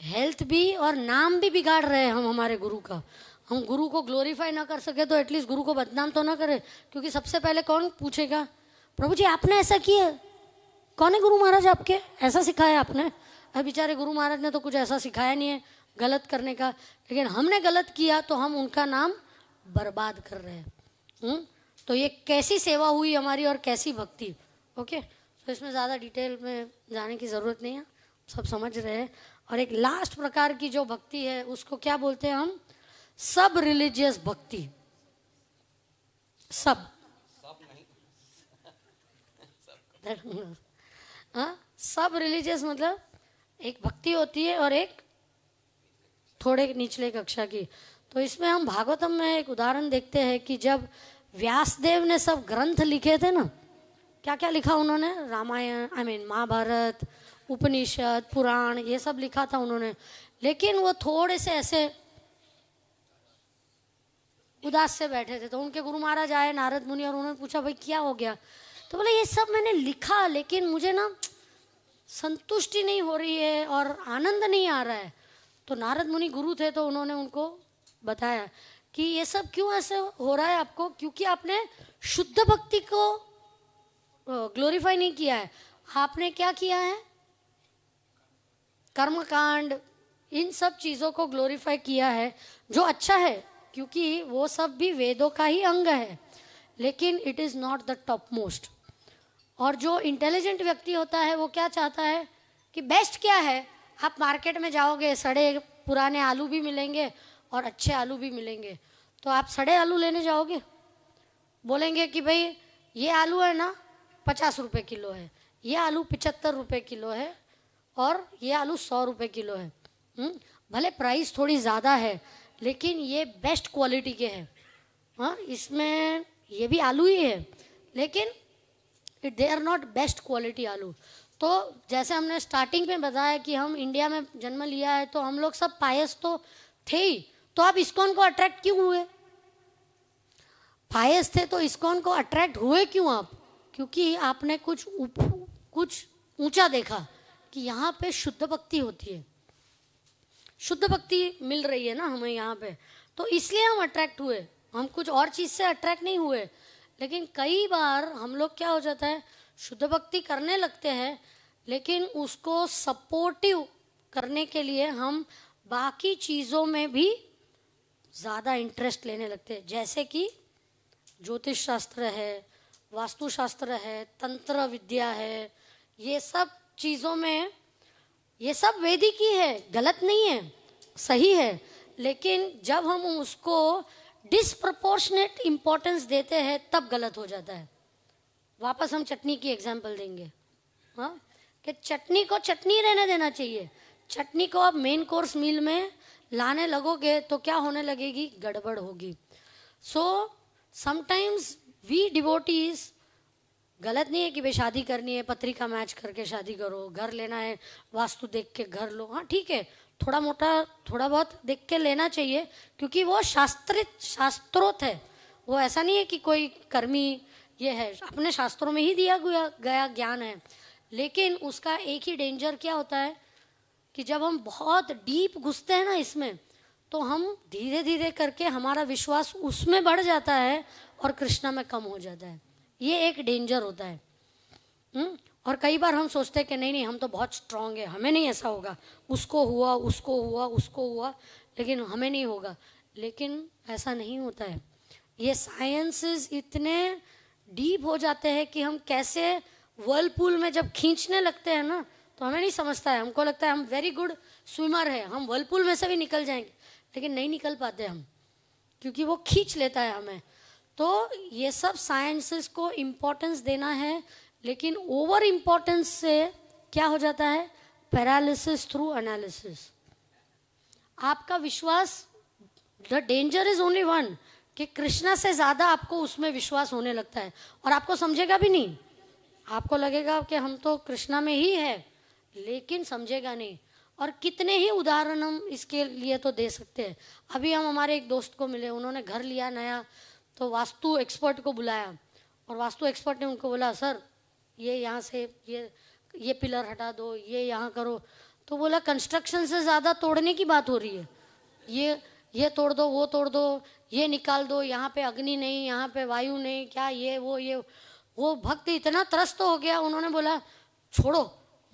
health भी, और नाम भी बिगाड़ रहे हैं हम हमारे गुरु का। हम गुरु को ग्लोरीफाई ना कर सके तो एटलीस्ट गुरु को बदनाम तो ना करें। क्योंकि सबसे पहले कौन पूछेगा, प्रभु जी आपने ऐसा किया? कौन है गुरु महाराज आपके? ऐसा सिखाया आपने? अब बेचारे गुरु महाराज ने तो कुछ ऐसा सिखाया नहीं है गलत करने का, लेकिन हमने गलत किया तो हम उनका नाम बर्बाद कर रहे हैं। तो ये कैसी सेवा हुई हमारी और कैसी भक्ति। ओके, तो इसमें ज़्यादा डिटेल में जाने की ज़रूरत नहीं है, सब समझ रहे हैं। और एक लास्ट प्रकार की जो भक्ति है उसको क्या बोलते हैं हम? सब रिलीजियस भक्ति। सब हाँ, सब रिलीजियस मतलब एक भक्ति होती है और एक थोड़े निचले कक्षा की। तो इसमें हम भागवतम में एक उदाहरण देखते हैं कि जब व्यासदेव ने सब ग्रंथ लिखे थे ना, क्या क्या लिखा उन्होंने? रामायण, महाभारत, उपनिषद, पुराण, ये सब लिखा था उन्होंने। लेकिन वो थोड़े से ऐसे उदास से बैठे थे। तो उनके गुरु महाराज आए, नारद मुनि, और उन्होंने पूछा भाई क्या हो गया? तो बोले ये सब मैंने लिखा लेकिन मुझे ना संतुष्टि नहीं हो रही है और आनंद नहीं आ रहा है। तो नारद मुनि गुरु थे, तो उन्होंने उनको बताया कि ये सब क्यों ऐसे हो रहा है आपको, क्योंकि आपने शुद्ध भक्ति को ग्लोरीफाई नहीं किया है। आपने क्या किया है? कर्मकांड, इन सब चीज़ों को ग्लोरीफाई किया है, जो अच्छा है क्योंकि वो सब भी वेदों का ही अंग है, लेकिन it is not the top most. और जो इंटेलिजेंट व्यक्ति होता है वो क्या चाहता है कि बेस्ट क्या है? आप मार्केट में जाओगे, सड़े पुराने आलू भी मिलेंगे और अच्छे आलू भी मिलेंगे, तो आप सड़े आलू लेने जाओगे? बोलेंगे कि भाई ये आलू है ना 50 रुपये किलो है, ये आलू 75 रुपये किलो है, और ये आलू 100 रुपये किलो है। भले प्राइस थोड़ी ज़्यादा है लेकिन ये बेस्ट क्वालिटी के हैं। हाँ, इसमें ये भी आलू ही है लेकिन they are not best quality aloo. तो जैसे हमने स्टार्टिंग में बताया कि हम इंडिया में जन्म लिया है, तो हम लोग सब पायस तो थे ही। तो आप इस्कॉन को अट्रैक्ट क्यों हुए? पायस थे तो इस्कॉन को अट्रैक्ट हुए क्यों आप? क्योंकि आपने कुछ ऊंचा देखा कि यहाँ पे शुद्ध भक्ति होती है, शुद्ध भक्ति मिल रही है ना हमें यहाँ पे, तो इसलिए हम अट्रैक्ट हुए। हम कुछ और चीज़ से अट्रैक्ट नहीं हुए। लेकिन कई बार हम लोग क्या हो जाता है, शुद्ध भक्ति करने लगते हैं लेकिन उसको सपोर्टिव करने के लिए हम बाकी चीज़ों में भी ज़्यादा इंटरेस्ट लेने लगते हैं। जैसे कि ज्योतिष शास्त्र है, वास्तुशास्त्र है, तंत्र विद्या है, ये सब चीज़ों में, ये सब वैदिक ही है, गलत नहीं है, सही है। लेकिन जब हम उसको डिसप्रपोर्शनेट इम्पोर्टेंस देते हैं तब गलत हो जाता है। वापस हम चटनी की एग्जांपल देंगे। हाँ, कि चटनी को चटनी रहने देना चाहिए। चटनी को आप मेन कोर्स मील में लाने लगोगे तो क्या होने लगेगी? गड़बड़ होगी। सो समटाइम्स वी डिवोटीज, गलत नहीं है कि भाई शादी करनी है पत्रिका मैच करके शादी करो, घर लेना है वास्तु देख के घर लो, हाँ ठीक है, थोड़ा बहुत देख के लेना चाहिए क्योंकि वो शास्त्रोक्त है। वो ऐसा नहीं है कि कोई कर्मी ये है, अपने शास्त्रों में ही दिया गया ज्ञान है। लेकिन उसका एक ही डेंजर क्या होता है कि जब हम बहुत डीप घुसते हैं ना इसमें, तो हम धीरे धीरे करके हमारा विश्वास उसमें बढ़ जाता है और कृष्णा में कम हो जाता है। ये एक डेंजर होता है। और कई बार हम सोचते हैं कि नहीं नहीं हम तो बहुत स्ट्रांग है, हमें नहीं ऐसा होगा, उसको हुआ उसको हुआ उसको हुआ लेकिन हमें नहीं होगा। लेकिन ऐसा नहीं होता है। ये साइंसेस इतने डीप हो जाते हैं कि हम कैसे वर्लपूल में जब खींचने लगते हैं ना तो हमें नहीं समझता है। हमको लगता है हम वेरी गुड स्विमर है, हम वर्लपूल में से भी निकल जाएंगे, लेकिन नहीं निकल पाते हम, क्योंकि वो खींच लेता है हमें। तो ये सब साइंसेस को इम्पोर्टेंस देना है, लेकिन ओवर इम्पोर्टेंस से क्या हो जाता है? Paralysis through analysis. आपका विश्वास, the danger is only one, कि कृष्णा से ज्यादा आपको उसमें विश्वास होने लगता है और आपको समझेगा भी नहीं। आपको लगेगा कि हम तो कृष्णा में ही है, लेकिन समझेगा नहीं। और कितने ही उदाहरण हम इसके लिए तो दे सकते हैं। अभी हम हमारे एक दोस्त को मिले, उन्होंने घर लिया नया, तो वास्तु एक्सपर्ट को बुलाया और वास्तु एक्सपर्ट ने उनको बोला सर ये यहाँ से ये पिलर हटा दो, ये यहाँ करो। तो बोला कंस्ट्रक्शन से ज़्यादा तोड़ने की बात हो रही है, ये तोड़ दो, वो तोड़ दो, ये निकाल दो, यहाँ पे अग्नि नहीं, यहाँ पे वायु नहीं, क्या ये वो भक्त इतना त्रस्त हो गया, उन्होंने बोला छोड़ो,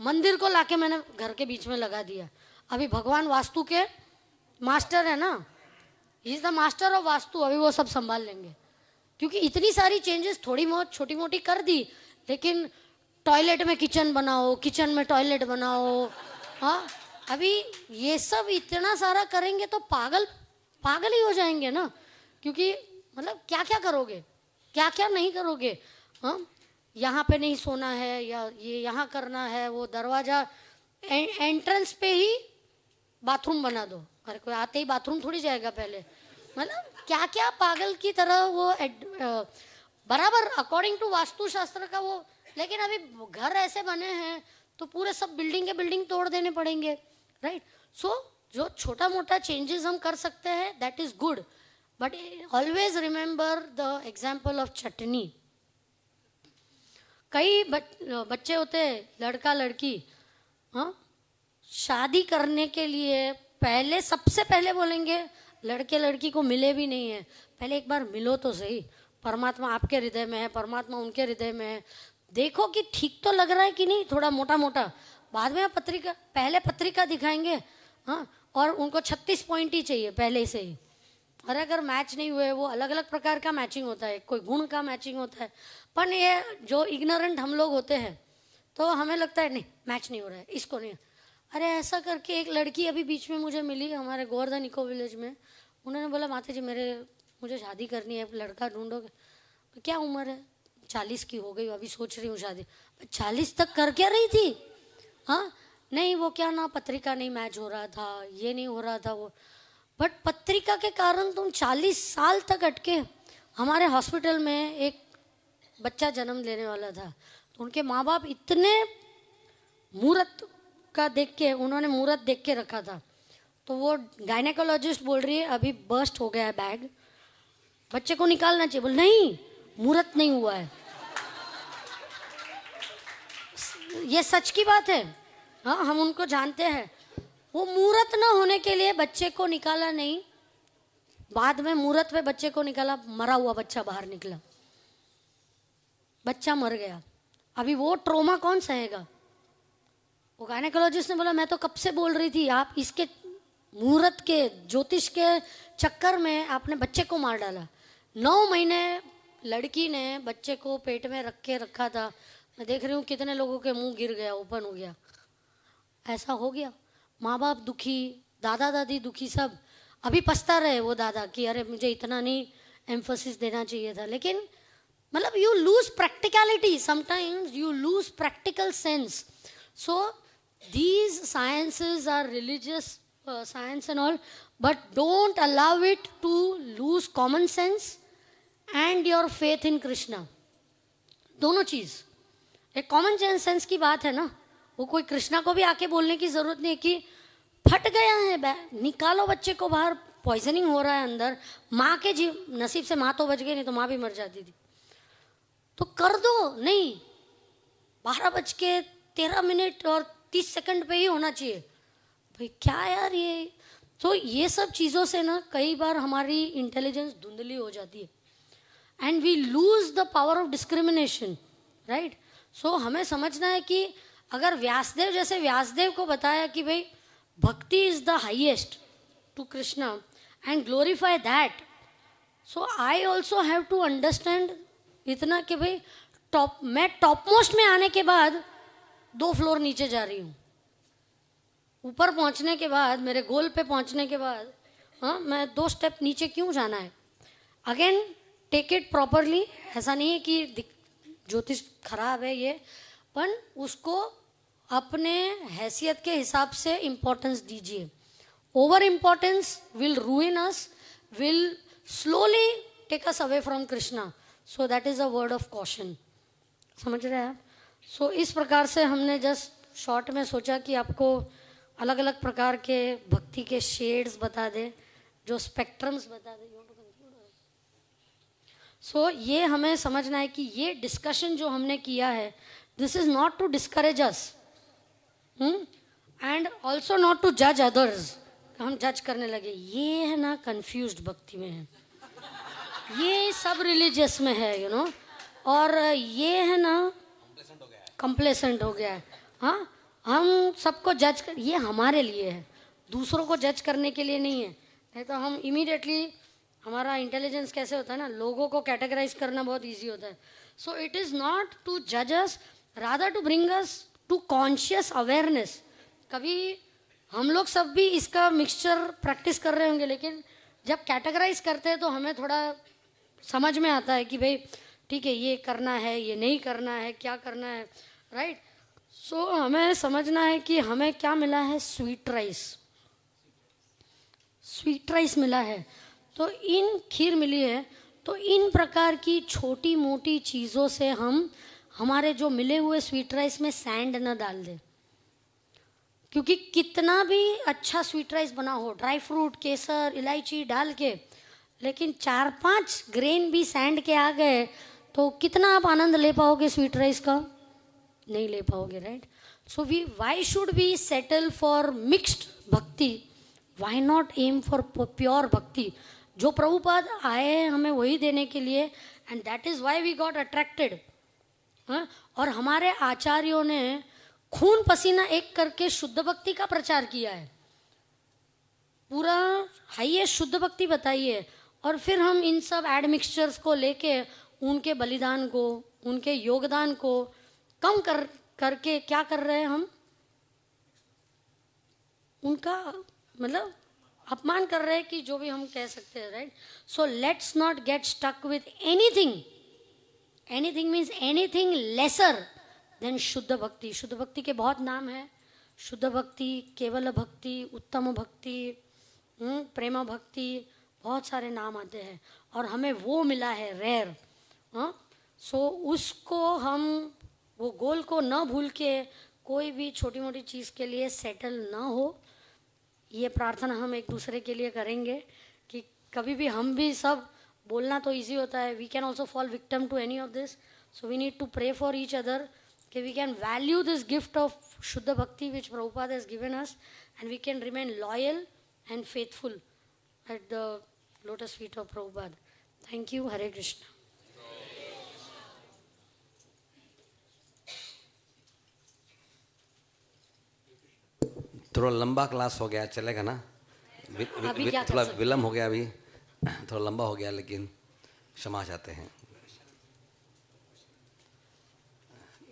मंदिर को लाके मैंने घर के बीच में लगा दिया। अभी भगवान वास्तु के मास्टर है ना, he is the master of vastu, अभी वो सब संभाल लेंगे। क्योंकि इतनी सारी चेंजेस थोड़ी बहुत छोटी मोटी कर दी, लेकिन टॉयलेट में किचन बनाओ, किचन में टॉयलेट बनाओ, हाँ अभी ये सब इतना सारा करेंगे तो पागल ही हो जाएंगे ना। क्योंकि मतलब क्या क्या करोगे, क्या क्या नहीं करोगे। हाँ यहाँ पे नहीं सोना है, या ये यहाँ करना है, वो दरवाजा एंट्रेंस पे ही बाथरूम बना दो। अरे कोई आते ही बाथरूम थोड़ी जाएगा पहले। मतलब क्या क्या पागल की तरह वो बराबर अकॉर्डिंग टू वास्तु शास्त्र का वो। लेकिन अभी घर ऐसे बने हैं तो पूरे सब बिल्डिंग के बिल्डिंग तोड़ देने पड़ेंगे, राइट। सो जो छोटा मोटा चेंजेस हम कर सकते हैं that is good, but always remember the example of chutney. कई बच्चे होते हैं, लड़का लड़की, हाँ शादी करने के लिए पहले सबसे पहले बोलेंगे लड़के लड़की को मिले भी नहीं है, पहले एक बार मिलो तो सही, परमात्मा आपके हृदय में है, परमात्मा उनके हृदय में है, देखो कि ठीक तो लग रहा है कि नहीं, थोड़ा मोटा मोटा। बाद में पत्रिका, पहले पत्रिका दिखाएंगे, हाँ, और उनको 36 पॉइंट ही चाहिए पहले से ही। और अगर मैच नहीं हुए, वो अलग अलग प्रकार का मैचिंग होता है, कोई गुण का मैचिंग होता है। पर ये जो इग्नोरेंट हम लोग होते हैं तो हमें लगता है नहीं मैच नहीं हो रहा है, इसको नहीं। अरे ऐसा करके एक लड़की अभी बीच में मुझे मिली हमारे गोवर्धन इको विलेज में, उन्होंने बोला माता जी मुझे शादी करनी है, लड़का ढूंढोगे। क्या उम्र है? 40 की हो गई, अभी सोच रही हूँ शादी। 40 तक कर क्या रही थी? हाँ नहीं वो क्या ना पत्रिका नहीं मैच हो रहा था, ये नहीं हो रहा था वो। बट पत्रिका के कारण तुम 40 साल तक अटके। हमारे हॉस्पिटल में एक बच्चा जन्म लेने वाला था, तो उनके माँ बाप इतने मुहूर्त का देख के, उन्होंने मुहूर्त देख के रखा था, तो वो गायनेकोलॉजिस्ट बोल रही है अभी बर्स्ट हो गया है बैग, बच्चे को निकालना चाहिए। बोल नहीं मुहूर्त नहीं हुआ है, ये सच की बात है। हाँ हम उनको जानते हैं, वो मुहूर्त ना होने के लिए बच्चे को निकाला नहीं, बाद में मुहूर्त पे बच्चे को निकाला, मरा हुआ बच्चा बाहर निकला, बच्चा मर गया। अभी वो ट्रोमा कौन सहेगा? वो गायनेकोलॉजिस्ट ने बोला मैं तो कब से बोल रही थी, आप इसके मुहूर्त के ज्योतिष के चक्कर में आपने बच्चे को मार डाला। 9 महीने लड़की ने बच्चे को पेट में रख के रखा था, मैं देख रही हूँ कितने लोगों के मुंह गिर गया, ओपन हो गया। ऐसा हो गया, माँ बाप दुखी, दादा दादी दुखी, सब। अभी पछता रहे वो दादा कि अरे मुझे इतना नहीं एम्फोसिस देना चाहिए था। लेकिन मतलब you lose practicality, sometimes you lose practical sense. So these sciences are religious science and all, but don't allow it to lose common sense and your faith in Krishna. दोनों चीज, एक कॉमन सेंस की बात है ना, वो कोई कृष्णा को भी आके बोलने की जरूरत नहीं कि फट गया है, निकालो बच्चे को बाहर, पॉइजनिंग हो रहा है अंदर। माँ के नसीब से माँ तो बच गई, नहीं तो माँ भी मर जाती थी। तो कर दो, नहीं 12:13 और 30 सेकंड पे ही होना चाहिए। भाई क्या यार, ये तो ये सब चीज़ों से ना कई बार हमारी इंटेलिजेंस धुंधली हो जाती है and we lose the power of discrimination, right. So हमें समझना है कि अगर व्यासदेव जैसे व्यासदेव को बताया कि भाई bhakti is the highest to Krishna and glorify that, so I also have to understand इतना कि भाई मैं टॉप मोस्ट में आने के बाद 2 फ्लोर नीचे जा रही हूँ, ऊपर पहुँचने के बाद मेरे गोल पे पहुँचने के बाद हाँ मैं 2 स्टेप नीचे क्यों जाना है। अगेन टेक इट प्रॉपरली, ऐसा नहीं है कि ज्योतिष खराब है ये, पर उसको अपने हैसियत के हिसाब से इम्पोर्टेंस दीजिए। Over importance will ruin us, will slowly take us away from Krishna, so that is a word of caution. समझ रहे हैं आप? सो इस प्रकार से हमने जस्ट शॉर्ट में सोचा कि आपको अलग अलग प्रकार के भक्ति के शेड्स बता दे, जो स्पेक्ट्रम्स बता दे। सो ये हमें समझना है कि ये डिस्कशन जो हमने किया है, this is not to discourage us and also not to जज अदर्स। हम जज करने लगे ये है ना कंफ्यूज्ड भक्ति में है, ये सब रिलीजियस में है यू नो, और ये है ना कंप्लेसेंट हो गया है। हाँ हम सबको जज कर, ये हमारे लिए है, दूसरों को जज करने के लिए नहीं है। नहीं तो हम इमीडिएटली, हमारा इंटेलिजेंस कैसे होता है ना, लोगों को कैटेगराइज करना बहुत इजी होता है। So it is not to जज us, rather to bring us to conscious awareness. कभी हम लोग सब भी इसका मिक्सचर प्रैक्टिस कर रहे होंगे, लेकिन जब कैटेगराइज करते हैं तो हमें थोड़ा समझ में आता है कि भाई ठीक है ये करना है, ये नहीं करना है, क्या करना है, राइट। सो हमें समझना है कि हमें क्या मिला है, स्वीट राइस, स्वीट राइस मिला है, तो इन खीर मिली है, तो इन प्रकार की छोटी मोटी चीज़ों से हम हमारे जो मिले हुए स्वीट राइस में सैंड न डाल दें। क्योंकि कितना भी अच्छा स्वीट राइस बना हो, ड्राई फ्रूट, केसर, इलायची डाल के, लेकिन 4-5 ग्रेन भी सैंड के आ गए तो कितना आप आनंद ले पाओगे स्वीट राइस का? नहीं ले पाओगे, right. So why should we settle for mixed bhakti, why not am for pure bhakti? जो प्रभुपाद आए हैं हमें वही देने के लिए, and that is why we got attracted. और हमारे आचार्यों ने खून पसीना एक करके शुद्ध भक्ति का प्रचार किया है, पूरा हाईएस्ट शुद्ध भक्ति बताई है, और फिर हम इन सब एड मिक्सचर्स को लेके उनके बलिदान को, उनके योगदान को कम करके क्या कर रहे हैं हम? उनका मतलब अपमान कर रहे हैं, कि जो भी हम कह सकते हैं, right. So let's not get stuck with anything, anything means anything lesser than shuddha bhakti. शुद्ध भक्ति के बहुत नाम है, शुद्ध भक्ति, केवल भक्ति, उत्तम भक्ति, प्रेम भक्ति, बहुत सारे नाम आते हैं, और हमें वो मिला है रेयर। सो उसको हम वो गोल को न भूल के कोई भी छोटी मोटी चीज़ के लिए सेटल ना हो, ये प्रार्थना हम एक दूसरे के लिए करेंगे कि कभी भी हम भी सब बोलना तो इजी होता है, we can also fall victim to any of this, so we need to pray for each other कि we can value this gift of shuddha bhakti which Prabhupada has given us, and we can remain loyal and faithful at the lotus feet of Prabhupada. Thank you. Hare Krishna. थोड़ा लंबा क्लास हो गया, चलेगा ना? थोड़ा विलम्ब हो गया, अभी थोड़ा लंबा हो गया, लेकिन क्षमा चाहते हैं।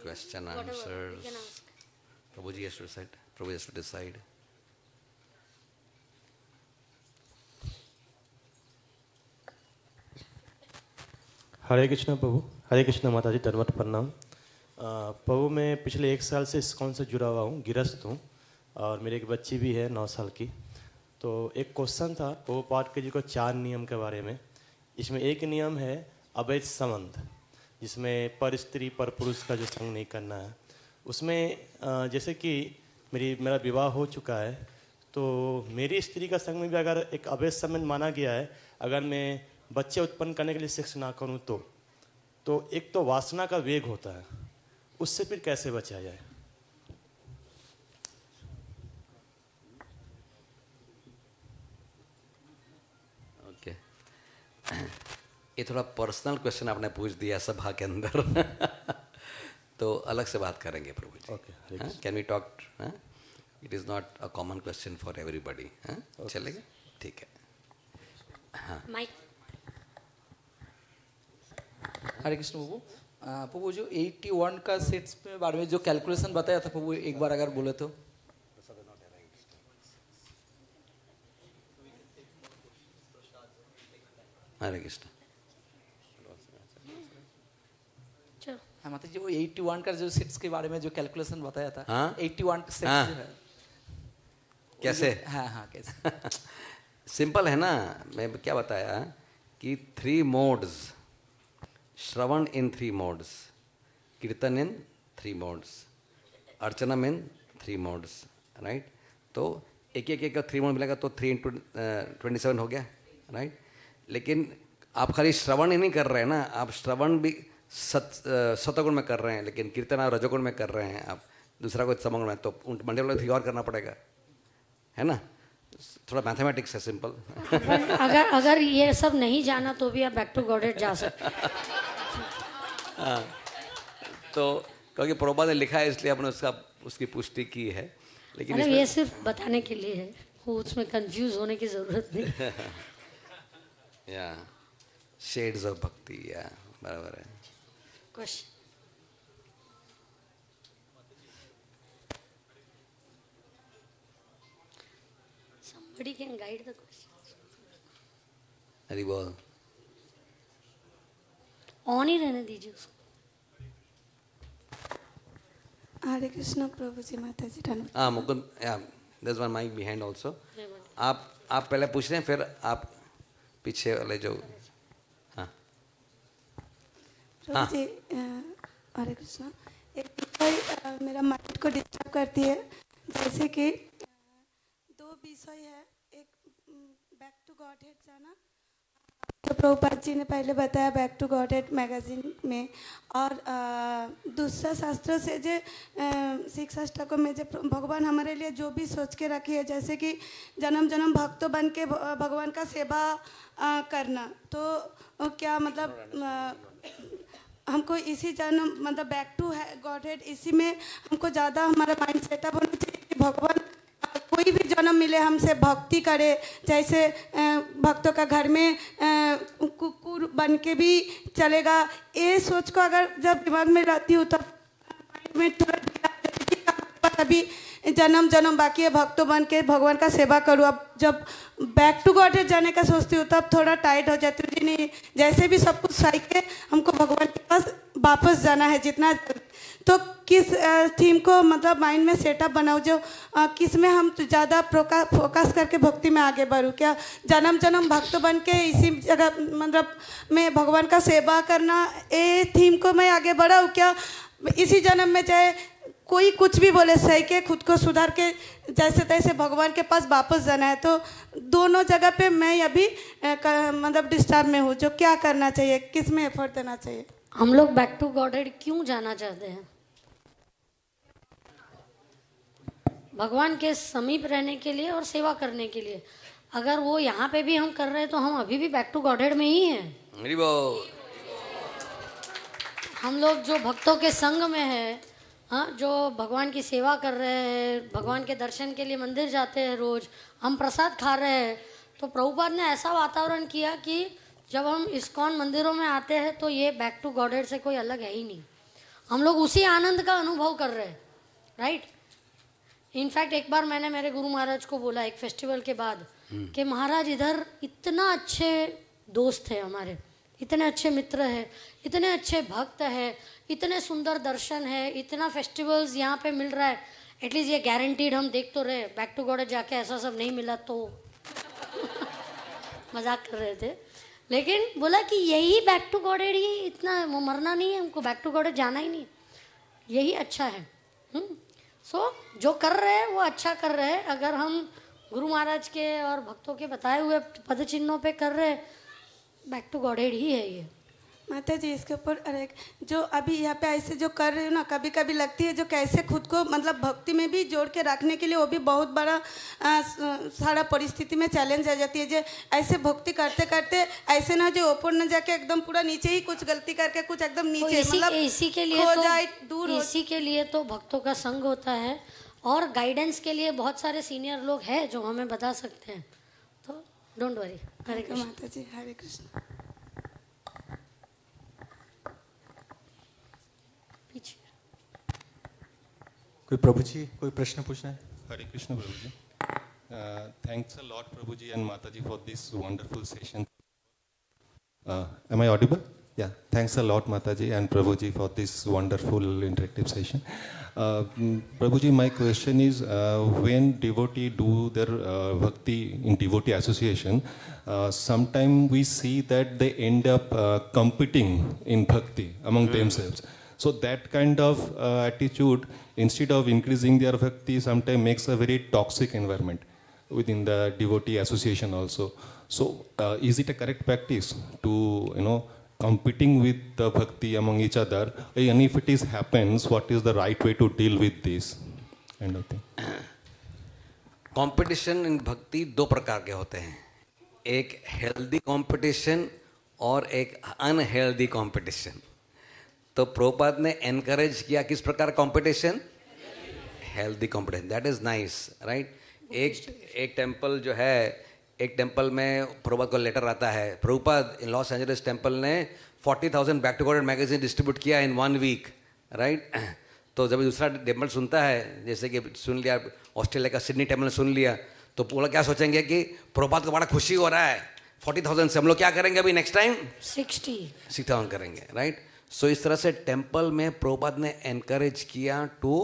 Question answer, Prabhu ji has to decide. Prabhu has to decide. Hare Krishna Prabhu. Hare Krishna Mata ji, दंडवत प्रणाम। प्रभु मैं पिछले 1 साल से इस्कॉन से जुड़ा हुआ हूँ, गिरस्त हूँ, और मेरी एक बच्ची भी है 9 साल की। तो एक क्वेश्चन था प्रभुपाद के जी को 4 नियम के बारे में। इसमें एक नियम है अवैध संबंध, जिसमें पर स्त्री पर पुरुष का जो संग नहीं करना है। उसमें जैसे कि मेरा विवाह हो चुका है, तो मेरी स्त्री का संग में भी अगर एक अवैध संबंध माना गया है, अगर मैं बच्चे उत्पन्न करने के लिए सेक्स ना करूं तो एक तो वासना का वेग होता है, उससे फिर कैसे बचा जाए? ये थोड़ा पर्सनल क्वेश्चन आपने पूछ दिया सभा के अंदर तो अलग से बात करेंगे Prabhu ji. Okay, can we talk? It is not a common question for everybody. चलेगा? ठीक है. माइक. हरे कृष्ण प्रभु. प्रभु जो 81 का सेट्स के बारे में जो कैलकुलेशन बताया था प्रभु, एक बार अगर बोले तो. हरे कृष्ण. चलो. हाँ मतलब जो 81 का जो सेट्स के बारे में जो कैलकुलेशन बताया था. हाँ? 81 सेट्स हाँ. जो है. कैसे? हाँ हाँ कैसे. सिंपल है ना. मैं क्या बताया कि 3 मोड्स, श्रवण इन 3 मोड्स, कीर्तन इन 3 मोड्स, अर्चनम इन 3 मोड्स, राइट. तो एक एक एक 3 मोड मिलेगा तो 3 × 27 हो गया, राइट. लेकिन आप खाली श्रवण ही नहीं कर रहे हैं ना, आप श्रवण भी सतगुण में कर रहे हैं, लेकिन कीर्तन आप रजोगुण में कर रहे हैं, आप दूसरा कोई समगुण में, तो मंडे वाले भी और करना पड़ेगा, है ना. थोड़ा मैथमेटिक्स है, सिंपल. अगर ये सब नहीं जाना तो भी आप बैक टू गॉडेड जा सकते हैं. तो क्योंकि प्रभुपाद ने लिखा है इसलिए आपने उसकी पुष्टि की है. लेकिन मतलब ये सिर्फ बताने के लिए है, वो उसमें कंफ्यूज होने की जरूरत नहीं. या शेड्स ऑफ भक्ति, या बराबर है. Question. Somebody can guide the question. Hari बोल. ऑन ही रहने दीजिए उसको. हरे कृष्ण प्रभु जी, माता जी धन्यवाद. हाँ मुकुंद, या there's one mic behind also. आप पहले पूछ रहे हैं, फिर आप पीछे वाले जो. हाँ प्रभु जी हरे कृष्ण. एक विषय मेरा माइंड को डिस्टर्ब करती है, जैसे कि 2 विषय है. एक बैक टू गॉड हेड जाना, तो प्रभुपाद जी ने पहले बताया Back to Godhead magazine में, और दूसरा शास्त्रों से जो सिक्स अष्टकों में जो भगवान हमारे लिए जो भी सोच के रखी है, जैसे कि जन्म जन्म भक्तों बन के भगवान का सेवा करना, तो क्या मतलब हमको इसी जन्म मतलब बैक टू गॉड हेड, इसी में हमको ज़्यादा हमारा माइंड सेटअप होना चाहिए कि भगवान कोई भी जन्म मिले हमसे भक्ति करे. जैसे भक्तों का घर में कुकुर बन के भी चलेगा. ये सोच को अगर जब दिमाग में रहती हूँ तब माइंड में थोड़ा तभी जन्म जन्म बाकी है भक्तों बन के भगवान का सेवा करूँ. अब जब बैक टू गॉड जाने का सोचती हूँ तब थोड़ा टाइट हो जाती हूँ. जी नहीं, जैसे भी सब कुछ सही के हमको भगवान के पास वापस जाना है जितना. तो किस थीम को मतलब माइंड में सेटअप बनाऊँ, जो किस में हम ज़्यादा फोकस करके भक्ति में आगे बढ़ूँ. क्या जन्म जन्म भक्त बन के इसी जगह मतलब में भगवान का सेवा करना, ये थीम को मैं आगे बढ़ाऊँ क्या. इसी जन्म में चाहे कोई कुछ भी बोले, सही के खुद को सुधार के जैसे तैसे भगवान के पास वापस जाना है. तो दोनों जगह पे मैं अभी मतलब डिस्टर्ब में हूँ. जो क्या करना चाहिए, किस में एफर्ट देना चाहिए. हम लोग बैक टू गॉडेड क्यों जाना चाहते हैं? भगवान के समीप रहने के लिए और सेवा करने के लिए. अगर वो यहाँ पे भी हम कर रहे हैं तो हम अभी भी बैक टू गॉडेड में ही हैं. हम लोग जो भक्तों के संग में है, हाँ, जो भगवान की सेवा कर रहे हैं, भगवान के दर्शन के लिए मंदिर जाते हैं रोज, हम प्रसाद खा रहे हैं, तो प्रभुपाद ने ऐसा वातावरण किया कि जब हम इस्कॉन मंदिरों में आते हैं तो ये बैक टू गॉडेड से कोई अलग है ही नहीं. हम लोग उसी आनंद का अनुभव कर रहे हैं, राइट. इनफैक्ट एक बार मैंने मेरे गुरु महाराज को बोला एक फेस्टिवल के बाद कि महाराज इधर इतना अच्छे दोस्त है हमारे, इतने अच्छे मित्र हैं, इतने अच्छे भक्त हैं, इतने सुंदर दर्शन है, इतना फेस्टिवल्स यहाँ पे मिल रहा है. एटलीस्ट ये गारंटीड हम देख तो रहे. बैक टू गॉडेड जाके ऐसा सब नहीं मिला तो मजाक कर रहे थे. लेकिन बोला कि यही बैक टू गॉडेड ही, इतना मरना नहीं है हमको, बैक टू गॉडेड जाना ही नहीं, यही अच्छा है. सो जो कर रहे हैं वो अच्छा कर रहे हैं. अगर हम गुरु महाराज के और भक्तों के बताए हुए पद चिन्हों पे कर रहे हैं, बैक टू गॉडेड ही है ये. माता जी इसके ऊपर अरे जो अभी यहाँ पे ऐसे जो कर रही हो ना, कभी कभी लगती है जो कैसे खुद को मतलब भक्ति में भी जोड़ के रखने के लिए वो भी बहुत बड़ा सारा परिस्थिति में चैलेंज आ जाती है। जो ऐसे भक्ति करते करते ऐसे ना जो ऊपर न जाके एकदम पूरा नीचे ही कुछ गलती करके कुछ एकदम तो नीचे मतलब इसी के लिए खो तो जाए, दूर हो। इसी के लिए तो भक्तों का संग होता है और गाइडेंस के लिए बहुत सारे सीनियर लोग हैं जो हमें बता सकते हैं। तो डोंट वरी। हरे कृष्ण माता जी, हरे कृष्ण। पीछे कोई प्रभु जी कोई प्रश्न पूछना है? Hare Krishna, Prabhuji. Thanks a lot, Prabhuji and Mataji, for this wonderful session. Am I audible? Yeah. Thanks a lot, Mataji and Prabhuji, for this wonderful interactive session. Prabhuji, my question is, when devotee do their bhakti in devotee association, sometimes we see that they end up competing in bhakti among themselves. So that kind of attitude, instead of increasing their bhakti, sometimes makes a very toxic environment within the devotee association also. So is it a correct practice to, competing with the bhakti among each other? And if it is happens, what is the right way to deal with this kind of thing? Competition in भक्ति दो प्रकार के होते हैं, एक हेल्दी कंपटीशन और एक अनहेल्दी कंपटीशन। तो प्रभुपाद ने एनकरेज किया किस प्रकार competition? Healthy competition. That is nice, right. एक टेम्पल जो है, एक टेम्पल में प्रभुपाद को लेटर आता है, Prabhupada in Los Angeles temple ने 40,000 back to God magazine distribute किया इन 1 वीक, राइट। तो जब दूसरा टेम्पल सुनता है, जैसे कि सुन लिया ऑस्ट्रेलिया का सिडनी टेम्पल ने सुन लिया, तो पूरा क्या सोचेंगे कि प्रभुपाद को बड़ा खुशी हो रहा है 40,000 से, हम लोग क्या करेंगे अभी नेक्स्ट टाइम 60,000 करेंगे, राइट। सो इस तरह से टेम्पल में प्रभुपाद ने एनकरेज किया to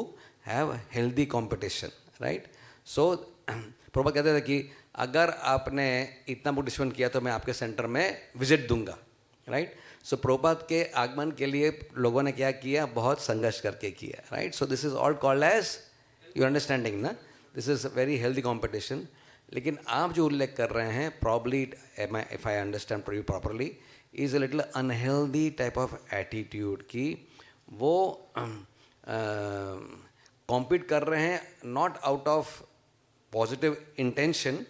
have healthy competition, right. So Prabhupada कहते थे कि अगर आपने इतना बुक डिस्कशन किया तो मैं आपके सेंटर में विजिट दूंगा, राइट। सो प्रभुपाद के आगमन के लिए लोगों ने क्या किया, बहुत संघर्ष करके किया, right. So this is all called age, you understanding ना, this is very healthy competition. लेकिन आप जो उल्लेख कर रहे हैं, probably if I understand you properly, is a little unhealthy type of attitude कि वो कॉम्पीट कर रहे हैं not out of positive intention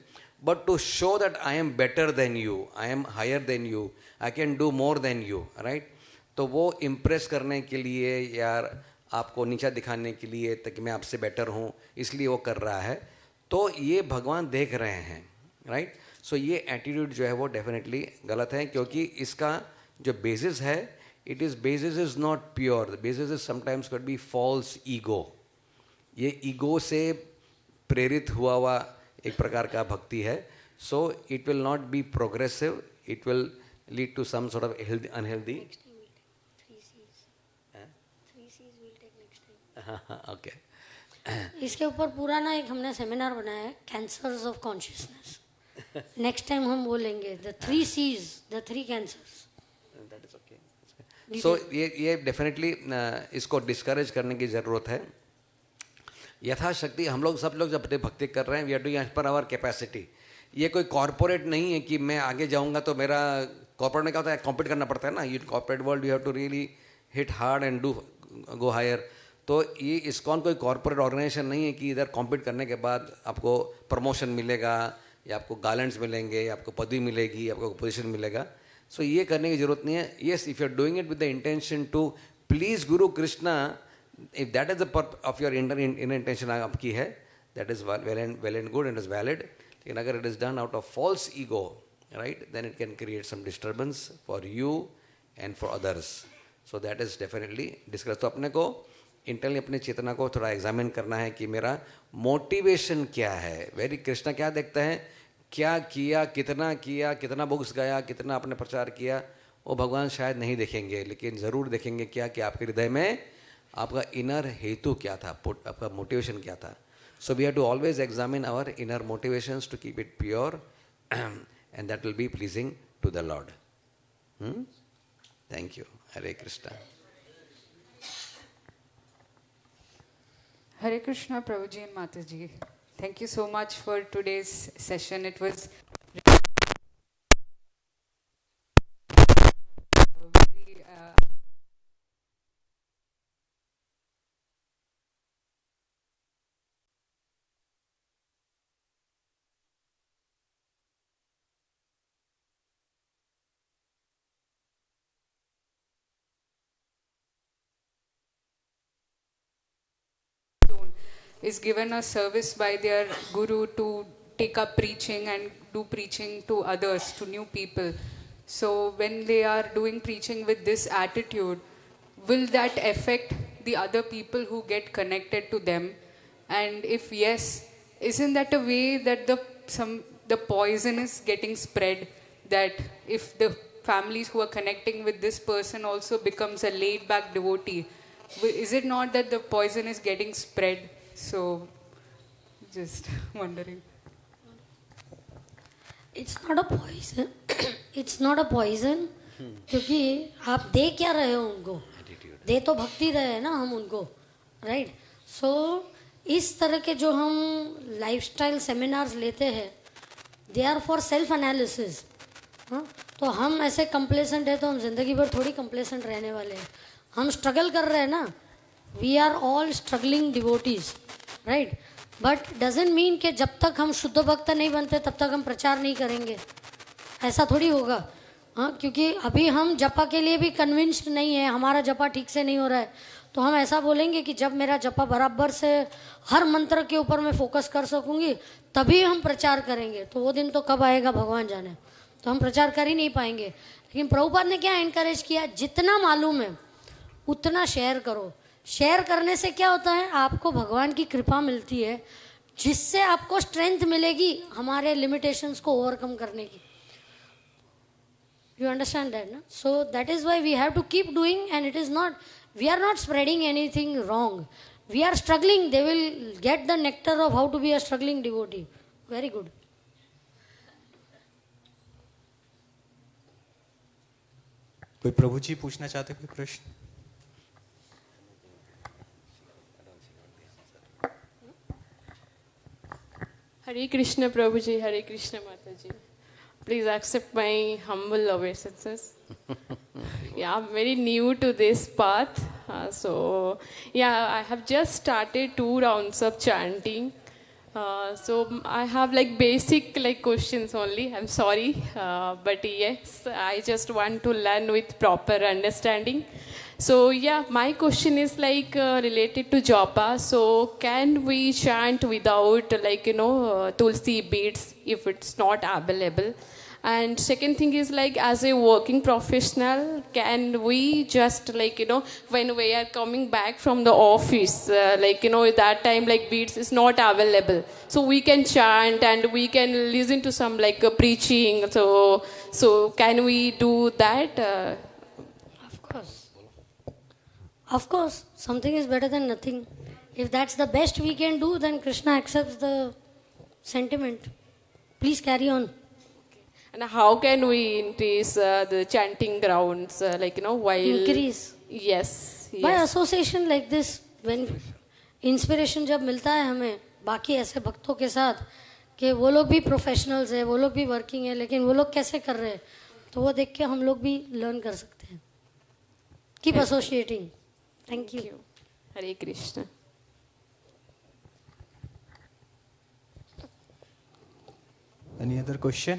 but to show that I am better than you, I am higher than you, I can do more than you, right? तो वो इम्प्रेस करने के लिए, यार आपको नीचा दिखाने के लिए, ताकि मैं आपसे बेटर हूँ, इसलिए वो कर रहा है। तो ये भगवान देख रहे हैं, राइट। सो ये एटीट्यूड जो है वो डेफिनेटली गलत है, क्योंकि इसका जो बेसिस है, it is basis is not pure, the basis is sometimes could be false ego. ये ईगो से प्रेरित हुआ एक प्रकार का भक्ति है। So it will not be progressive, it will lead to some sort of unhealthy. Okay, इसके ऊपर पूरा ना एक हमने सेमिनार बनाया है, cancers of consciousness. Next time हम बोलेंगे the 3 C's, the 3 cancers. That is okay. So ये डेफिनेटली इसको डिस्करेज करने की ज़रूरत है। यथाशक्ति हम लोग सब लोग जब भक्ति कर रहे हैं, we are doing as per our capacity. ये कोई कॉर्पोरेट नहीं है कि मैं आगे जाऊंगा तो मेरा, कॉर्पोरेट में क्या होता है, कॉम्पीट करना पड़ता है ना। You corporate world you have to really hit hard and do go higher. तो ये इस्कॉन कोई कॉर्पोरेट ऑर्गेनाइजेशन नहीं है कि इधर कॉम्पीट करने के बाद आपको प्रमोशन मिलेगा या आपको गारंट्स मिलेंगे या आपको पदवी मिलेगी या आपको पोजीशन मिलेगा। सो ये करने की जरूरत नहीं है। Yes, if you are doing it with the intention to please Guru Krishna, if that is the purpose of your inner intention आपकी है, that is well and good and is valid. लेकिन अगर it is done out of false ego, right, then it can create some disturbance for you and for others. So that is definitely discussed. तो अपने को इंटरनली अपने चेतना को थोड़ा एग्जामिन करना है कि मेरा मोटिवेशन क्या है। वेरी कृष्णा क्या देखते हैं, क्या किया, कितना बुक्स गाया, कितना आपने प्रचार किया, वो भगवान शायद नहीं देखेंगे, लेकिन ज़रूर देखेंगे क्या कि आपके हृदय में आपका इनर हेतु क्या था, आपका मोटिवेशन क्या था। So we have to always examine our inner motivations to keep it pure and that will be pleasing to the Lord. Thank you. Hare Krishna. Hare Krishna, Prabhuji and Mataji. Thank you so much for today's session. It was very is given a service by their guru to take up preaching and do preaching to others, to new people. So when they are doing preaching with this attitude, will that affect the other people who get connected to them? And if yes, isn't that a way that the poison is getting spread? That if the families who are connecting with this person also becomes a laid back devotee, is it not that the poison is getting spread? So just wondering. It's not a poison, it's not a poison, क्योंकि आप दे क्या रहे हो उनको, दे तो भक्ति रहे हैं ना हम उनको, राइट? सो इस तरह के जो हम लाइफस्टाइल सेमिनार्स लेते हैं, they are for self analysis. तो हम ऐसे कंप्लेसेंट है तो हम जिंदगी भर थोड़ी कंप्लेसेंट रहने वाले हैं. हम स्ट्रगल कर रहे हैं ना, we are all struggling devotees, right? But doesn't mean कि जब तक हम शुद्ध भक्त नहीं बनते तब तक हम प्रचार नहीं करेंगे, ऐसा थोड़ी होगा. हाँ, क्योंकि अभी हम जपा के लिए भी कन्विंस्ड नहीं है, हमारा जपा ठीक से नहीं हो रहा है, तो हम ऐसा बोलेंगे कि जब मेरा जपा बराबर से हर मंत्र के ऊपर मैं फोकस कर सकूंगी तभी हम प्रचार करेंगे. तो वो दिन तो कब आएगा भगवान जाने, तो हम प्रचार कर ही नहीं पाएंगे. लेकिन प्रभुपाद ने क्या एनकरेज किया, जितना मालूम है उतना शेयर करो. शेयर करने से क्या होता है, आपको भगवान की कृपा मिलती है, जिससे आपको स्ट्रेंथ मिलेगी हमारे लिमिटेशंस को ओवरकम करने की. यू अंडरस्टैंड दैट ना? So that is why we have to keep doing, and it is not, we are not spreading anything wrong, we are struggling. They will get the nectar of how to be a struggling devotee. Very good. कोई प्रभु जी पूछना चाहते, कोई प्रश्न? Hare Krishna Prabhuji, Hare Krishna Mataji. Please accept my humble obeisances. Yeah, I'm very new to this path. I have just started 2 rounds of chanting. So I have like basic like questions only. I'm sorry, but yes, I just want to learn with proper understanding. So yeah, my question is like related to japa. So can we chant without like tulsi beads if it's not available? And second thing is like as a working professional, can we just like when we are coming back from the office, that time like beads is not available, so we can chant and we can listen to some like preaching. So can we do that? Of course, something is better than nothing. If that's the best we can do, then Krishna accepts the sentiment. Please carry on. And how can we increase the chanting grounds, while... Increase? Yes. By association like this, when inspiration जब मिलता है हमें बाकी ऐसे भक्तों के साथ कि वो लोग भी प्रोफेशनल्स है, वो लोग भी वर्किंग है, लेकिन वो लोग कैसे कर रहे हैं, तो वो देख के हम लोग भी लर्न कर सकते हैं. Keep associating. Thank you. Hare Krishna. Any other question?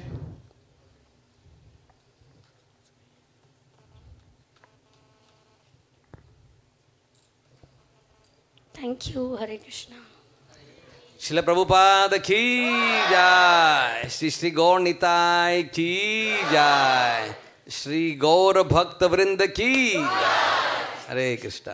Thank you. Hare Krishna. Srila Prabhupada की जय. श्री श्री गौर निताय की जय. श्री गौर भक्त वृंद की जय. हरे कृष्णा.